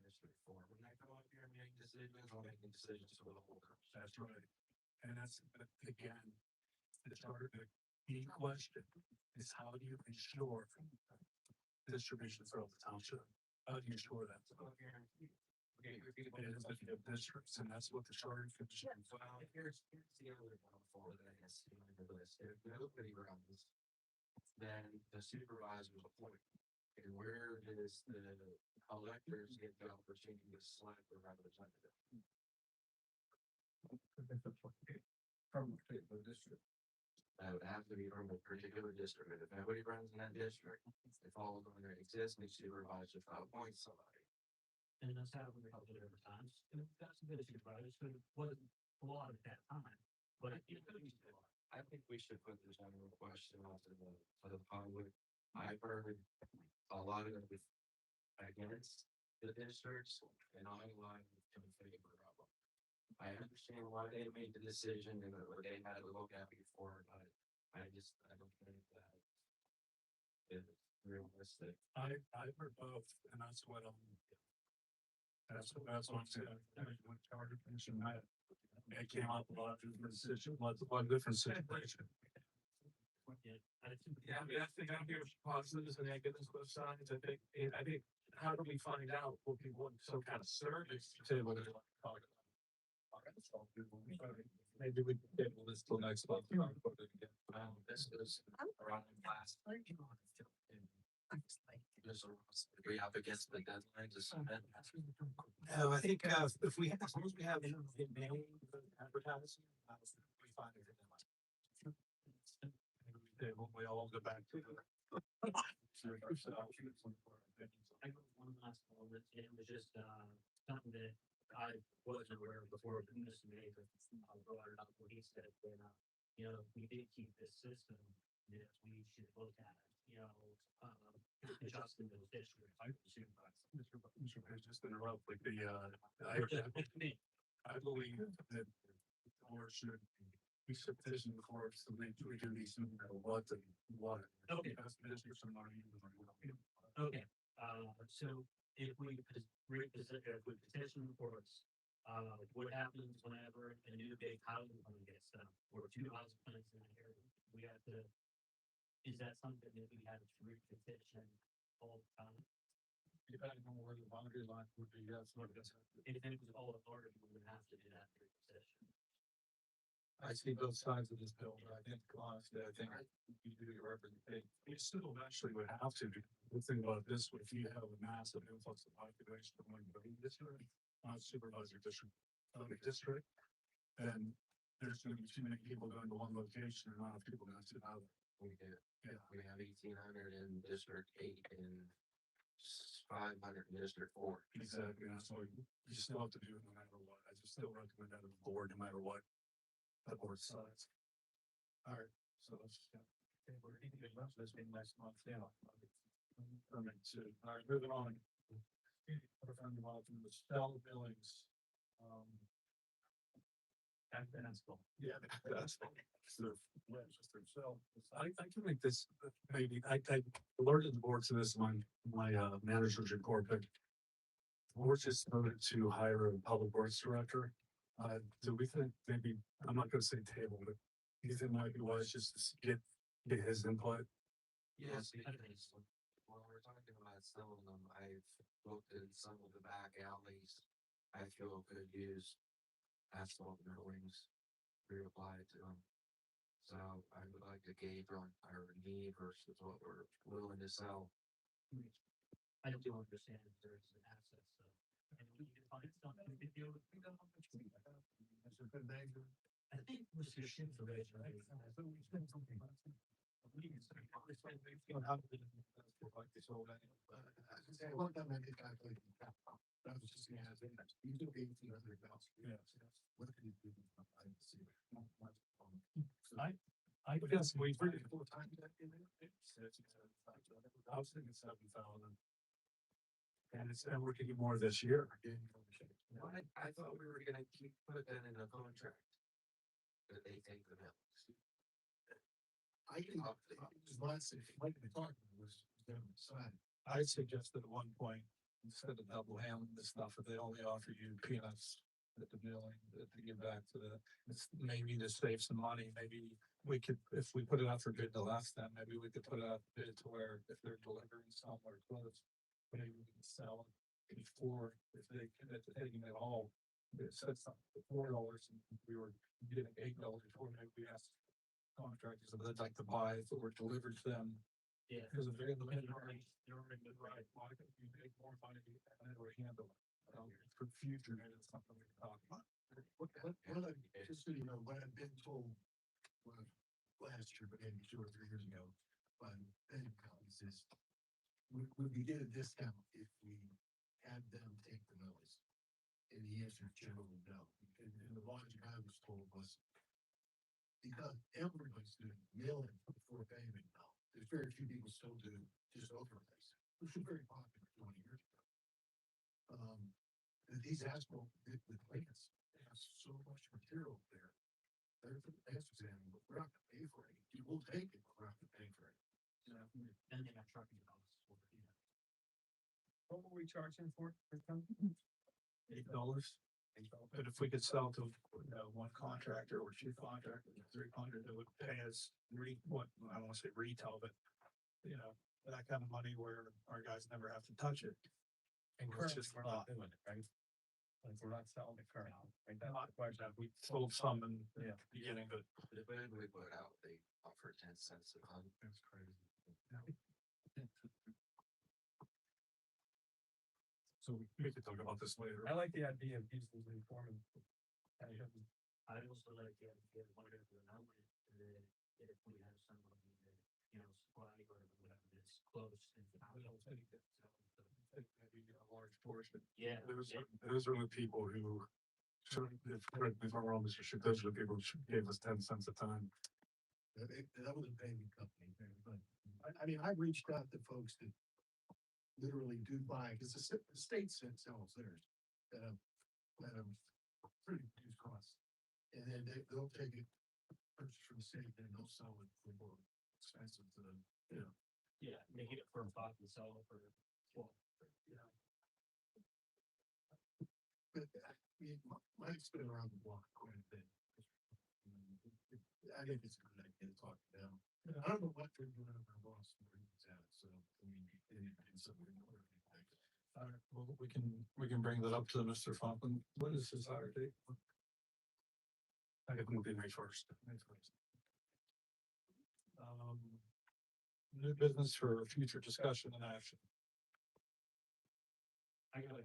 District 4, when they come up here and make decisions, I'll make decisions for the whole country. That's right. And that's, again, the key question is how do you ensure distribution throughout the township? How do you ensure that? It is if you have districts, and that's what the charter commission. Well, here's the other downfall that I see on the list. If nobody runs, then the supervisors appoint. And where does the electors get the opportunity to select the representative? From a particular district. That would have to be from a particular district. If nobody runs in that district, it falls under existing supervisor to appoint somebody. And that's happened a couple of different times. And that's a good supervisor, so it wasn't a lot at that time. But it could be still. I think we should put the general question out to the public. I've heard a lot of it against the districts and I like in favor of them. I understand why they made the decision and what they had to look at before, but I don't think that is realistic. I've heard both, and that's what that's what I'm saying. When charter commission met, it came up a lot of different decisions, lots of different situations. Yeah, I mean, I think I'm here for positives and negatives, both sides. I think, how do we find out what people want some kind of service to table it? Maybe we can table this till next month. This was around last. Just agree up against the deadline to submit. No, I think, if we, as long as we have in May, advertising, we find it. We all go back to the. I got one last one, and it was just, something that I wasn't aware of before, but Mr. Mayor, brought it up when he said that, we did keep this system, that we should look at, adjusting those districts. Mr. Page, just interrupt, like I believe that the board should be sufficient for us to make sure we do these no matter what and what. Okay. That's the districts are not even. Okay, so if we petition reports, what happens whenever a new big housing plan gets done, or two housing plans in an area? We have to, is that something that we have to repetition all the time? Depending on where the boundary line would be, yes. If it was all authority, we would have to do that repetition. I see both sides of this bill, but I think honestly, I think you do your representation. We still eventually would have to, the thing about this, if you have a massive influx of population from one district, not supervisor district, then there's gonna be too many people going to one location and not enough people going to another. We do. Yeah. We have 1,800 in District 8 and 500 in District 4. Exactly, that's why you still have to do it no matter what. I just still recommend that as a board, no matter what the board decides. All right, so let's, we're eating as much as next month, yeah. Permit two. All right, moving on. The Stella Billings. That's cool. Yeah, that's. Just themselves. I can make this, maybe, I alerted the board to this, my manager's report, but we're just voted to hire a public works director. Do we think maybe, I'm not gonna say table, but do you think might be wise just to get his input? Yes, because when we're talking about some of them, I've looked at some of the back alleys. I feel could use asphalt millings reapplied to them. So I would like to gauge on our need versus what we're willing to sell. I do understand that there is an access, so. And we can find something to deal with. I think Mr. Shin's already, right? One time I did calculate. I was just gonna ask, you do 1,800 pounds. Yes. What can you do? I see. I guess we. 3 to 4 times that in there? I was thinking 7,000. And we're getting more this year. I thought we were gonna put that in a contract. That they take the millings. I think, last, like the talk was, them side, I suggested at one point, instead of double handling this stuff, if they only offer you peanuts at the billing, to give back to the, it's maybe to save some money, maybe we could, if we put it out for bid to less than, maybe we could put it out for bid to where if they're delivering somewhere close, maybe we can sell it before, if they commit to taking it all. It said something $4 and we were getting $8 before, maybe we asked contractors if they'd like to buy if it were delivered to them. Yeah. Because if they're in the They're middle, already, they're already good, right? market, you make more money and it will handle it. For future, maybe it's something we can talk about. Just so you know, what I've been told, well, last year, but maybe 2 or 3 years ago, by betting companies is we get a discount if we had them take the notice. And the answer is generally no. And the logic I was told was because everybody's doing mail-in before payment now. There's very few people still do just overlays, which was very popular 20 years ago. And these asphalt, the plants, they have so much material there. They're for the test exam, but we're not gonna pay for it. You will take it, but we're not gonna pay for it. Then they got trucking costs. What were we charging for? $8. But if we could sell to, one contractor or two contractors, 300, it would pay us I don't wanna say retail, but that kind of money where our guys never have to touch it. And It's just we're not doing it, right? Like, we're not selling it currently, right? That's the question. We sold some in the beginning, but The bid we put out, they offer 10 cents a ton. That's crazy. so we could talk about this later. I like the idea of using the informant. I also like the idea of whatever the number, and then if we have somebody that, supply or whatever that's close. I don't think that, maybe a large portion. Yeah. Those are the people who, correct me if I'm wrong, Mr. Ship, those are the people who gave us 10 cents a time. That was a payment company, but I mean, I've reached out to folks that literally do buy, because the state sells theirs at a pretty reduced cost. And then they'll take it, purchase from the state, then they'll sell it for more expensive to them, Yeah, they get it for a buck and sell it for 12. But Mike's been around the block quite a bit. I think it's a good idea to talk to them. I don't know what they're doing over in Boston, where he's at, so, I mean, they need to do something more. All right, well, we can bring that up to Mr. Fonklin. When is his hire date? I think it will be May 1st. New business for future discussion and action. I got a,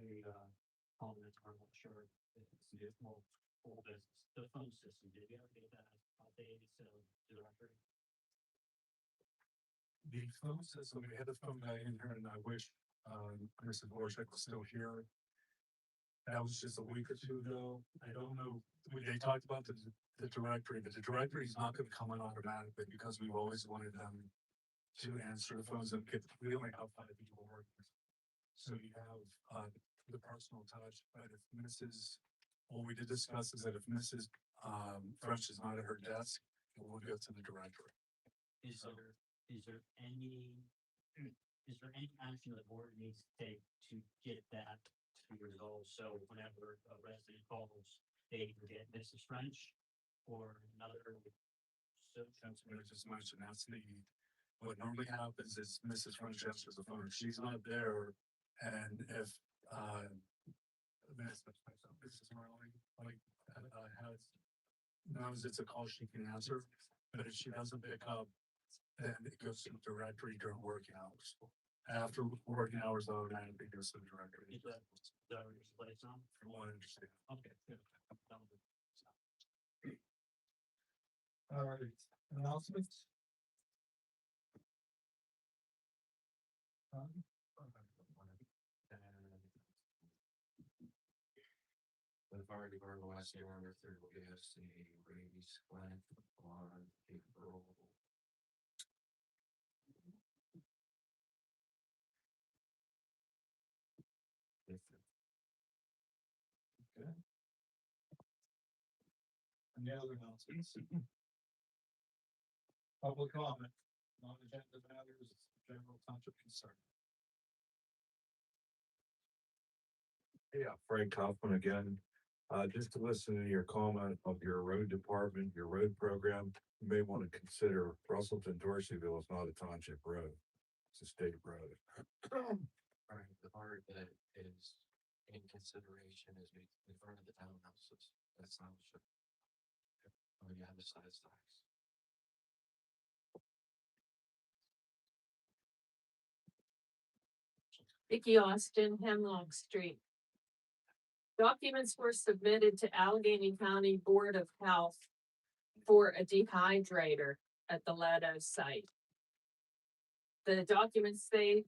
comment, I'm not sure if it's more full business, the phone system, did you ever get that updated, so directory? The phone system, we had the phone guy in here and I wish, Mr. Borchek was still here. That was just a week or two ago. I don't know, they talked about the directory, but the directory is not gonna come in automatically because we've always wanted them to answer the phones and we only have 5 people working. So you have, the personal touch, but if Mrs. What we did discuss is that if Mrs. French is not at her desk, it will go to the directory. Is there any action the board needs to take to get that to be resolved? So whenever a resident calls, they can get Mrs. French or another. So That's what I just mentioned, what normally happens is Mrs. French answers the phone, if she's not there, and if, Mrs. Marley, knows it's a call she can answer, but if she doesn't pick up, then it goes to the directory during working hours. After working hours, automatically goes to the directory. is that place on? From what I understand. Okay, good. All right, announcements? The fire department last year, if there will give us a rabies clinic on April. Okay. Any other announcements? Public comment, non-agenda matters, general township concern. Yeah, Frank Kaufman again. Just to listen to your comment of your road department, your road program, you may want to consider Russellton Dorseyville is not a township road. It's a state road. Right, the part that is in consideration is in front of the townhouses. That's not what should. Oh, yeah, the size tax. Vicky Austin, Hemlock Street. Documents were submitted to Allegheny County Board of Health for a dehydrator at the Leto site. The documents they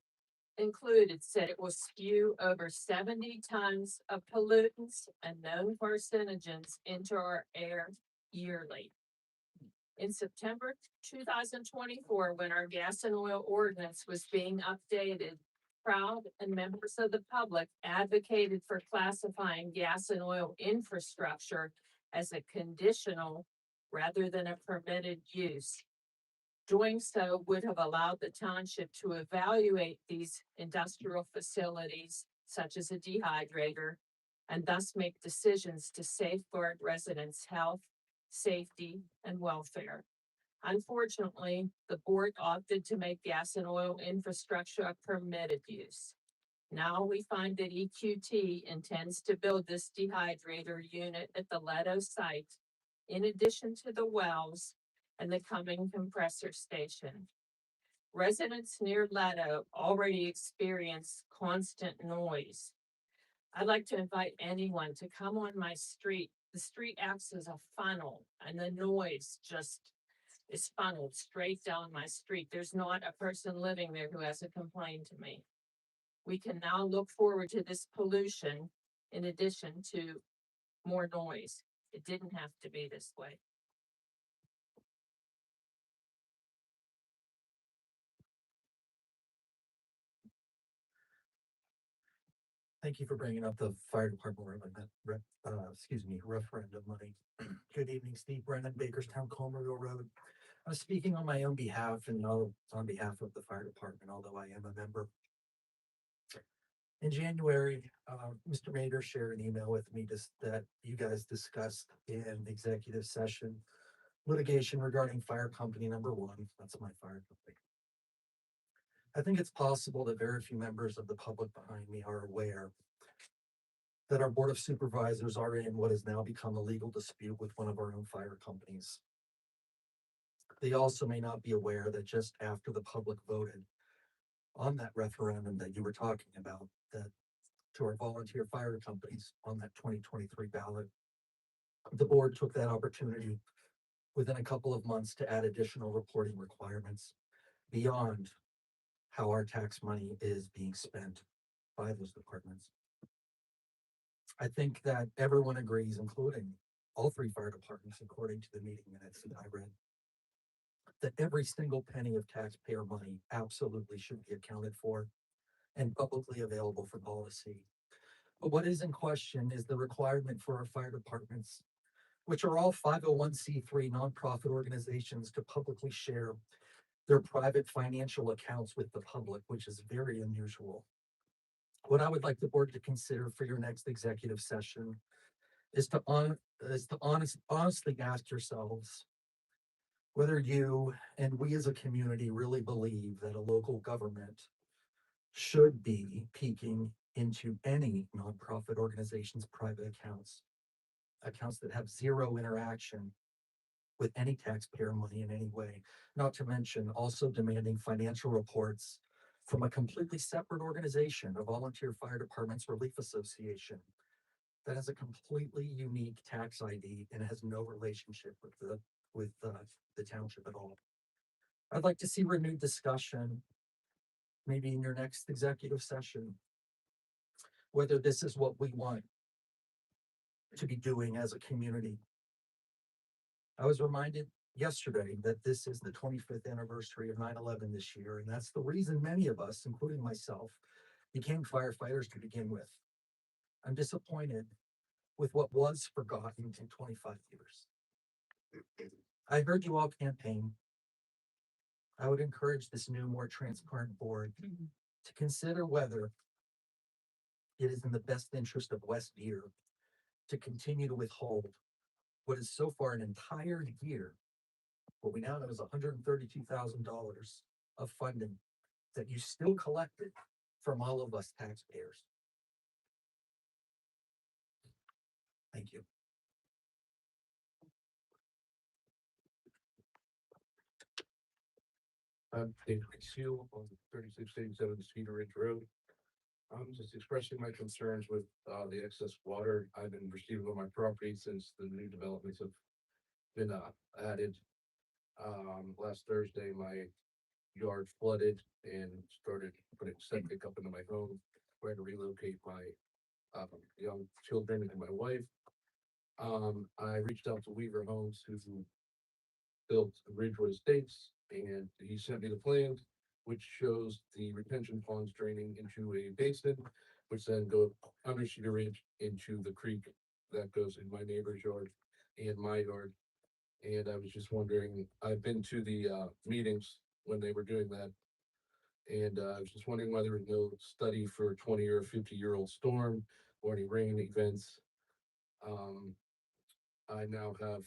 included said it will spew over 70 tons of pollutants and known carcinogens into our air yearly. In September 2024, when our gas and oil ordinance was being updated, Proud and members of the public advocated for classifying gas and oil infrastructure as a conditional rather than a permitted use. Doing so would have allowed the township to evaluate these industrial facilities, such as a dehydrator, and thus make decisions to safeguard residents' health, safety, and welfare. Unfortunately, the board opted to make gas and oil infrastructure a permitted use. Now we find that EQT intends to build this dehydrator unit at the Leto site, in addition to the wells and the coming compressor station. Residents near Leto already experience constant noise. I'd like to invite anyone to come on my street. The street acts as a funnel, and the noise just is funneled straight down my street. There's not a person living there who hasn't complained to me. We can now look forward to this pollution in addition to more noise. It didn't have to be this way. Thank you for bringing up the fire department referendum money. Good evening, Steve Brennan, Bakerstown, Comerville Road. I'm speaking on my own behalf and on behalf of the fire department, although I am a member. In January, Mr. Mader shared an email with me that you guys discussed in executive session litigation regarding fire company number one. That's my fire company. I think it's possible that very few members of the public behind me are aware that our Board of Supervisors are in what has now become a legal dispute with one of our own fire companies. They also may not be aware that just after the public voted on that referendum that you were talking about, that to our volunteer fire companies on that 2023 ballot, the board took that opportunity within a couple of months to add additional reporting requirements beyond how our tax money is being spent by those departments. I think that everyone agrees, including all three fire departments, according to the meeting minutes that I read, that every single penny of taxpayer money absolutely should be accounted for and publicly available for policy. But what is in question is the requirement for our fire departments, which are all 501c3 nonprofit organizations, to publicly share their private financial accounts with the public, which is very unusual. What I would like the board to consider for your next executive session is to honestly ask yourselves whether you and we as a community really believe that a local government should be peeking into any nonprofit organization's private accounts that have zero interaction with any taxpayer money in any way, not to mention also demanding financial reports from a completely separate organization, a volunteer fire departments relief association that has a completely unique tax ID and has no relationship with the township at all. I'd like to see renewed discussion, maybe in your next executive session, whether this is what we want to be doing as a community. I was reminded yesterday that this is the 25th anniversary of 9/11 this year, and that's the reason many of us, including myself, became firefighters to begin with. I'm disappointed with what was forgotten in 25 years. I heard you all campaign. I would encourage this new, more transparent board to consider whether it is in the best interest of West Deer to continue to withhold what is so far an entire year, what we now know is $132,000 of funding that you still collected from all of us taxpayers. Thank you. I'm David Conceal on 3687 Cedar Ridge Road. I'm just expressing my concerns with the excess water I've been receiving on my property since the new developments have been added. Last Thursday, my yard flooded and started putting septic up into my home. Where to relocate my young children and my wife. I reached out to Weaver Homes, who built Ridgewood Estates, and he sent me the plans, which shows the retention ponds draining into a basin, which then go under Cedar Ridge into the creek that goes in my neighbor's yard and my yard. And I was just wondering, I've been to the meetings when they were doing that. And I was just wondering why there was no study for a 20 or 50-year-old storm or any rain events. I now have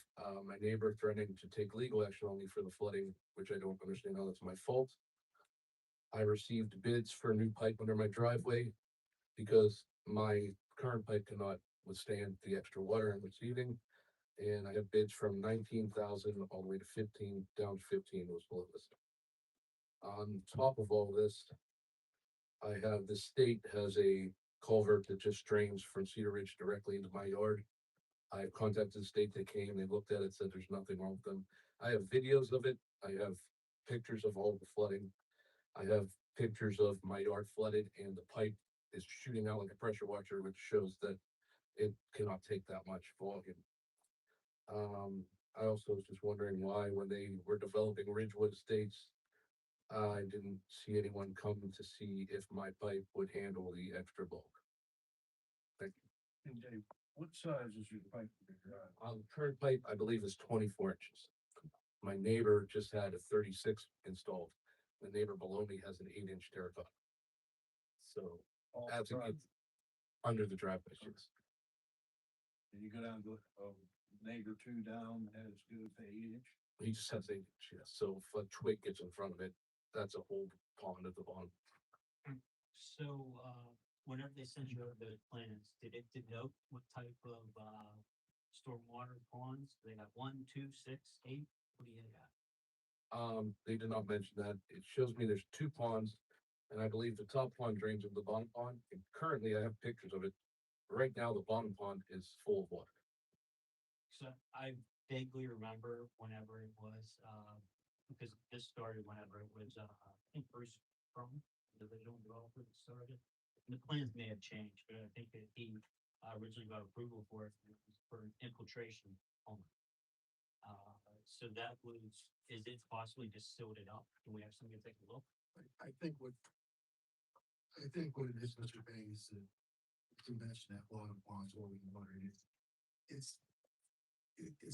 my neighbor threatening to take legal action on me for the flooding, which I don't understand how that's my fault. I received bids for a new pipe under my driveway because my current pipe cannot withstand the extra water I'm receiving. And I have bids from 19,000 all the way to 15, down to 15 was the lowest. On top of all this, I have the state has a culvert that just drains from Cedar Ridge directly into my yard. I've contacted the state, they came, they looked at it, said there's nothing wrong with them. I have videos of it, I have pictures of all the flooding. I have pictures of my yard flooded and the pipe is shooting out like a pressure washer, which shows that it cannot take that much volume. I also was just wondering why, when they were developing Ridgewood Estates, I didn't see anyone come to see if my pipe would handle the extra bulk. Thank you. And Dave, what size is your pipe? The current pipe, I believe, is 24 inches. My neighbor just had a 36 installed. The neighbor below me has an 8-inch terracotta. So as it gets under the driveway, yes. And you go down to neighbor 2 down has good as 8-inch. He just has 8 inch, yes. So if a twig gets in front of it, that's a whole pond at the bottom. So, whenever they sent you the plans, did it denote what type of, stormwater ponds? They got 1, 2, 6, 8? What do you got? They did not mention that. It shows me there's 2 ponds, and I believe the top pond drains into the bottom pond. And currently, I have pictures of it. Right now, the bottom pond is full of water. So I vaguely remember whenever it was, because this started whenever it was, I think Bruce from the original developer that started. And the plans may have changed, but I think that he originally got approval for it, and it was for infiltration only. So that was, is it possibly just sealed it up? Can we have somebody take a look? I think what it is, Mr. Payne, is that you mentioned that bottom ponds holding water, and it's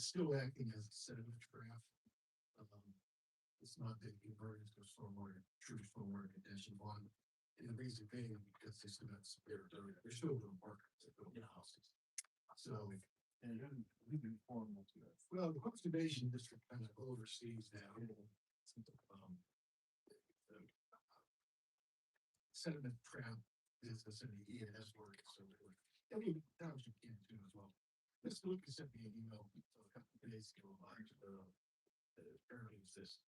still acting as a sediment trap. It's not being converted to stormwater, true stormwater condition one. And the reason being, because they still got spare dirt, they're still doing work to build the houses. So, And we've been formal to that. well, the conservation district kind of oversees that. Sediment trap business in the ENS work, so every township can do as well. Mr. Lucas sent me an email a couple of days ago about apparently it's this.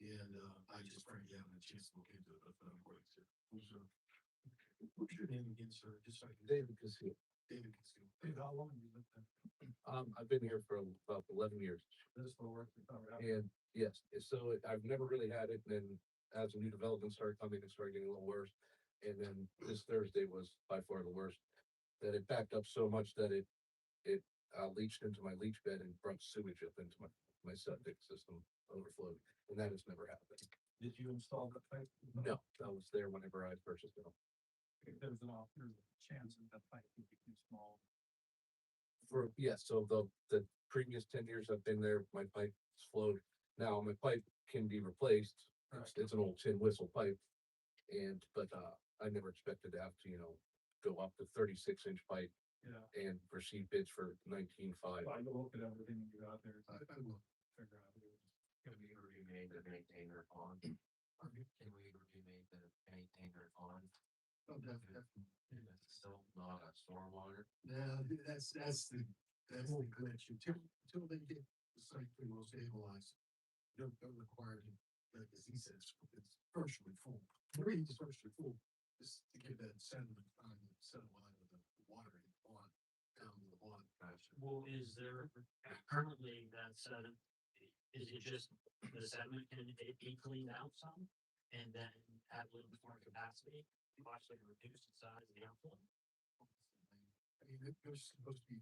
And I just frankly haven't had a chance to look into it, but I'm going to. What's your name again, sir? Just so I can. David Castillo. David Conceal. David, how long have you lived there? I've been here for about 11 years. This for work. And yes, so I've never really had it. And then as a new development started coming, it started getting a little worse. And then this Thursday was by far the worst. That it backed up so much that it leached into my leach bed and brought sewage up into my septic system, overflowed. And that has never happened. Did you install the pipe? No, that was there whenever I purchased it. There's a chance that the pipe would be too small. So the previous 10 years I've been there, my pipe flowed. Now my pipe can be replaced. It's an old tin whistle pipe. But I never expected to have to, go up to 36-inch pipe Yeah. and receive bids for 19.5. I go look at everything you got there. I will. Figure out who it is. Can we remain the maintainer on? Can we remain the maintainer on? Oh, definitely. It's still not a stormwater. Yeah, that's the glitch. Until they get the site pretty well stabilized. They're required to, like, as he says, it's virtually full. The reason it's virtually full is to give that sediment time to settle out of the water in the pond, down to the pond. Well, is there currently that sediment, is it just the sediment can it be cleaned out some? And then add a little bit more capacity, to actually reduce the size of the outflow? I mean, there's supposed to be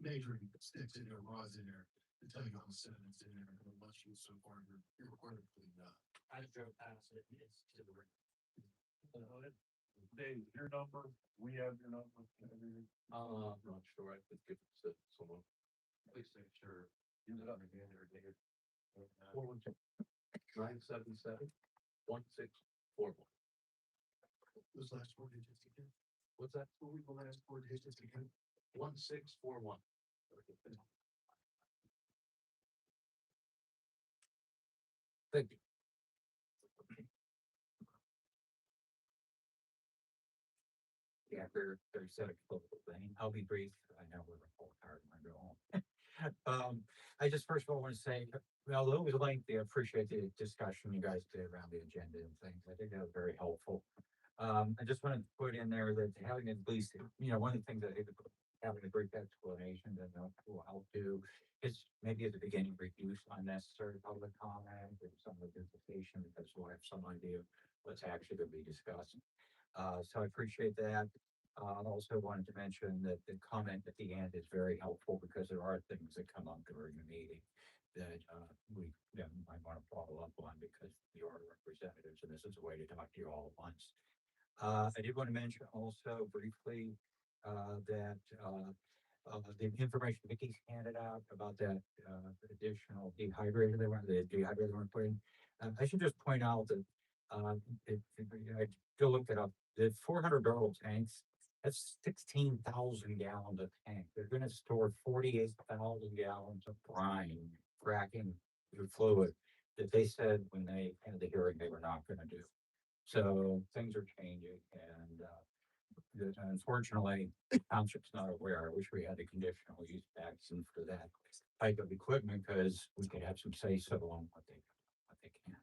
measuring sticks in there, rods in there, to tell you how much sediment's in there, and how much you so far you're required to clean up. I drove past it, and it's to the right. Dave, your number, we have your number. I'm not sure. I could give it to someone. Please make sure. You let me in there, David. 977-1641. Those last four digits again. What's that? What were the last four digits again? 1641. Thank you. Yeah, very said a couple thing. I'll be brief. I know we're a full card when I go home. I just first of all want to say, although it was lengthy, I appreciate the discussion you guys did around the agenda and things. I think that was very helpful. I just wanted to put in there that having at least, one of the things that having a brief explanation that will help do is maybe at the beginning reduce unnecessary public comment and some of the duplication because we'll have some idea of what's actually going to be discussed. So I appreciate that. I also wanted to mention that the comment at the end is very helpful because there are things that come up during the meeting that we might want to follow up on because you are representatives and this is a way to talk to you all at once. I did want to mention also briefly that the information Vicky's handed out about that additional dehydrator they want to put in. I should just point out that I go look it up. The 400-barrel tanks, that's 16,000 gallons of tank. They're going to store 48,000 gallons of brine, fracking fluid that they said when they had the hearing they were not going to do. So things are changing, and unfortunately, the township's not aware. I wish we had a conditional use vaccine for that type of equipment because we could have some say so on what they can.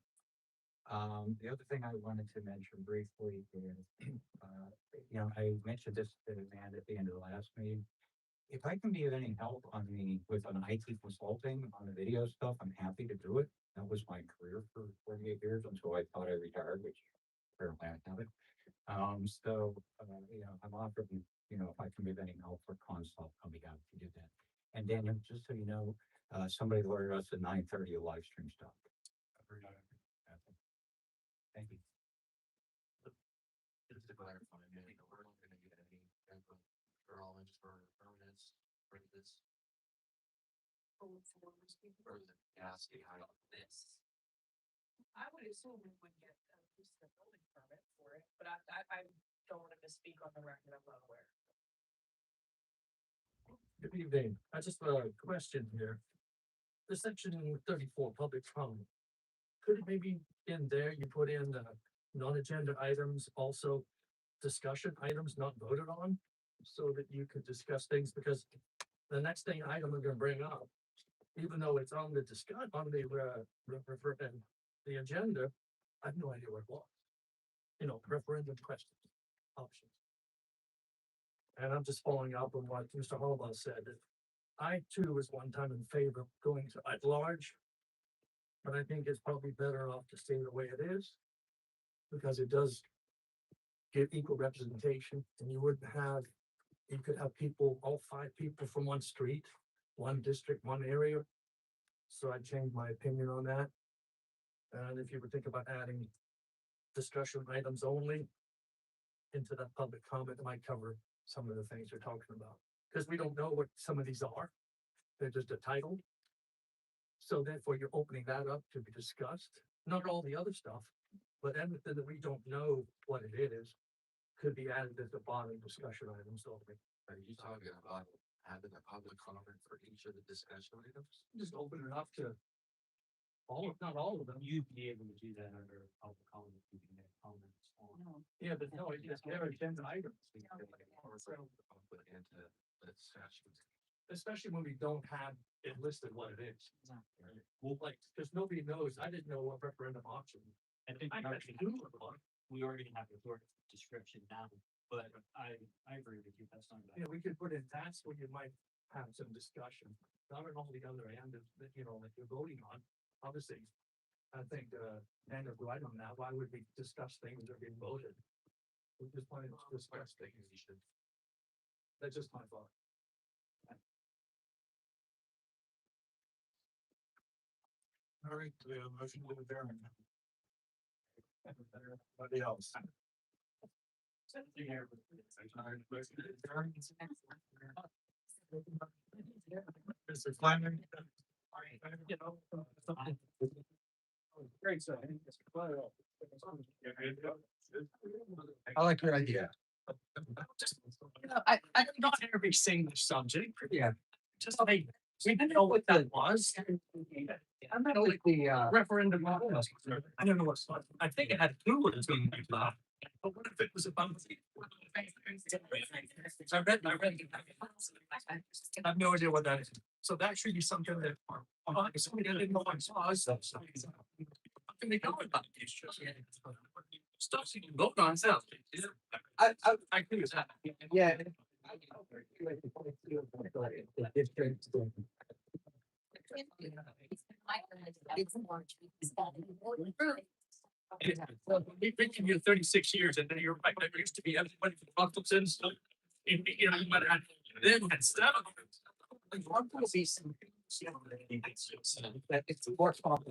The other thing I wanted to mention briefly is, I mentioned this to the man at the end of the last meeting. If I can be of any help with an IT consulting on the video stuff, I'm happy to do it. That was my career for 48 years until I thought I retired, which apparently I haven't. I'm offering, if I can give any help for consult, I'll be happy to do that. And Daniel, just so you know, somebody alerted us at 9:30 a live stream stop. Thank you. Just to clarify, we're not gonna get any input drawings for permits for this. For the gas behind this. I would assume we would get at least a building permit for it, but I don't want to misspeak on the record, I'm not aware. Good evening. I just have a question here. The section 34, public comment. Could it maybe in there, you put in non-agenda items, also discussion items not voted on? So that you could discuss things, because the next thing item we're gonna bring up, even though it's on the the agenda, I have no idea what it was. Referendum questions, options. And I'm just following up on what Mr. Harbaugh said, that I too was one time in favor of going to at large. But I think it's probably better off to stay the way it is. Because it does give equal representation, and you could have people, all 5 people from one street, one district, one area. So I changed my opinion on that. And if you would think about adding discussion items only into that public comment, it might cover some of the things you're talking about. Because we don't know what some of these are. They're just a title. So therefore, you're opening that up to be discussed, not all the other stuff, but anything that we don't know what it is could be added as a bonding discussion item, so. Are you talking about having a public comment for each of the discussion items? Just open it up to all, if not all of them. You'd be able to do that under public comment, you can make comments on. Yeah, but no, it's just never agenda items. Or for the public into the discussion? Especially when we don't have it listed what it is. Well, like, because nobody knows, I didn't know what referendum option. I think I we actually already- do look like. we already have the sort of description down, but I agree with you, that's not. You know, we could put in, that's where you might have some discussion, not on all the other end of, that, you know, that you're voting on, obviously. I think, and if right on that, why would we discuss things that are being voted? We just wanted to discuss things, you should. That's just my thought. All right, we have a motion to adjourn. Anybody else? Mr. Fleming. Great, so. I like your idea. I'm not gonna be saying this subject. Yeah. Just like, we didn't know what that was. I'm not like the referendum. I don't know what's, I think it had to do with it being about. But what if it was about? I read. I have no idea what that is. So that should be something that, somebody I didn't know what it was. Can they know about these? Stuff you can vote on, so. I agree with that. Yeah. We've been here 36 years and then you're right, there used to be everybody from Buckleton, so. You know, you might have, then had stuff. One will be some. That it's works on.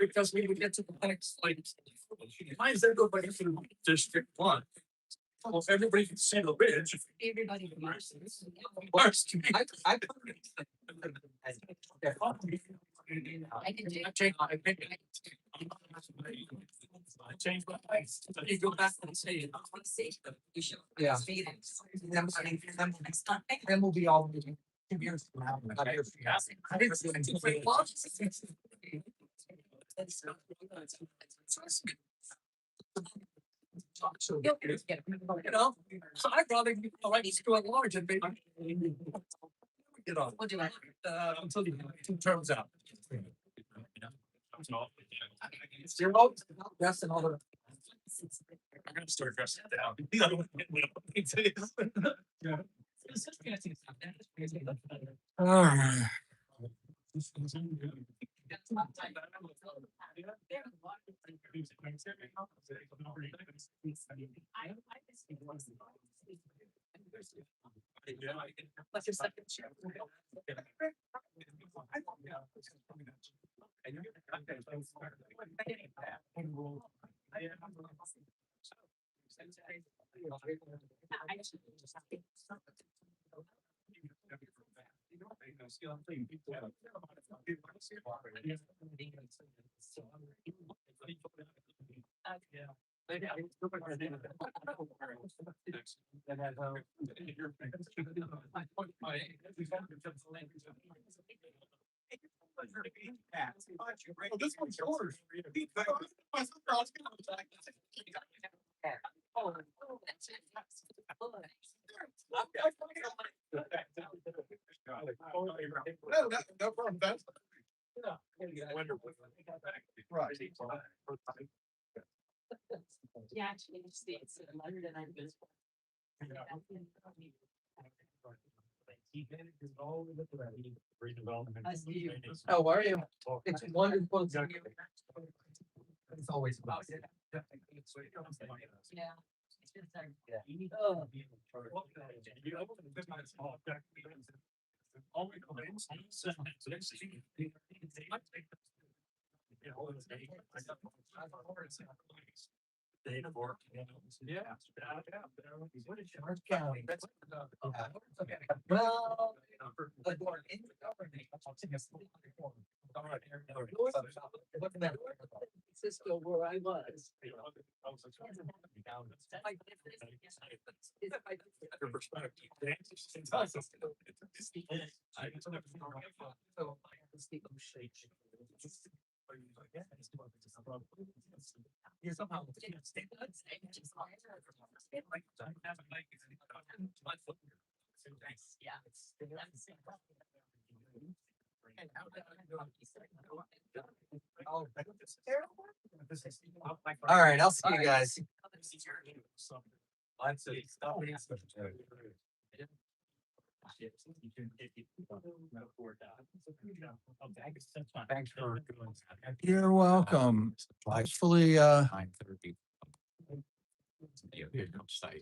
Because we would get to the next, like, why is everybody from District 1? Well, everybody can see the ridge. Everybody. Worst. I. I can do. I changed my opinion. I changed my mind. You go back and say it. Yeah. Then we'll be all. 2 years from now. I'm here for you. I didn't see anything. So, you know, so I'd rather be like screw at large and be. You know, until the 2 terms out. Zero, that's another. I'm gonna start dressing down. The other one. What's your second share? This one's yours. No problem, that's. Right. Yeah, actually, it's London, I was. How are you? It's wonderful. to meet you. It's always about it. Yeah. Orange County. Well. But we're in the government. where I was. All right, I'll see you guys. Thanks for doing that. You're welcome. Actually, 9:30.